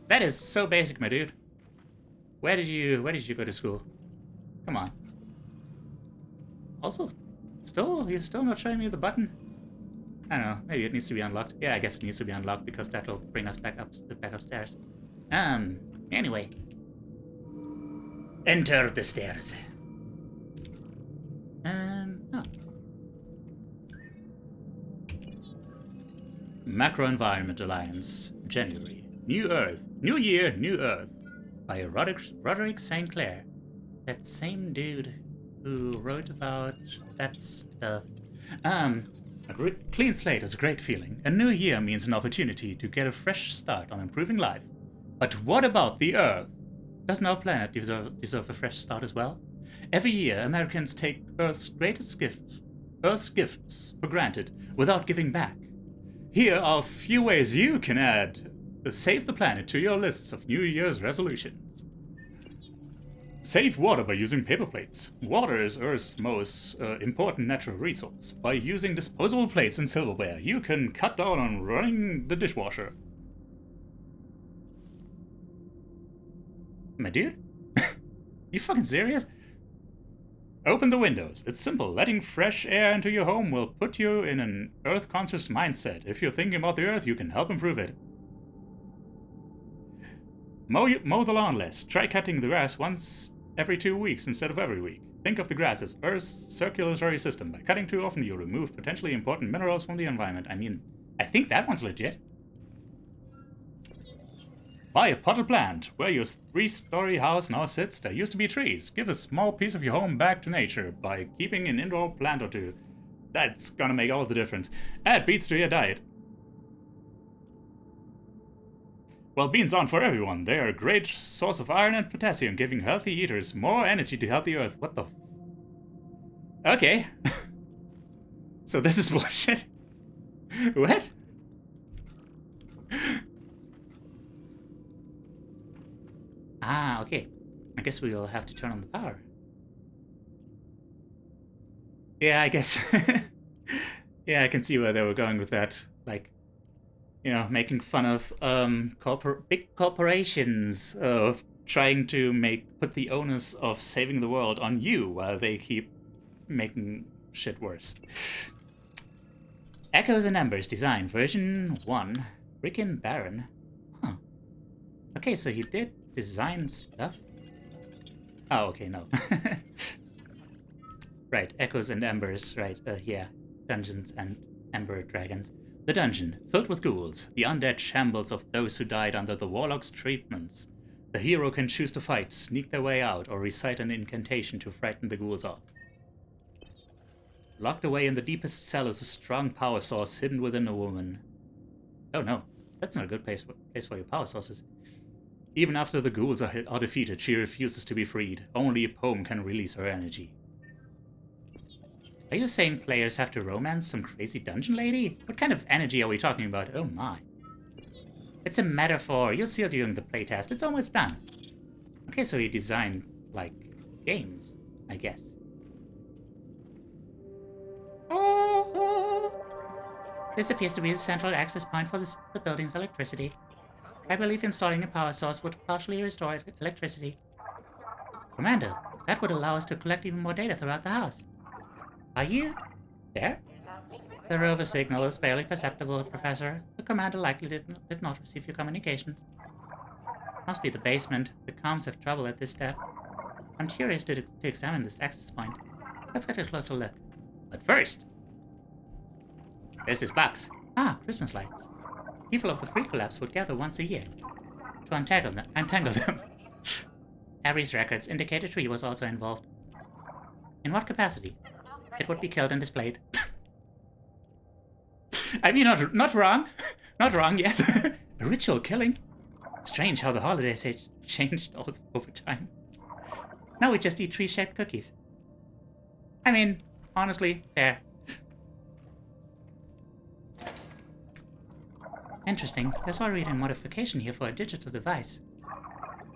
That is so basic, my dude. Where did you go to school? Come on. Also, you're still not showing me the button? I don't know, maybe it needs to be unlocked. Yeah, I guess it needs to be unlocked because that'll bring us back upstairs. Anyway. Enter the stairs. Oh. Macro Environment Alliance, January. New Earth. New Year, New Earth. By Roderick St. Clair. That same dude who wrote about that stuff. A clean slate is a great feeling. A new year means an opportunity to get a fresh start on improving life. But what about the Earth? Doesn't our planet deserve a fresh start as well? Every year, Americans take Earth's gifts for granted without giving back. Here are a few ways you can save the planet to your lists of New Year's resolutions. Save water by using paper plates. Water is Earth's most important natural resource. By using disposable plates and silverware, you can cut down on running the dishwasher. My dude? You fucking serious? Open the windows. It's simple. Letting fresh air into your home will put you in an Earth-conscious mindset. If you're thinking about the Earth, you can help improve it. Mow the lawn less. Try cutting the grass once every 2 weeks instead of every week. Think of the grass as Earth's circulatory system. By cutting too often, you'll remove potentially important minerals from the environment. I mean, I think that one's legit. Buy a potted plant. Where your 3-story house now sits, there used to be trees. Give a small piece of your home back to nature by keeping an indoor plant or two. That's gonna make all the difference. Add beets to your diet. Well, beans aren't for everyone. They are a great source of iron and potassium, giving healthy eaters more energy to help the Earth. What the... Okay. So this is bullshit? What? Ah, okay. I guess we'll have to turn on the power. Yeah, I guess. Yeah, I can see where they were going with that. Like, you know, making fun of big corporations trying to put the onus of saving the world on you while they keep making shit worse. Echoes and Embers Design, version 1. Rick and Baron. Huh. Okay, so he did design stuff? Oh, okay, no. Right, Echoes and Embers, right, yeah. Dungeons and Ember Dragons. The dungeon, filled with ghouls, the undead shambles of those who died under the warlock's treatments. The hero can choose to fight, sneak their way out, or recite an incantation to frighten the ghouls off. Locked away in the deepest cell is a strong power source hidden within a woman. Oh no, that's not a good place for your power sources. Even after the ghouls are defeated, she refuses to be freed. Only a poem can release her energy.
Are you saying players have to romance some crazy dungeon lady? What kind of energy are we talking about? Oh my. It's a metaphor. You'll see it during the playtest. It's almost done. Okay, so you design, like, games, I guess. Oh. This appears to be the central access point for the building's electricity. I believe installing a power source would partially restore electricity. Commander, that would allow us to collect even more data throughout the house. Are you there? The rover signal is barely perceptible, Professor. The commander likely did not receive your communications. Must be the basement. The comms have trouble at this depth. I'm curious to examine this access point. Let's get a closer look. But first, there's this box. Ah, Christmas lights. People of the pre-collapse would gather once a year to untangle them. Harry's records indicate a tree was also involved. In what capacity? It would be killed and displayed. I mean, not wrong. Not wrong, yes. A ritual killing? Strange how the holidays changed over time. Now we just eat tree-shaped cookies. I mean, honestly, fair. Interesting. There's already a modification here for a digital device.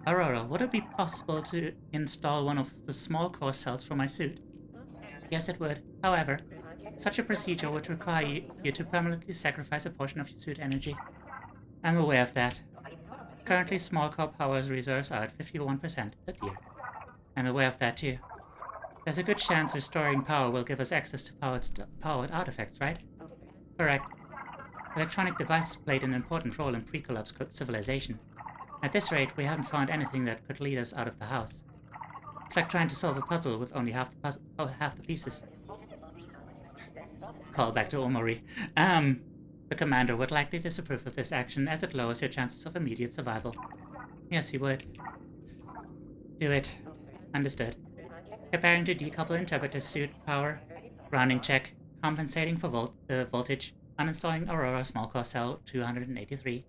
Aurora, would it be possible to install one of the small core cells for my suit? Yes, it would. However, such a procedure would require you to permanently sacrifice a portion of your suit energy. I'm aware of that. Currently, small core power reserves are at 51%. Oh dear. I'm aware of that too. There's a good chance restoring power will give us access to powered artifacts, right? Correct. Electronic devices played an important role in pre-collapse civilization. At this rate, we haven't found anything that could lead us out of the house. It's like trying to solve a puzzle with only half the pieces. Call back to Omori. The commander would likely disapprove of this action as it lowers your chances of immediate survival. Yes, he would. Do it. Understood. Preparing to decouple interpreter suit power. Grounding check. Compensating for voltage. Uninstalling Aurora Small Core Cell 283.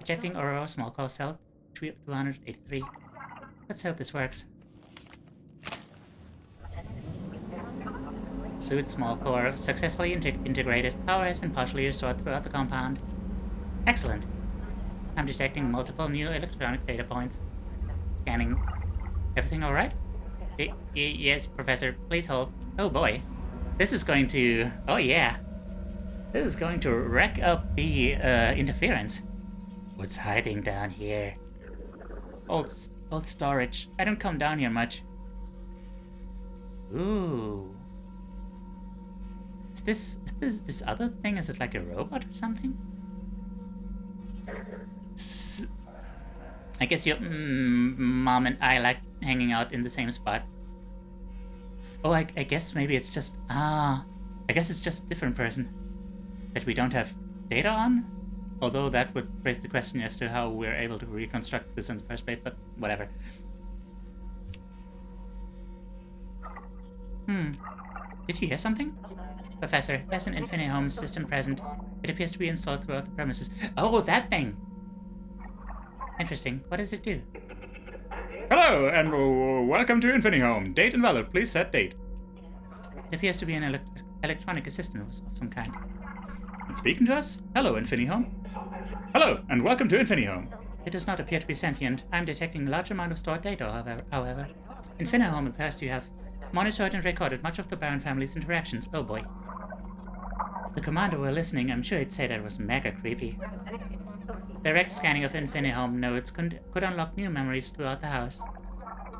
Ejecting Aurora Small Core Cell 283. Let's hope this works. Suit Small Core successfully integrated. Power has been partially restored throughout the compound. Excellent. I'm detecting multiple new electronic data points. Scanning. Everything alright? Yes, Professor. Please hold. Oh boy. This is going to... Oh yeah. This is going to wreck up the interference. What's hiding down here? Old storage. I don't come down here much. Ooh. Is this other thing? Is it like a robot or something? I guess your mom and I like hanging out in the same spots. Oh, I guess maybe it's just I guess it's just a different person that we don't have data on. Although that would raise the question as to how we're able to reconstruct this in the first place. But whatever. Did you hear something? Professor, there's an InfiniHome system present. It appears to be installed throughout the premises. Oh, that thing! Interesting. What does it do?
Hello, and welcome to InfiniHome. Date invalid. Please set date.
It appears to be an electronic assistant of some kind.
It's speaking to us? Hello, InfiniHome. Hello, and welcome to InfiniHome.
It does not appear to be sentient. I'm detecting a large amount of stored data, however. InfiniHome appears to have monitored and recorded much of the Baron family's interactions. Oh boy. If the commander were listening, I'm sure he'd say that was mega creepy. Direct scanning of InfiniHome nodes could unlock new memories throughout the house.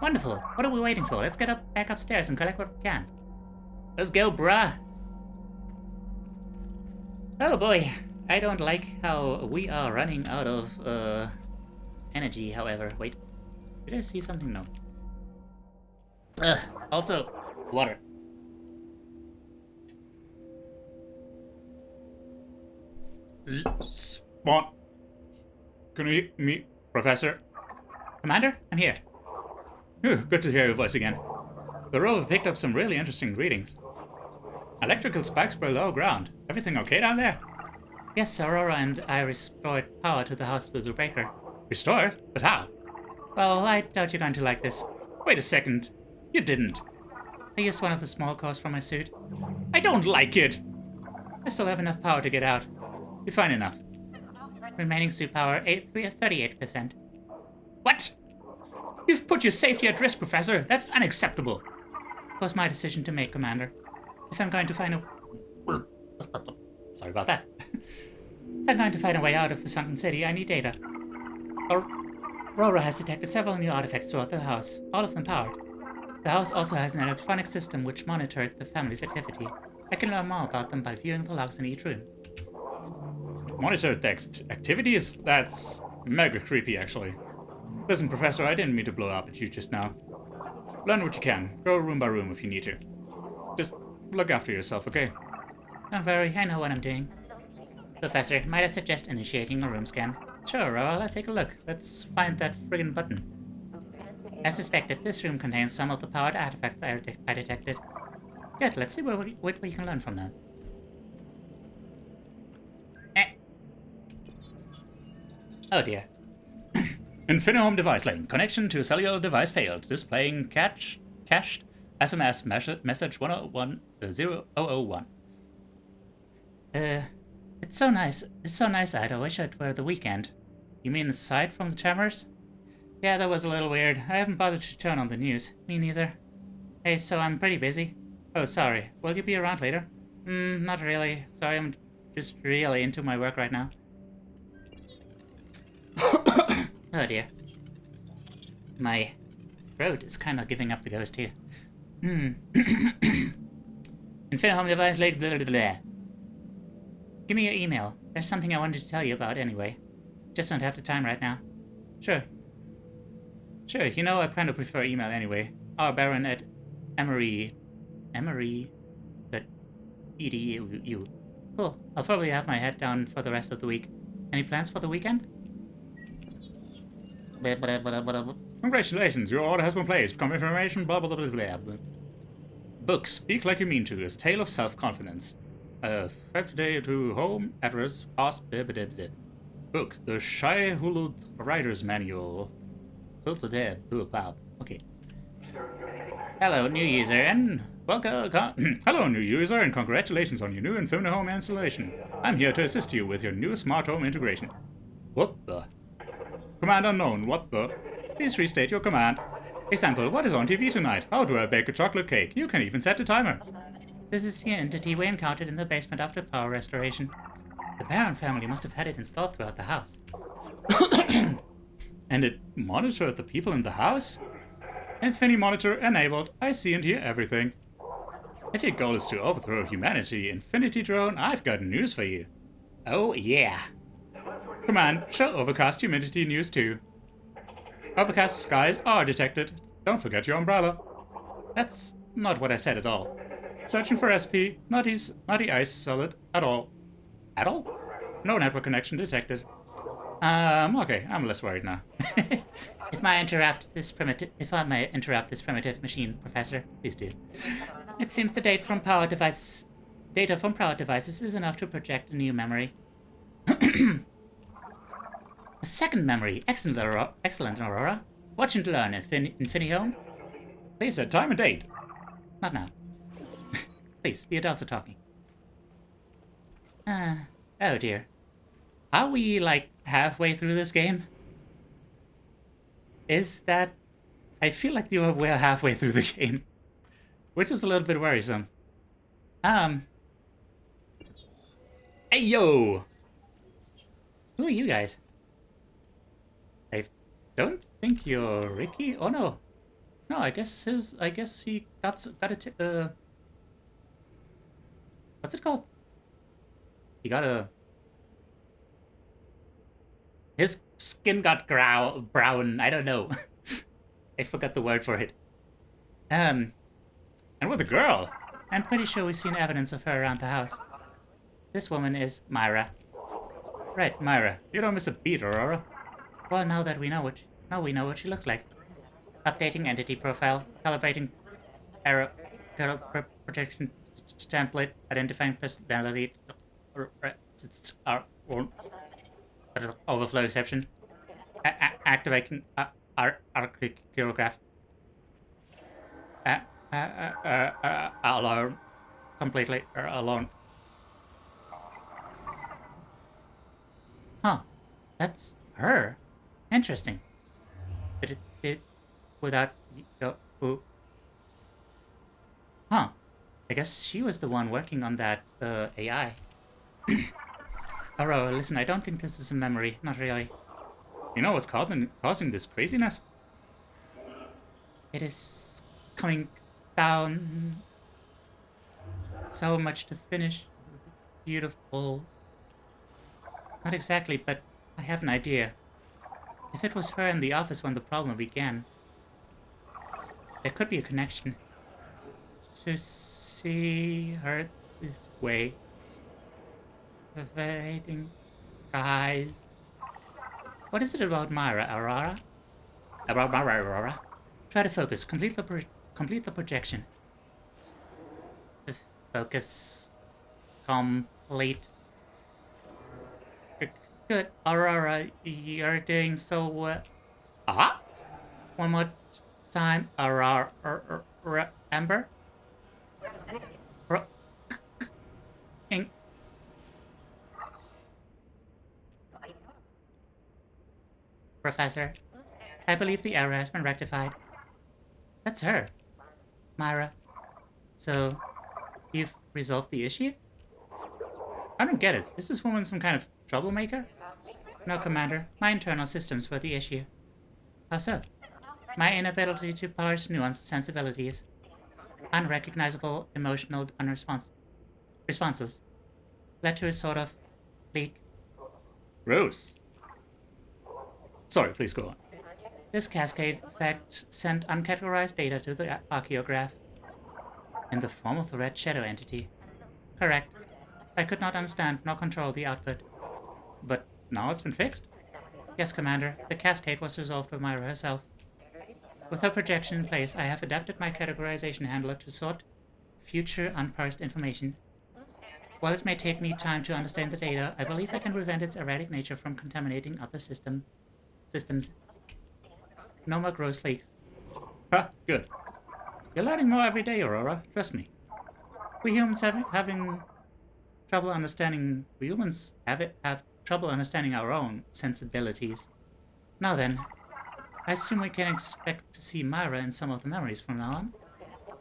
Wonderful. What are we waiting for? Let's get back upstairs and collect what we can. Let's go, bruh. Oh boy. I don't like how we are running out of energy, however. Wait. Did I see something? No. Also, water.
Spawn. Can you meet Professor?
Commander, I'm here.
Good to hear your voice again. The rover picked up some really interesting readings. Electrical spikes below ground. Everything okay down there?
Yes, Aurora and I restored power to the house through the breaker.
Restored? But how?
Well, I doubt you're going to like this.
Wait a second. You didn't.
I used one of the small cores for my suit.
I don't like it!
I still have enough power to get out.
Be fine enough.
Remaining suit power, 38%.
What? You've put your safety at risk, Professor. That's unacceptable.
It was my decision to make, Commander. If I'm going to find a...
Sorry about that.
If I'm going to find a way out of the sunken city, I need data. Aurora has detected several new artifacts throughout the house, all of them powered. The house also has an electronic system which monitored the family's activity. I can learn more about them by viewing the logs in each room.
Monitored activities? That's mega creepy, actually. Listen, Professor, I didn't mean to blow up at you just now. Learn what you can. Go room by room if you need to. Just look after yourself, okay?
Don't worry, I know what I'm doing. Professor, might I suggest initiating a room scan? Sure, Aurora, let's take a look. Let's find that friggin' button. As suspected, this room contains some of the powered artifacts I detected. Good, let's see what we can learn from them. Oh dear.
InfiniHome device link. Connection to cellular device failed. Displaying cached SMS message 101-0001.
It's so nice. It's so nice out. I wish it were the weekend. You mean aside from the tremors? Yeah, that was a little weird. I haven't bothered to turn on the news. Me neither. Hey, so I'm pretty busy. Oh, sorry. Will you be around later? Not really. Sorry, I'm just really into my work right now. Oh dear. My throat is kind of giving up the ghost here. InfiniHome device link, blah, blah, blah. Give me your email. There's something I wanted to tell you about anyway. Just don't have the time right now. Sure. Sure, you know I kind of prefer email anyway. Our Baron at edu. Cool. I'll probably have my head down for the rest of the week. Any plans for the weekend?
Congratulations, your order has been placed. Confirmation, blah blah blah blah blah. Book, speak like you mean to, is Tale of Self-Confidence. 5 today to home, address, cost, blah blah blah. Book, The Shy Hulud Writer's Manual.
Okay. Hello, new user, and welcome.
Hello, new user, and congratulations on your new InfiniHome installation. I'm here to assist you with your new smart home integration. What the? Command unknown, what the? Please restate your command. Example, what is on TV tonight? How do I bake a chocolate cake? You can even set a timer.
This is the entity we encountered in the basement after power restoration. The Baron family must have had it installed throughout the house.
And it monitored the people in the house? InfiniMonitor enabled. I see and hear everything. If your goal is to overthrow humanity, Infinity Drone, I've got news for you.
Oh yeah.
Command, show overcast humidity news too. Overcast skies are detected. Don't forget your umbrella. That's not what I said at all. Searching for SP, naughty ice solid at all. At all? No network connection detected. Okay, I'm less worried now.
If I may interrupt this primitive machine, Professor, please do. It seems the data from power devices is enough to project a new memory. A second memory. Excellent, Aurora. Watch and learn, InfiniHome.
Please set time and date.
Not now. Please, the adults are talking. Oh dear. Are we, like, halfway through this game? Is that... I feel like we're halfway through the game. Which is a little bit worrisome. Hey,
yo!
Who are you guys? I don't think you're Ricky. Oh no. No, I guess he got a what's it called? He got a... His skin got brown. I don't know. I forgot the word for it.
And with a girl.
I'm pretty sure we've seen evidence of her around the house. This woman is Myra.
Right, Myra. You don't miss a beat, Aurora.
Well, now we know what she looks like. Updating entity profile, calibrating error protection template, identifying personality, overflow exception, activating archicograph, alone. Completely alone. Huh. That's her. Interesting. Did it did without who? Huh. I guess she was the one working on that AI. Aro, listen, I don't think this is a memory. Not really.
You know what's causing this craziness?
It is coming down so much to finish. Beautiful. Not exactly, but I have an idea. If it was her in the office when the problem began, there could be a connection. To see her this way. Evading guys. What is it about Myra, Aurora? About Myra, Aurora? Try to focus. Complete the projection. Focus. Complete. Good. Aurora, you're doing so well. Ah? One more time. Aurora. Amber? Ink. Professor, I believe the error has been rectified. That's her. Myra. So, you've resolved the issue? I don't get it. Is this woman some kind of troublemaker? No, Commander. My internal systems were the issue. How so? My inability to parse nuanced sensibilities. Unrecognizable emotional responses. Led to a sort of leak.
Rose. Sorry, please go on.
This cascade effect sent uncategorized data to the archaeograph. In the form of the red shadow entity. Correct. I could not understand nor control the output.
But now it's been fixed?
Yes, Commander. The cascade was resolved by Myra herself. With her projection in place, I have adapted my categorization handler to sort future unparsed information. While it may take me time to understand the data, I believe I can prevent its erratic nature from contaminating other systems. No more gross leaks.
Ha, good. You're learning more every day, Aurora. Trust me.
We humans having trouble understanding. We humans have trouble understanding our own sensibilities. Now then, I assume we can expect to see Myra in some of the memories from now on.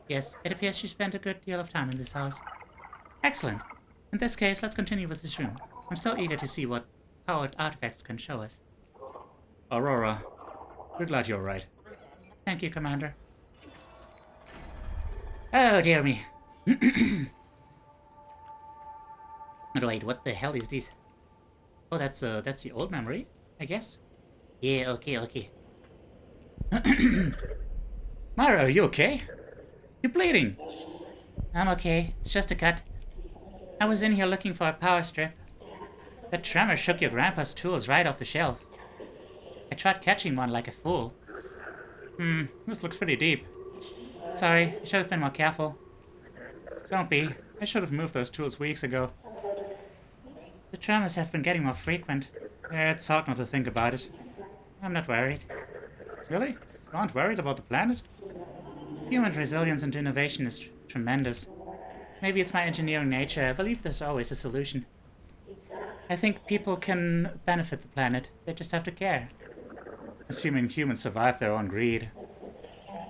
Yes, it appears she spent a good deal of time in this house. Excellent. In this case, let's continue with this room. I'm still eager to see what powered artifacts can show us.
Aurora, we're glad you're right.
Thank you, Commander. Oh, dear me. Wait, what the hell is this? Oh, that's the old memory, I guess. Yeah, okay.
Myra, are you okay? You're bleeding.
I'm okay. It's just a cut. I was in here looking for a power strip. The tremor shook your grandpa's tools right off the shelf. I tried catching one like a fool.
This looks pretty deep.
Sorry, I should have been more careful.
Don't be. I should have moved those tools weeks ago.
The tremors have been getting more frequent.
It's hard not to think about it.
I'm not worried.
Really? You aren't worried about the planet?
Human resilience and innovation is tremendous. Maybe it's my engineering nature. I believe there's always a solution. I think people can benefit the planet. They just have to care.
Assuming humans survive their own greed.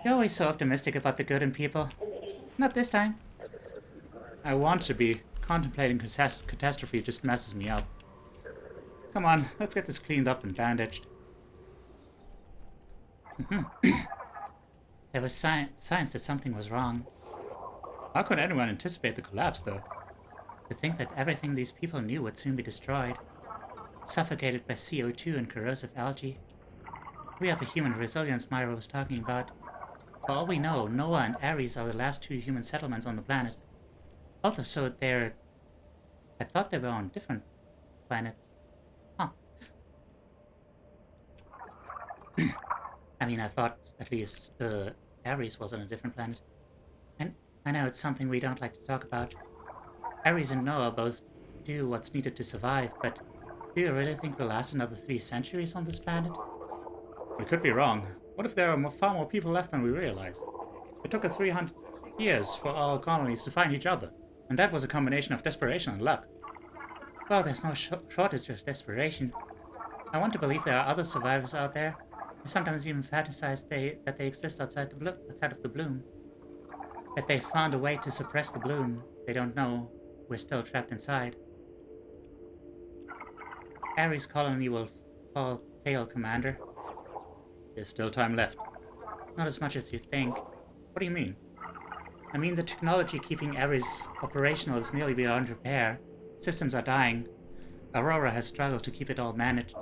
You're always so optimistic about the good in people. Not this time.
I want to be. Contemplating catastrophe just messes me up. Come on, let's get this cleaned up and bandaged.
There was signs that something was wrong.
How could anyone anticipate the collapse, though?
To think that everything these people knew would soon be destroyed. Suffocated by CO2 and corrosive algae. We are the human resilience Myra was talking about. For all we know, Noah and Ares are the last two human settlements on the planet. Also, I thought they were on different planets. Huh. I mean, I thought at least Ares was on a different planet. And I know it's something we don't like to talk about. Ares and Noah both do what's needed to survive, but do you really think we'll last another 3 centuries on this planet?
We could be wrong. What if there are far more people left than we realize?
It took us 300 years for our colonies to find each other, and that was a combination of desperation and luck. Well, there's no shortage of desperation. I want to believe there are other survivors out there. I sometimes even fantasize that they exist outside of the bloom. That they found a way to suppress the bloom. They don't know we're still trapped inside. Ares' colony will fail, Commander. There's still time left. Not as much as you think. What do you mean? I mean the technology keeping Ares operational is nearly beyond repair. Systems are dying. Aurora has struggled to keep it all managed.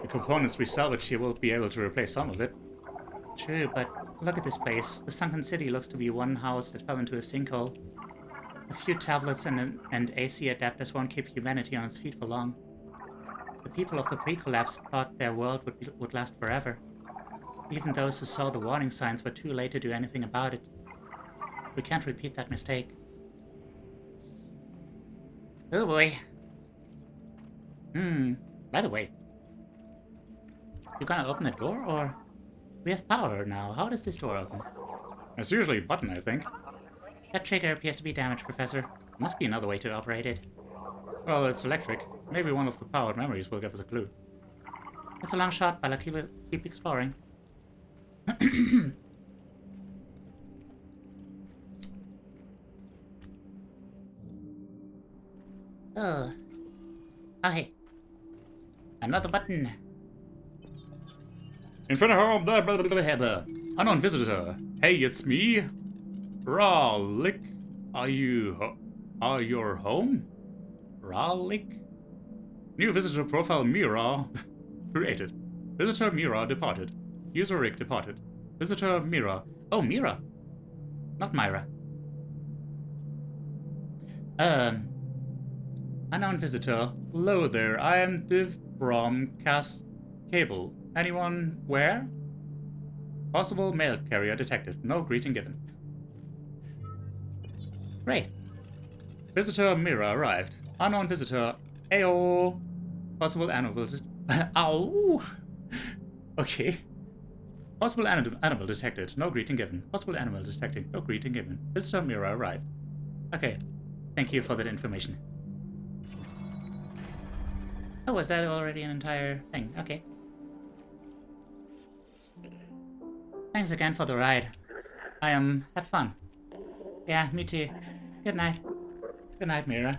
The components we salvage here will be able to replace some of it. True, but look at this place. The sunken city looks to be one house that fell into a sinkhole. A few tablets and AC adapters won't keep humanity on its feet for long. The people of the pre-collapse thought their world would last forever. Even those who saw the warning signs were too late to do anything about it. We can't repeat that mistake. Oh boy. By the way, you gonna open the door, or we have power now? How does this door open?
It's usually a button, I think.
That trigger appears to be damaged, Professor. There must be another way to operate it.
Well, it's electric. Maybe one of the powered memories will give us a clue.
It's a long shot, but I'll keep exploring. Oh, hey. Another button.
Infinite blah blah blah blah blah. Unknown visitor. Hey, it's me. Ralik. Are you home? Ralik? New visitor profile Mira created. Visitor Mira departed. User Rick departed. Visitor Mira.
Oh, Mira. Not Myra.
Unknown visitor. Hello there. I am Div from Cast Cable. Anyone where? Possible mail carrier detected. No greeting given.
Great.
Visitor Mira arrived. Unknown visitor. Ayo. Possible animal. Ow. Okay. Possible animal detected. No greeting given. Possible animal detected. No greeting given. Visitor Mira arrived.
Okay. Thank you for that information. Oh, was that already an entire thing? Okay. Thanks again for the ride. I had fun. Yeah, me too. Good night. Good night, Mira.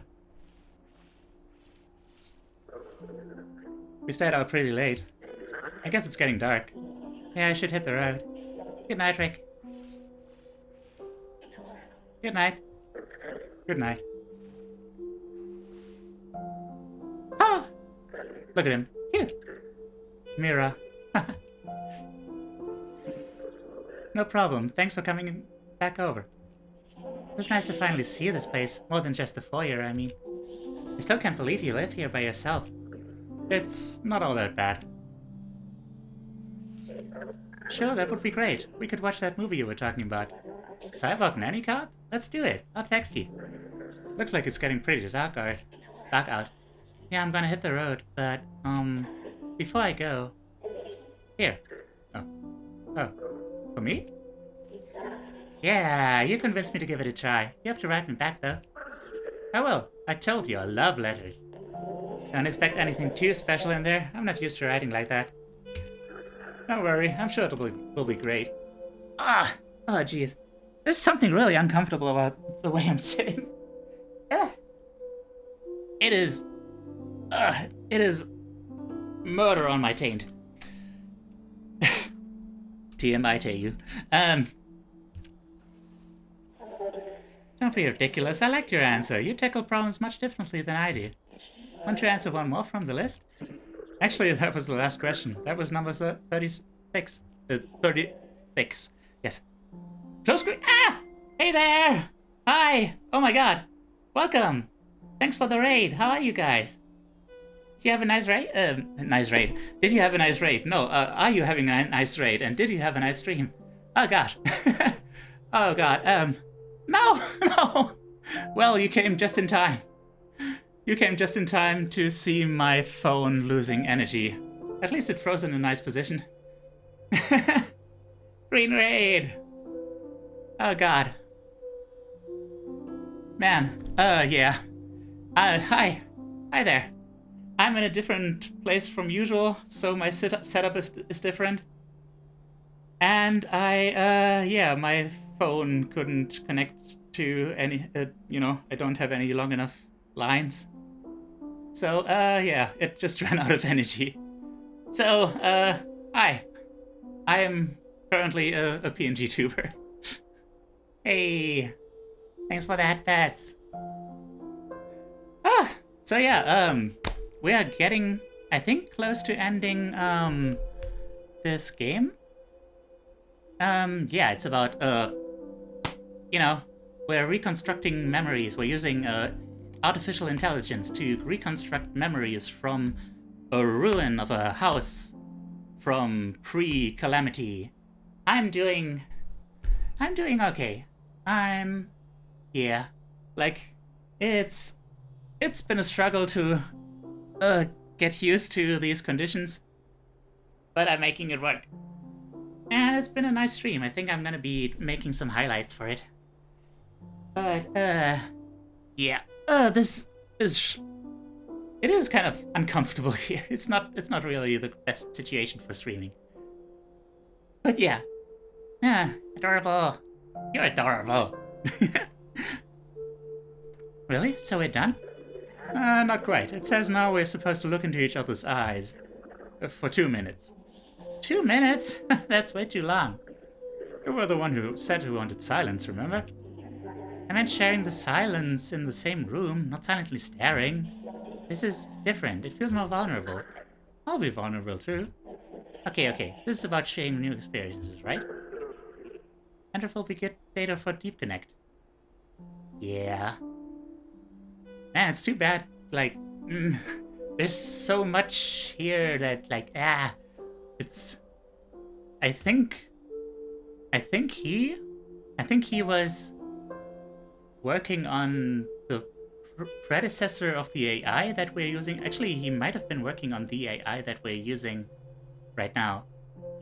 We stayed out pretty late. I guess it's getting dark. Yeah, I should hit the road. Good night, Rick. Good night.
Good night.
Ah! Look at him. Cute. Mira. No problem. Thanks for coming back over. It was nice to finally see this place. More than just the foyer, I mean. I still can't believe you live here by yourself.
It's not all that bad.
Sure, that would be great. We could watch that movie you were talking about. Cyborg Nanny Cop? Let's do it. I'll text you. Looks like it's getting pretty dark out. Yeah, I'm gonna hit the road, but, before I go... Here.
Oh. For me?
Yeah, you convinced me to give it a try. You have to write me back, though. I will. I told you I love letters. Don't expect anything too special in there. I'm not used to writing like that.
Don't worry. I'm sure it'll be great.
Oh, jeez. There's something really uncomfortable about the way I'm sitting. It is murder on my taint. TMI Teiyu. Don't be ridiculous. I liked your answer. You tackle problems much differently than I do. Want to answer one more from the list?
Actually, that was the last question. That was number 36. 36.
Yes. Close screen. Ah! Hey there! Hi! Oh my god! Welcome! Thanks for the raid. How are you guys? Did you have a nice raid? Nice raid. Did you have a nice raid? No, are you having a nice raid? And did you have a nice stream? Oh god. Oh god. No! Well, you came just in time. You came just in time to see my phone losing energy. At least it froze in a nice position. Green raid! Oh god. Man, yeah. Hi. Hi there. I'm in a different place from usual, so my setup is different. And yeah, my phone couldn't connect to any, I don't have any long enough lines. So, yeah, it just ran out of energy. So, hi. I am currently a PNG tuber. Hey, thanks for the headpads. So yeah, we are getting, I think, close to ending, this game. Yeah, it's about, we're reconstructing memories. We're using, artificial intelligence to reconstruct memories from a ruin of a house from pre-calamity. I'm doing okay. Yeah, like, it's been a struggle to get used to these conditions, but I'm making it work. And it's been a nice stream. I think I'm gonna be making some highlights for it. But yeah, this is it is kind of uncomfortable here. It's not really the best situation for streaming. But yeah, adorable. You're adorable. Really? So we're done? Not quite. It says now we're supposed to look into each other's eyes. For 2 minutes. 2 minutes? That's way too long. You were the one who said you wanted silence, remember? I meant sharing the silence in the same room, not silently staring. This is different. It feels more vulnerable. I'll be vulnerable too. Okay. This is about sharing new experiences, right? Wonderful, we get data for Deep Connect. Yeah. Man, it's too bad. Like, there's so much here that, like, it's. I think he was working on the predecessor of the AI that we're using. Actually, he might have been working on the AI that we're using right now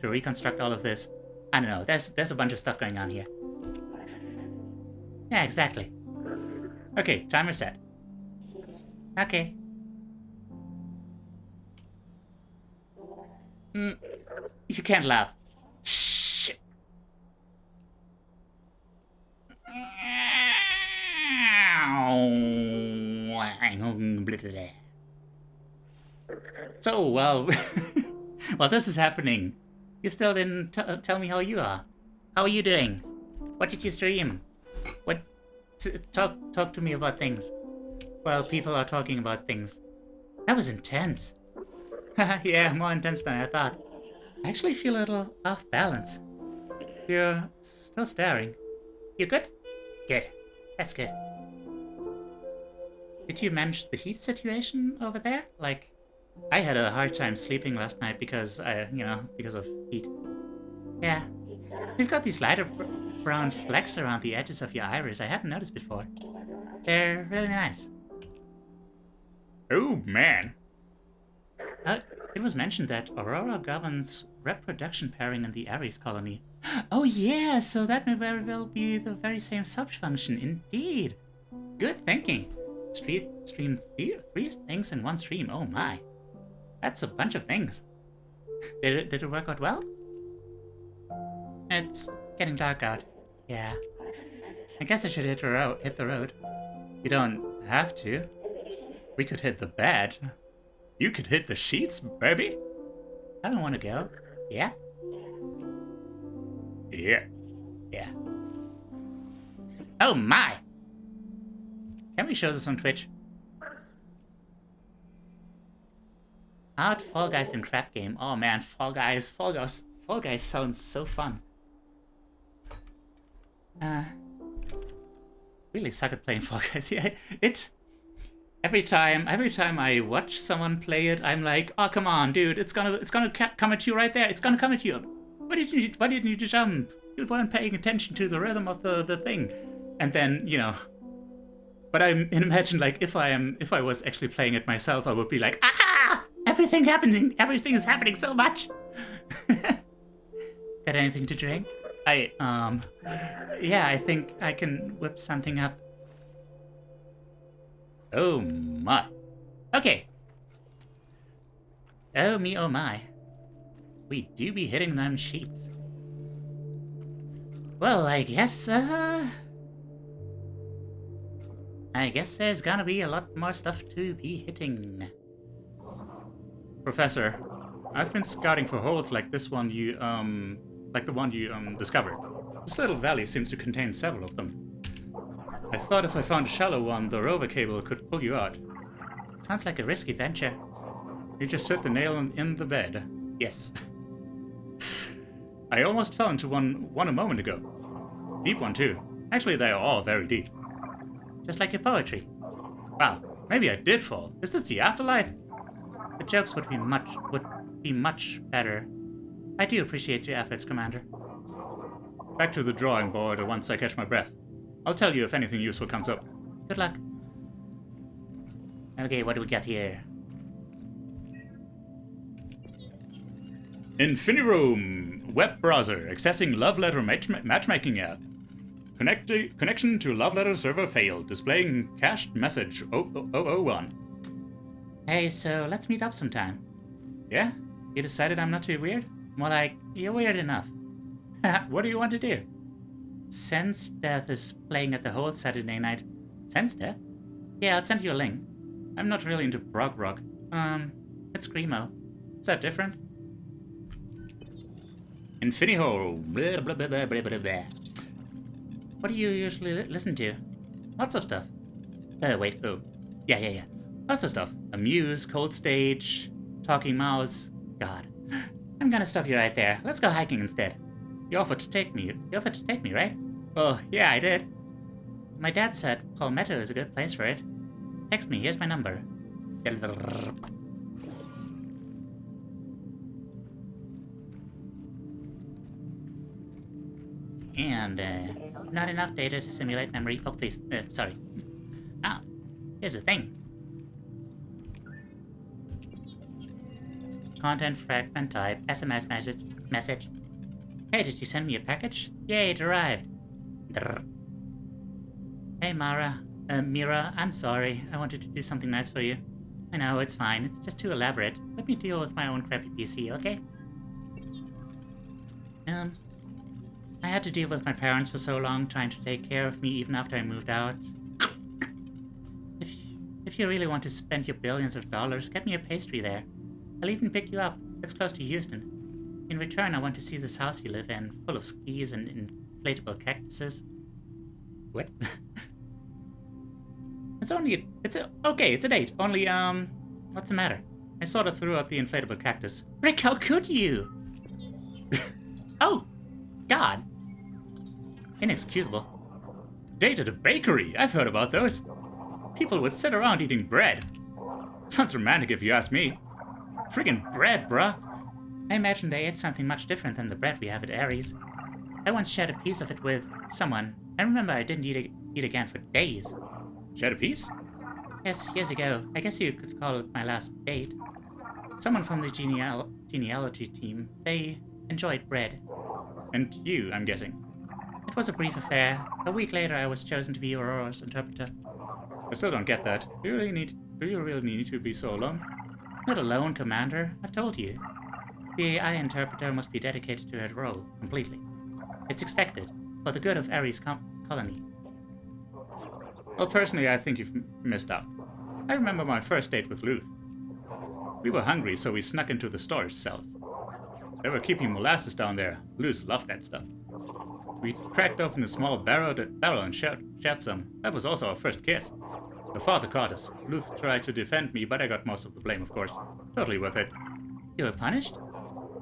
to reconstruct all of this. I don't know. There's a bunch of stuff going on here. Yeah, exactly. Okay, timer set. Okay. You can't laugh. Shit. So, well, while this is happening, you still didn't tell me how you are. How are you doing? What did you stream? What? Talk to me about things. Well, people are talking about things. That was intense. Yeah, more intense than I thought. I actually feel a little off balance. You're still staring. You good? Good. That's good. Did you manage the heat situation over there? Like, I had a hard time sleeping last night because because of heat. Yeah. You've got these lighter brown flecks around the edges of your iris I hadn't noticed before. They're really nice.
Oh, man.
It was mentioned that Aurora governs reproduction pairing in the Aries colony. Oh yeah, so that may very well be the very same subfunction, indeed. Good thinking. Stream three things in one stream, oh my. That's a bunch of things. Did it work out well? It's getting dark out. Yeah. I guess I should hit the road. You don't have to. We could hit the bed.
You could hit the sheets, baby.
I don't want to go. Yeah?
Yeah.
Yeah. Oh my! Can we show this on Twitch? Art, Fall Guys, and crap game. Oh man, Fall Guys sounds so fun. Really suck at playing Fall Guys. Yeah, every time I watch someone play it, I'm like, oh come on, dude, it's gonna come at you right there. It's gonna come at you. Why didn't you jump? You weren't paying attention to the rhythm of the thing. And then, but I imagine, like, if I was actually playing it myself, I would be like, everything is happening so much. Got anything to drink? Yeah, I think I can whip something up. Oh my. Okay. Oh me, oh my. We do be hitting them sheets. Well, I guess there's gonna be a lot more stuff to be hitting.
Professor, I've been scouting for holes like this one like the one you, discovered. This little valley seems to contain several of them. I thought if I found a shallow one, the rover cable could pull you out.
Sounds like a risky venture.
You just hit the nail in the bed.
Yes.
I almost fell into one a moment ago. Deep one, too. Actually, they are all very deep.
Just like your poetry.
Wow, maybe I did fall. Is this the afterlife?
The jokes would be much better. I do appreciate your efforts, Commander.
Back to the drawing board once I catch my breath. I'll tell you if anything useful comes up.
Good luck. Okay, what do we got here?
InfiniRoom web browser accessing love letter matchmaking app. Connection to love letter server failed. Displaying cached message 0001.
Hey, so let's meet up sometime.
Yeah?
You decided I'm not too weird? More like, you're weird enough.
What do you want to do?
Sense Death is playing at the whole Saturday night. Sense Death? Yeah, I'll send you a link.
I'm not really into prog rock.
It's Screamo.
Is that different? Infiniho. Blah, blah, blah, blah, blah, blah, blah.
What do you usually listen to? Lots of stuff. Wait, oh. Yeah. Lots of stuff. Amuse, Cold Stage, Talking Mouse. God. I'm gonna stop you right there. Let's go hiking instead. You offered to take me, right?
Well, yeah, I did.
My dad said Palmetto is a good place for it. Text me, here's my number. And, not enough data to simulate memory. Oh, please. Sorry. Ah, here's the thing. Content fragment type, SMS message. Hey, did you send me a package? Yay, it arrived. Drrr. Hey, Mira, I'm sorry. I wanted to do something nice for you. I know, it's fine. It's just too elaborate. Let me deal with my own crappy PC, okay? I had to deal with my parents for so long, trying to take care of me even after I moved out. If you really want to spend your billions of dollars, get me a pastry there. I'll even pick you up. It's close to Houston. In return, I want to see this house you live in, full of skis and inflatable cactuses. What? Okay, it's a date. Only, what's the matter? I sort of threw out the inflatable cactus. Rick, how could you? Oh, God. Inexcusable.
Date at a bakery. I've heard about those. People would sit around eating bread. Sounds romantic if you ask me. Friggin' bread, bruh.
I imagine they ate something much different than the bread we have at Aries. I once shared a piece of it with someone. I remember I didn't eat again for days.
Shared a piece?
Yes, years ago. I guess you could call it my last date. Someone from the genealogy team. They enjoyed bread.
And you, I'm guessing.
It was a brief affair. A week later, I was chosen to be Aurora's interpreter.
I still don't get that. Do you really need to be so alone?
Not alone, Commander. I've told you. The AI interpreter must be dedicated to her role, completely. It's expected, for the good of Ares' colony.
Well, personally, I think you've missed out. I remember my first date with Luth. We were hungry, so we snuck into the storage cells. They were keeping molasses down there. Luth loved that stuff. We cracked open a small barrel and shared some. That was also our first kiss. The father caught us. Luth tried to defend me, but I got most of the blame, of course. Totally worth it.
You were punished?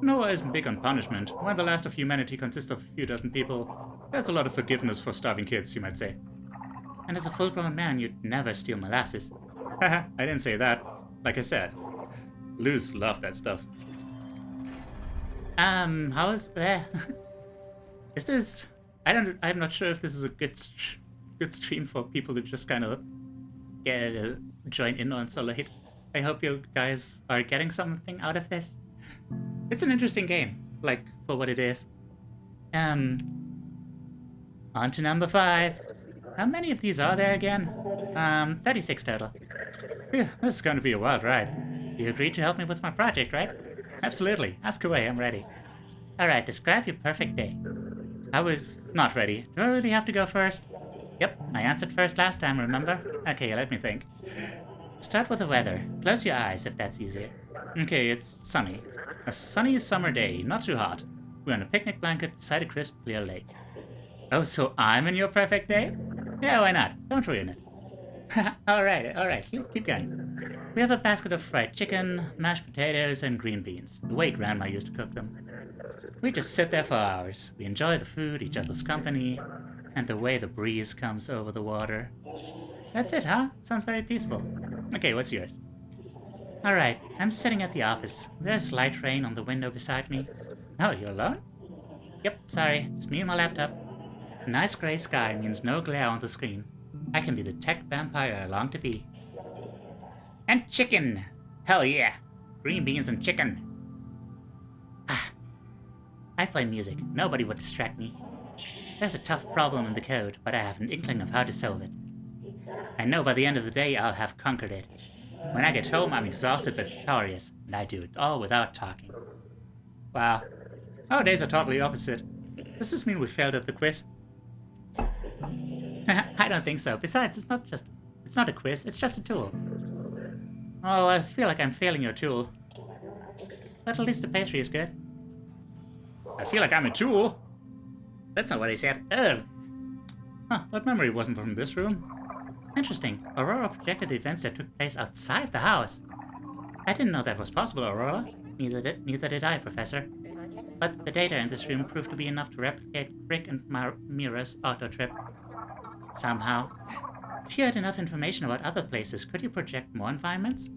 Noah isn't big on punishment. When the last of humanity consists of a few dozen people, there's a lot of forgiveness for starving kids, you might say.
And as a full-grown man, you'd never steal molasses.
Haha, I didn't say that. Like I said, Luth loved that stuff.
How's that? Is this... I'm not sure if this is a good stream for people to just kind of join in on so late. I hope you guys are getting something out of this. It's an interesting game, like, for what it is. Um, on to number 5. How many of these are there again? 36 total. Phew, this is going to be a wild ride. You agreed to help me with my project, right? Absolutely. Ask away, I'm ready. Alright, describe your perfect day. I was not ready. Do I really have to go first? Yep, I answered first last time, remember? Okay, let me think. Start with the weather. Close your eyes if that's easier. Okay, it's sunny. A sunny summer day, not too hot. We're on a picnic blanket beside a crisp, clear lake. Oh, so I'm in your perfect day? Yeah, why not? Don't ruin it. Alright, keep going. We have a basket of fried chicken, mashed potatoes, and green beans, the way Grandma used to cook them. We just sit there for hours. We enjoy the food, each other's company, and the way the breeze comes over the water. That's it, huh? Sounds very peaceful. Okay, what's yours? Alright, I'm sitting at the office. There's light rain on the window beside me. Oh, you're alone? Yep, sorry, just me and my laptop. A nice gray sky means no glare on the screen. I can be the tech vampire I long to be. And chicken! Hell yeah! Green beans and chicken! Ah. I play music. Nobody would distract me. There's a tough problem in the code, but I have an inkling of how to solve it. I know by the end of the day I'll have conquered it. When I get home, I'm exhausted but victorious, and I do it all without talking. Wow. Our days are totally opposite. Does this mean we failed at the quiz? I don't think so. Besides, it's not a quiz, it's just a tool. Oh, I feel like I'm failing your tool. But at least the pastry is good. I feel like I'm a tool. That's not what I said. That memory wasn't from this room. Interesting. Aurora projected events that took place outside the house. I didn't know that was possible, Aurora. Neither did I, Professor. But the data in this room proved to be enough to replicate Rick and Mira's auto trip. Somehow. If you had enough information about other places, could you project more environments?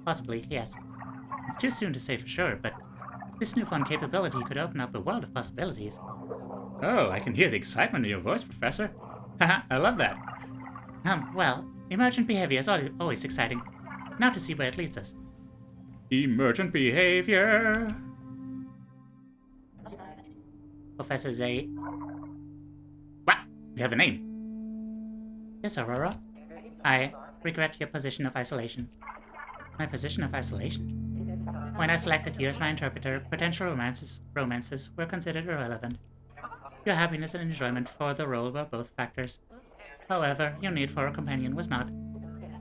Possibly, yes. It's too soon to say for sure, but this newfound capability could open up a world of possibilities. Oh, I can hear the excitement in your voice, Professor. Haha, I love that. Well, emergent behavior is always exciting. Now to see where it leads us.
Emergent behavior.
Professor Zay. What? You have a name? Yes, Aurora. I regret your position of isolation. My position of isolation? When I selected you as my interpreter, potential romances were considered irrelevant. Your happiness and enjoyment for the role were both factors. However, your need for a companion was not.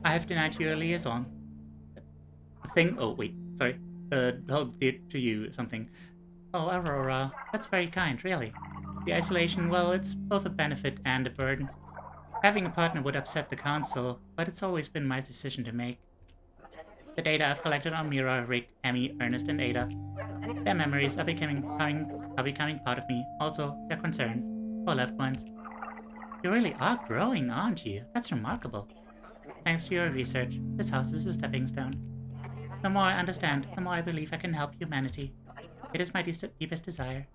I have denied you a liaison. Hold it to you something. Oh, Aurora, that's very kind, really. The isolation, well, it's both a benefit and a burden. Having a partner would upset the council, but it's always been my decision to make. The data I've collected on Mira, Rick, Emmy, Ernest, and Ada. Their memories are becoming part of me, also their concern for loved ones. You really are growing, aren't you? That's remarkable. Thanks to your research, this house is a stepping stone. The more I understand, the more I believe I can help humanity. It is my deepest desire.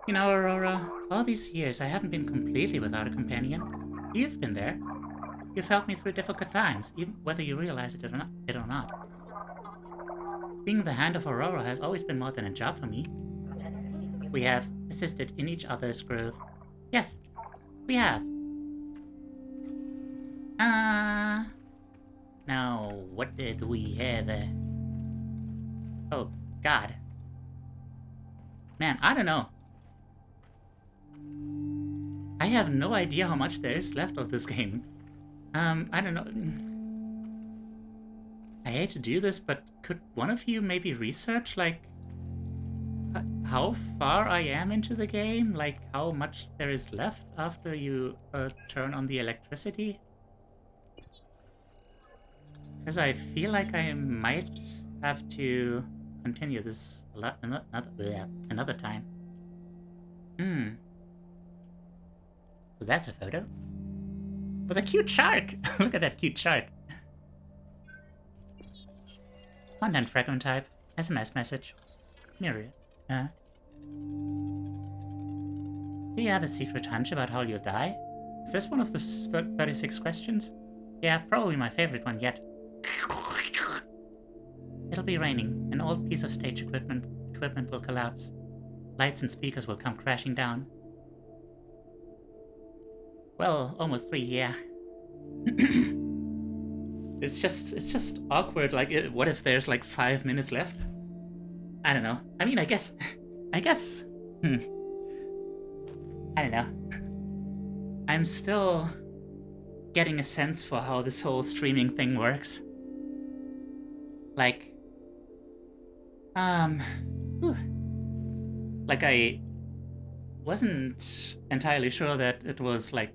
You know, Aurora, all these years I haven't been completely without a companion. You've been there. You've helped me through difficult times, even whether you realize it or not. Being the hand of Aurora has always been more than a job for me. We have assisted in each other's growth. Yes, we have. Now, what did we have? Oh, God. Man, I don't know. I have no idea how much there is left of this game. I don't know. I hate to do this, but could one of you maybe research, like, how far I am into the game? Like, how much there is left after you turn on the electricity? Because I feel like I might have to continue this another time. So that's a photo? With a cute shark! Look at that cute shark. Content fragment type. SMS message. Mirror. Do you have a secret hunch about how you'll die? Is this one of the 36 questions? Yeah, probably my favorite one yet. It'll be raining. An old piece of stage equipment will collapse. lights and speakers will come crashing down. Well, almost 3, yeah. It's just awkward. Like, what if there's like 5 minutes left? I don't know. I mean, I guess. I don't know. I'm still getting a sense for how this whole streaming thing works. Like, like I wasn't entirely sure that it was like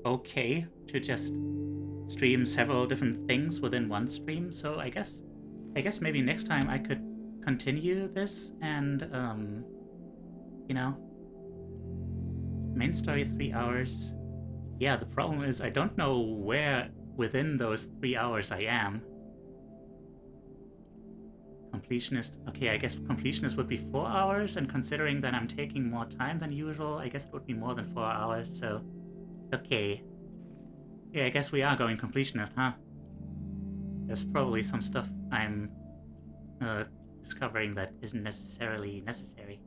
okay to just stream several different things within one stream. So I guess maybe next time I could continue this and you know, main story 3 hours. Yeah, the problem is I don't know where within those 3 hours I am. Completionist. Okay, I guess completionist would be 4 hours, and considering that I'm taking more time than usual, I guess it would be more than 4 hours, so... Okay. Yeah, I guess we are going completionist, huh? There's probably some stuff I'm discovering that isn't necessarily necessary.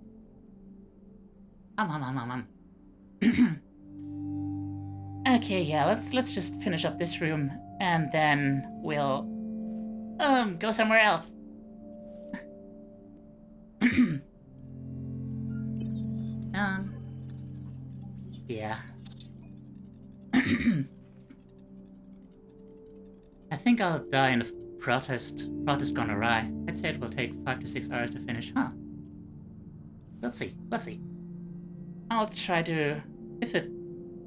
Okay, yeah, let's just finish up this room, and then we'll go somewhere else. Yeah. I think I'll die in a protest gone awry. I'd say it will take 5 to 6 hours to finish, huh? Let's see. I'll try to... If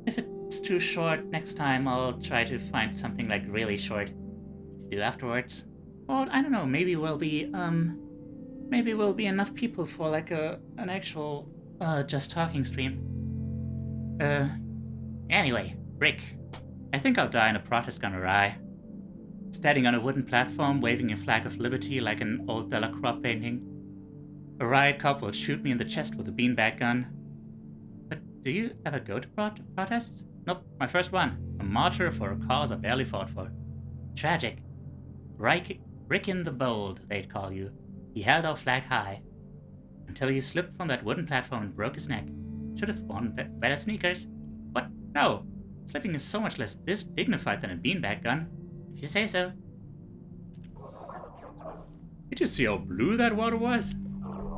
it's too short next time, I'll try to find something like really short to do afterwards. Or, I don't know, maybe we'll be enough people for like an actual just talking stream. Anyway, Rick. I think I'll die in a protest gone awry. Standing on a wooden platform, waving a flag of liberty like an old Delacroix painting. A riot cop will shoot me in the chest with a beanbag gun. But do you ever go to protests? Nope, my first one. A martyr for a cause I barely fought for. Tragic. Rickon the Bold, they'd call you. He held our flag high. Until he slipped from that wooden platform and broke his neck. Should have worn better sneakers. What? No. Slipping is so much less dignified than a beanbag gun. If you say so.
Did you see how blue that water was?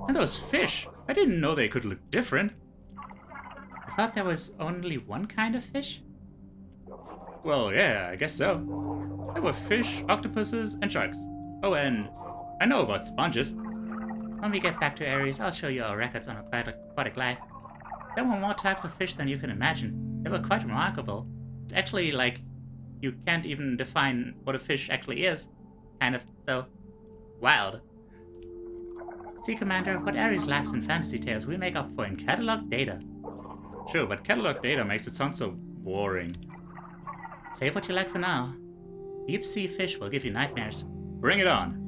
And those fish. I didn't know they could look different.
I thought there was only one kind of fish?
Well, yeah, I guess so. There were fish, octopuses, and sharks. Oh, and I know about sponges.
When we get back to Ares, I'll show you our records on aquatic life. There were more types of fish than you can imagine. They were quite remarkable. It's actually like you can't even define what a fish actually is. Kind of, so wild. See, Commander, what Ares lacks in fantasy tales, we make up for in catalog data.
Sure, but catalog data makes it sound so boring.
Say what you like for now. Deep sea fish will give you nightmares.
Bring it on.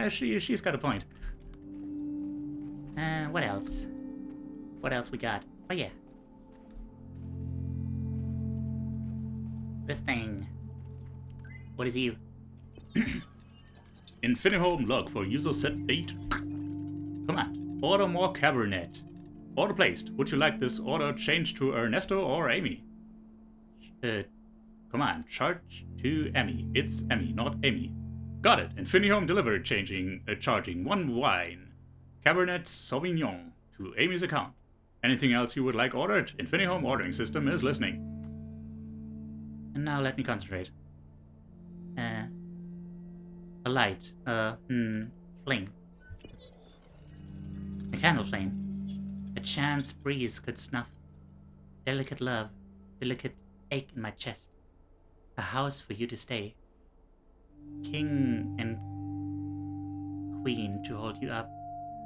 She's got a point.
What else? What else we got? Oh yeah. This thing. What is you?
Infinihome log for user set date. Command. Order more Cabernet. Order placed. Would you like this order changed to Ernesto or Amy? Command. Charge to Amy. It's Amy, not Amy. Got it. Infinihome delivered, charging 1 wine. Cabernet Sauvignon to Amy's account. Anything else you would like ordered? Infinihome ordering system is listening.
And now let me concentrate. A light. Flame. A candle flame. A chance breeze could snuff. Delicate love. Delicate ache in my chest. A house for you to stay. King and queen to hold you up.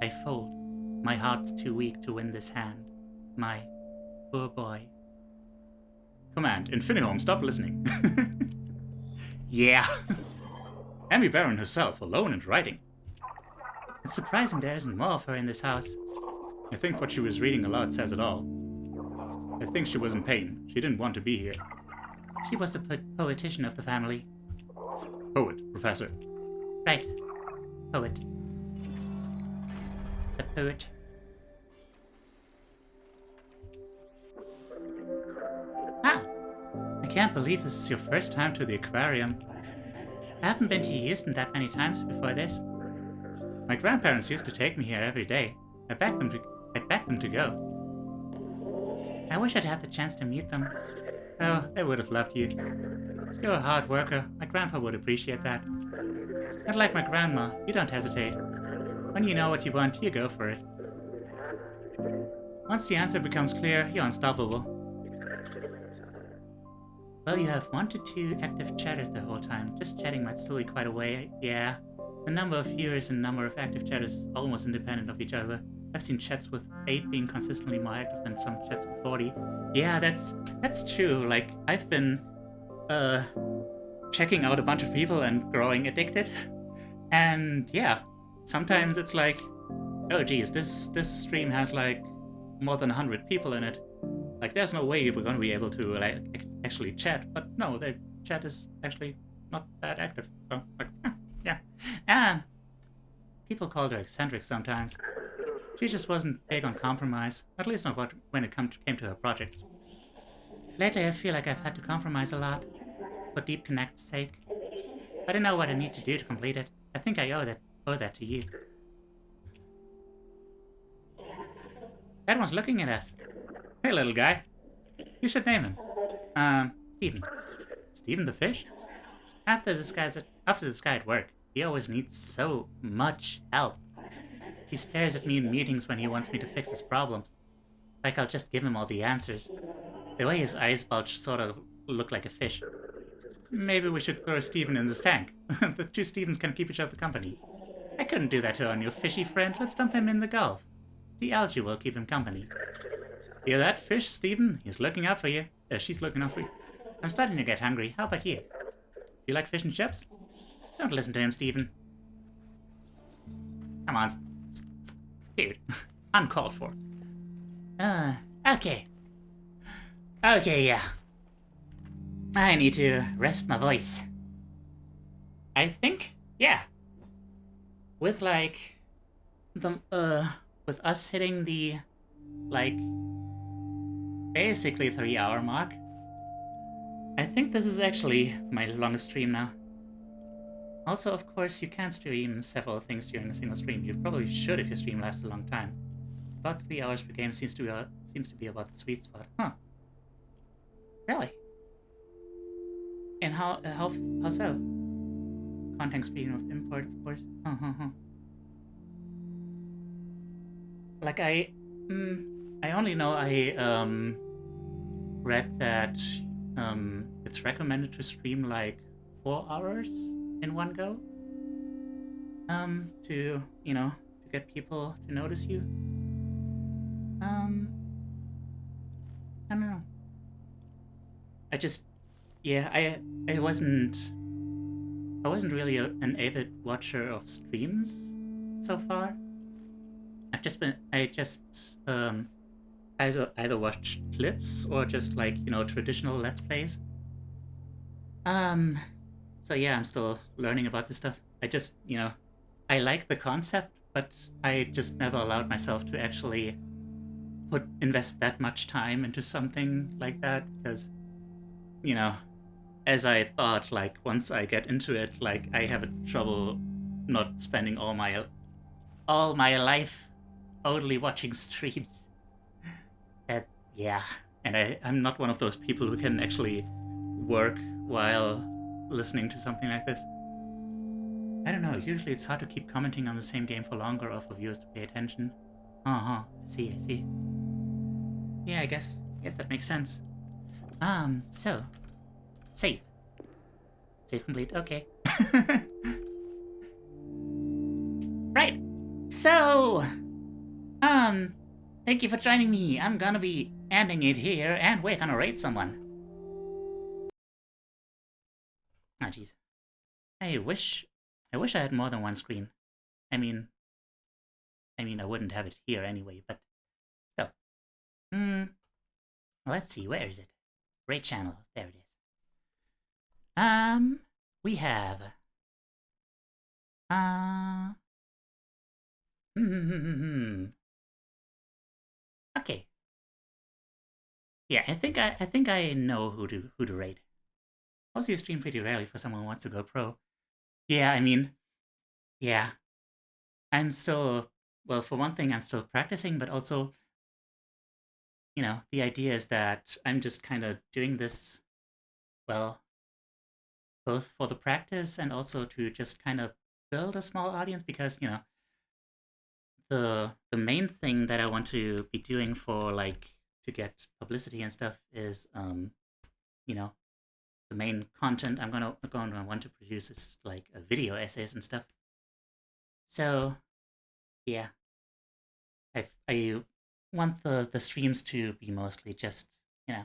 I fold. My heart's too weak to win this hand. My poor boy.
Command. Infinihome, stop listening.
Yeah.
Amy Barron herself, alone and writing.
It's surprising there isn't more of her in this house.
I think what she was reading aloud says it all. I think she was in pain. She didn't want to be here.
She was the poetician of the family.
Poet, Professor.
Right. Poet. the poet. Ah, I can't believe this is your first time to the aquarium. I haven't been to Houston that many times before this. My grandparents used to take me here every day. I begged them to go. I wish I'd had the chance to meet them. Oh, they would have loved you. You're a hard worker. My grandpa would appreciate that. Not like my grandma, you don't hesitate. When you know what you want, you go for it. Once the answer becomes clear, you're unstoppable. Well, you have 1 to 2 active chatters the whole time. Just chatting might still be quite a way, yeah. The number of viewers and number of active chatters is almost independent of each other. I've seen chats with 8 being consistently more active than some chats with 40. Yeah, that's true. Like, I've been checking out a bunch of people and growing addicted. And yeah, sometimes it's like, oh geez, this stream has like more than 100 people in it. Like, there's no way we're gonna be able to like actually chat. But no, the chat is actually not that active. So like, yeah. And people called her eccentric sometimes. She just wasn't big on compromise, at least not when it came to her projects. Lately, I feel like I've had to compromise a lot, for Deep Connect's sake. I don't know what I need to do to complete it. I think I owe that to you. That one's looking at us. Hey, little guy. You should name him. Steven. Steven the fish? After this guy at work, he always needs so much help. He stares at me in meetings when he wants me to fix his problems. Like I'll just give him all the answers. The way his eyes bulge sort of look like a fish. Maybe we should throw Steven in this tank. The 2 Stevens can keep each other company. I couldn't do that to our new fishy friend. Let's dump him in the Gulf. The algae will keep him company. Hear that, fish, Steven? He's looking out for you. She's looking out for you. I'm starting to get hungry. How about you? Do you like fish and chips? Don't listen to him, Steven. Come on, dude. Uncalled for. Okay. Okay, yeah. I need to rest my voice. I think, yeah. With like with us hitting the like basically 3-hour mark, I think this is actually my longest stream now. Also, of course, you can stream several things during a single stream. You probably should if your stream lasts a long time. About 3 hours per game seems to be about the sweet spot. Huh. Really? And how so? Content speed of import, of course. Like I only know I read that it's recommended to stream like 4 hours in one go. To get people to notice you. I don't know. I wasn't really an avid watcher of streams so far. I just either watched clips or just like, traditional Let's Plays. So yeah, I'm still learning about this stuff. I just, I like the concept, but I just never allowed myself to actually invest that much time into something like that, because, as I thought, like, once I get into it, like, I have trouble not spending all my life only watching streams. Yeah, and I'm not one of those people who can actually work while listening to something like this. I don't know, usually it's hard to keep commenting on the same game for longer or for viewers to pay attention. I see. Yeah, I guess that makes sense. So, save complete, okay. Right, so, thank you for joining me. I'm gonna be ending it here, and we're gonna raid someone. Ah, jeez. I wish I had more than one screen. I mean, I wouldn't have it here anyway, but still. Let's see, where is it? Raid channel, there it is. We have Okay. Yeah, I think I know who to rate. Also, you stream pretty rarely for someone who wants to go pro. Yeah, I mean, yeah, I'm still, well, for one thing, I'm still practicing, but also, the idea is that I'm just kind of doing this, well, both for the practice and also to just kind of build a small audience because, the main thing that I want to be doing for like to get publicity and stuff is you know, the main content I'm gonna want to produce is like video essays and stuff. So yeah, I want the streams to be mostly just you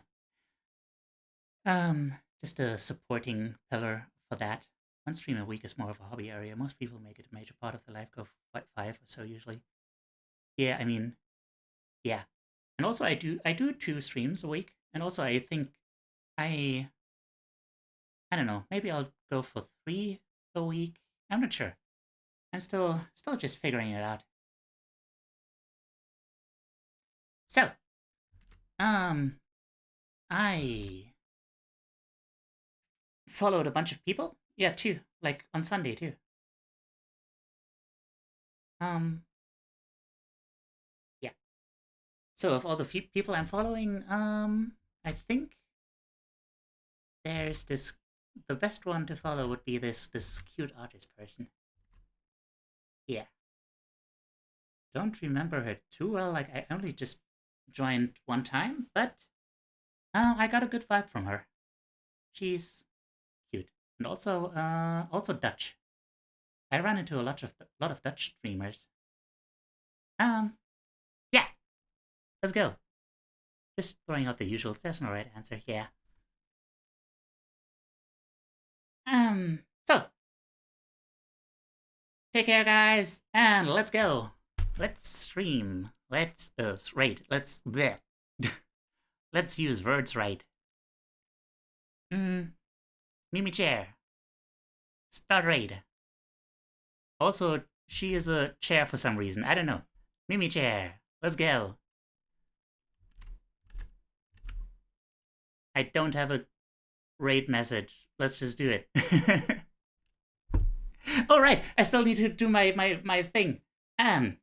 know just a supporting pillar for that. One stream a week is more of a hobby area. Most people make it a major part of their life. Go for 5 or so usually. Yeah, I mean, yeah, and also I do 2 streams a week, and also I think I I don't know, maybe I'll go for 3 a week. I'm not sure. I'm still just figuring it out. So, um, I followed a bunch of people. Yeah, too. Like on Sunday too. Um, yeah. So of all the people I'm following, I think there's this. The best one to follow would be this cute artist person. Yeah. Don't remember her too well. Like I only just joined one time, but I got a good vibe from her. She's cute and also Dutch. I run into a lot of Dutch streamers. Yeah, let's go. Just throwing out the usual. There's no right answer. Yeah. So take care, guys, and let's go. Let's stream. Let's rate. Let's bleh. Let's use words right. Mimi chair. Start raid. Also, she is a chair for some reason. I don't know. Mimi chair. Let's go. I don't have a raid message. Let's just do it. All right. I still need to do my thing. Um.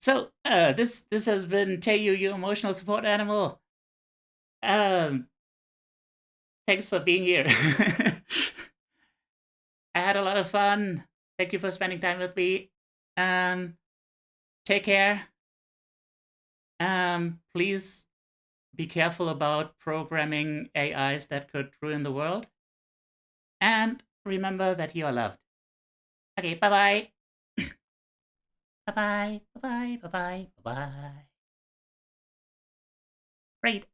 This has been Teiyu, your emotional support animal. Um. Thanks for being here. I had a lot of fun. Thank you for spending time with me. Um. Take care. Please be careful about programming AIs that could ruin the world. And remember that you are loved. Okay, bye bye. Bye bye. Bye bye. Bye bye. Bye bye. Great.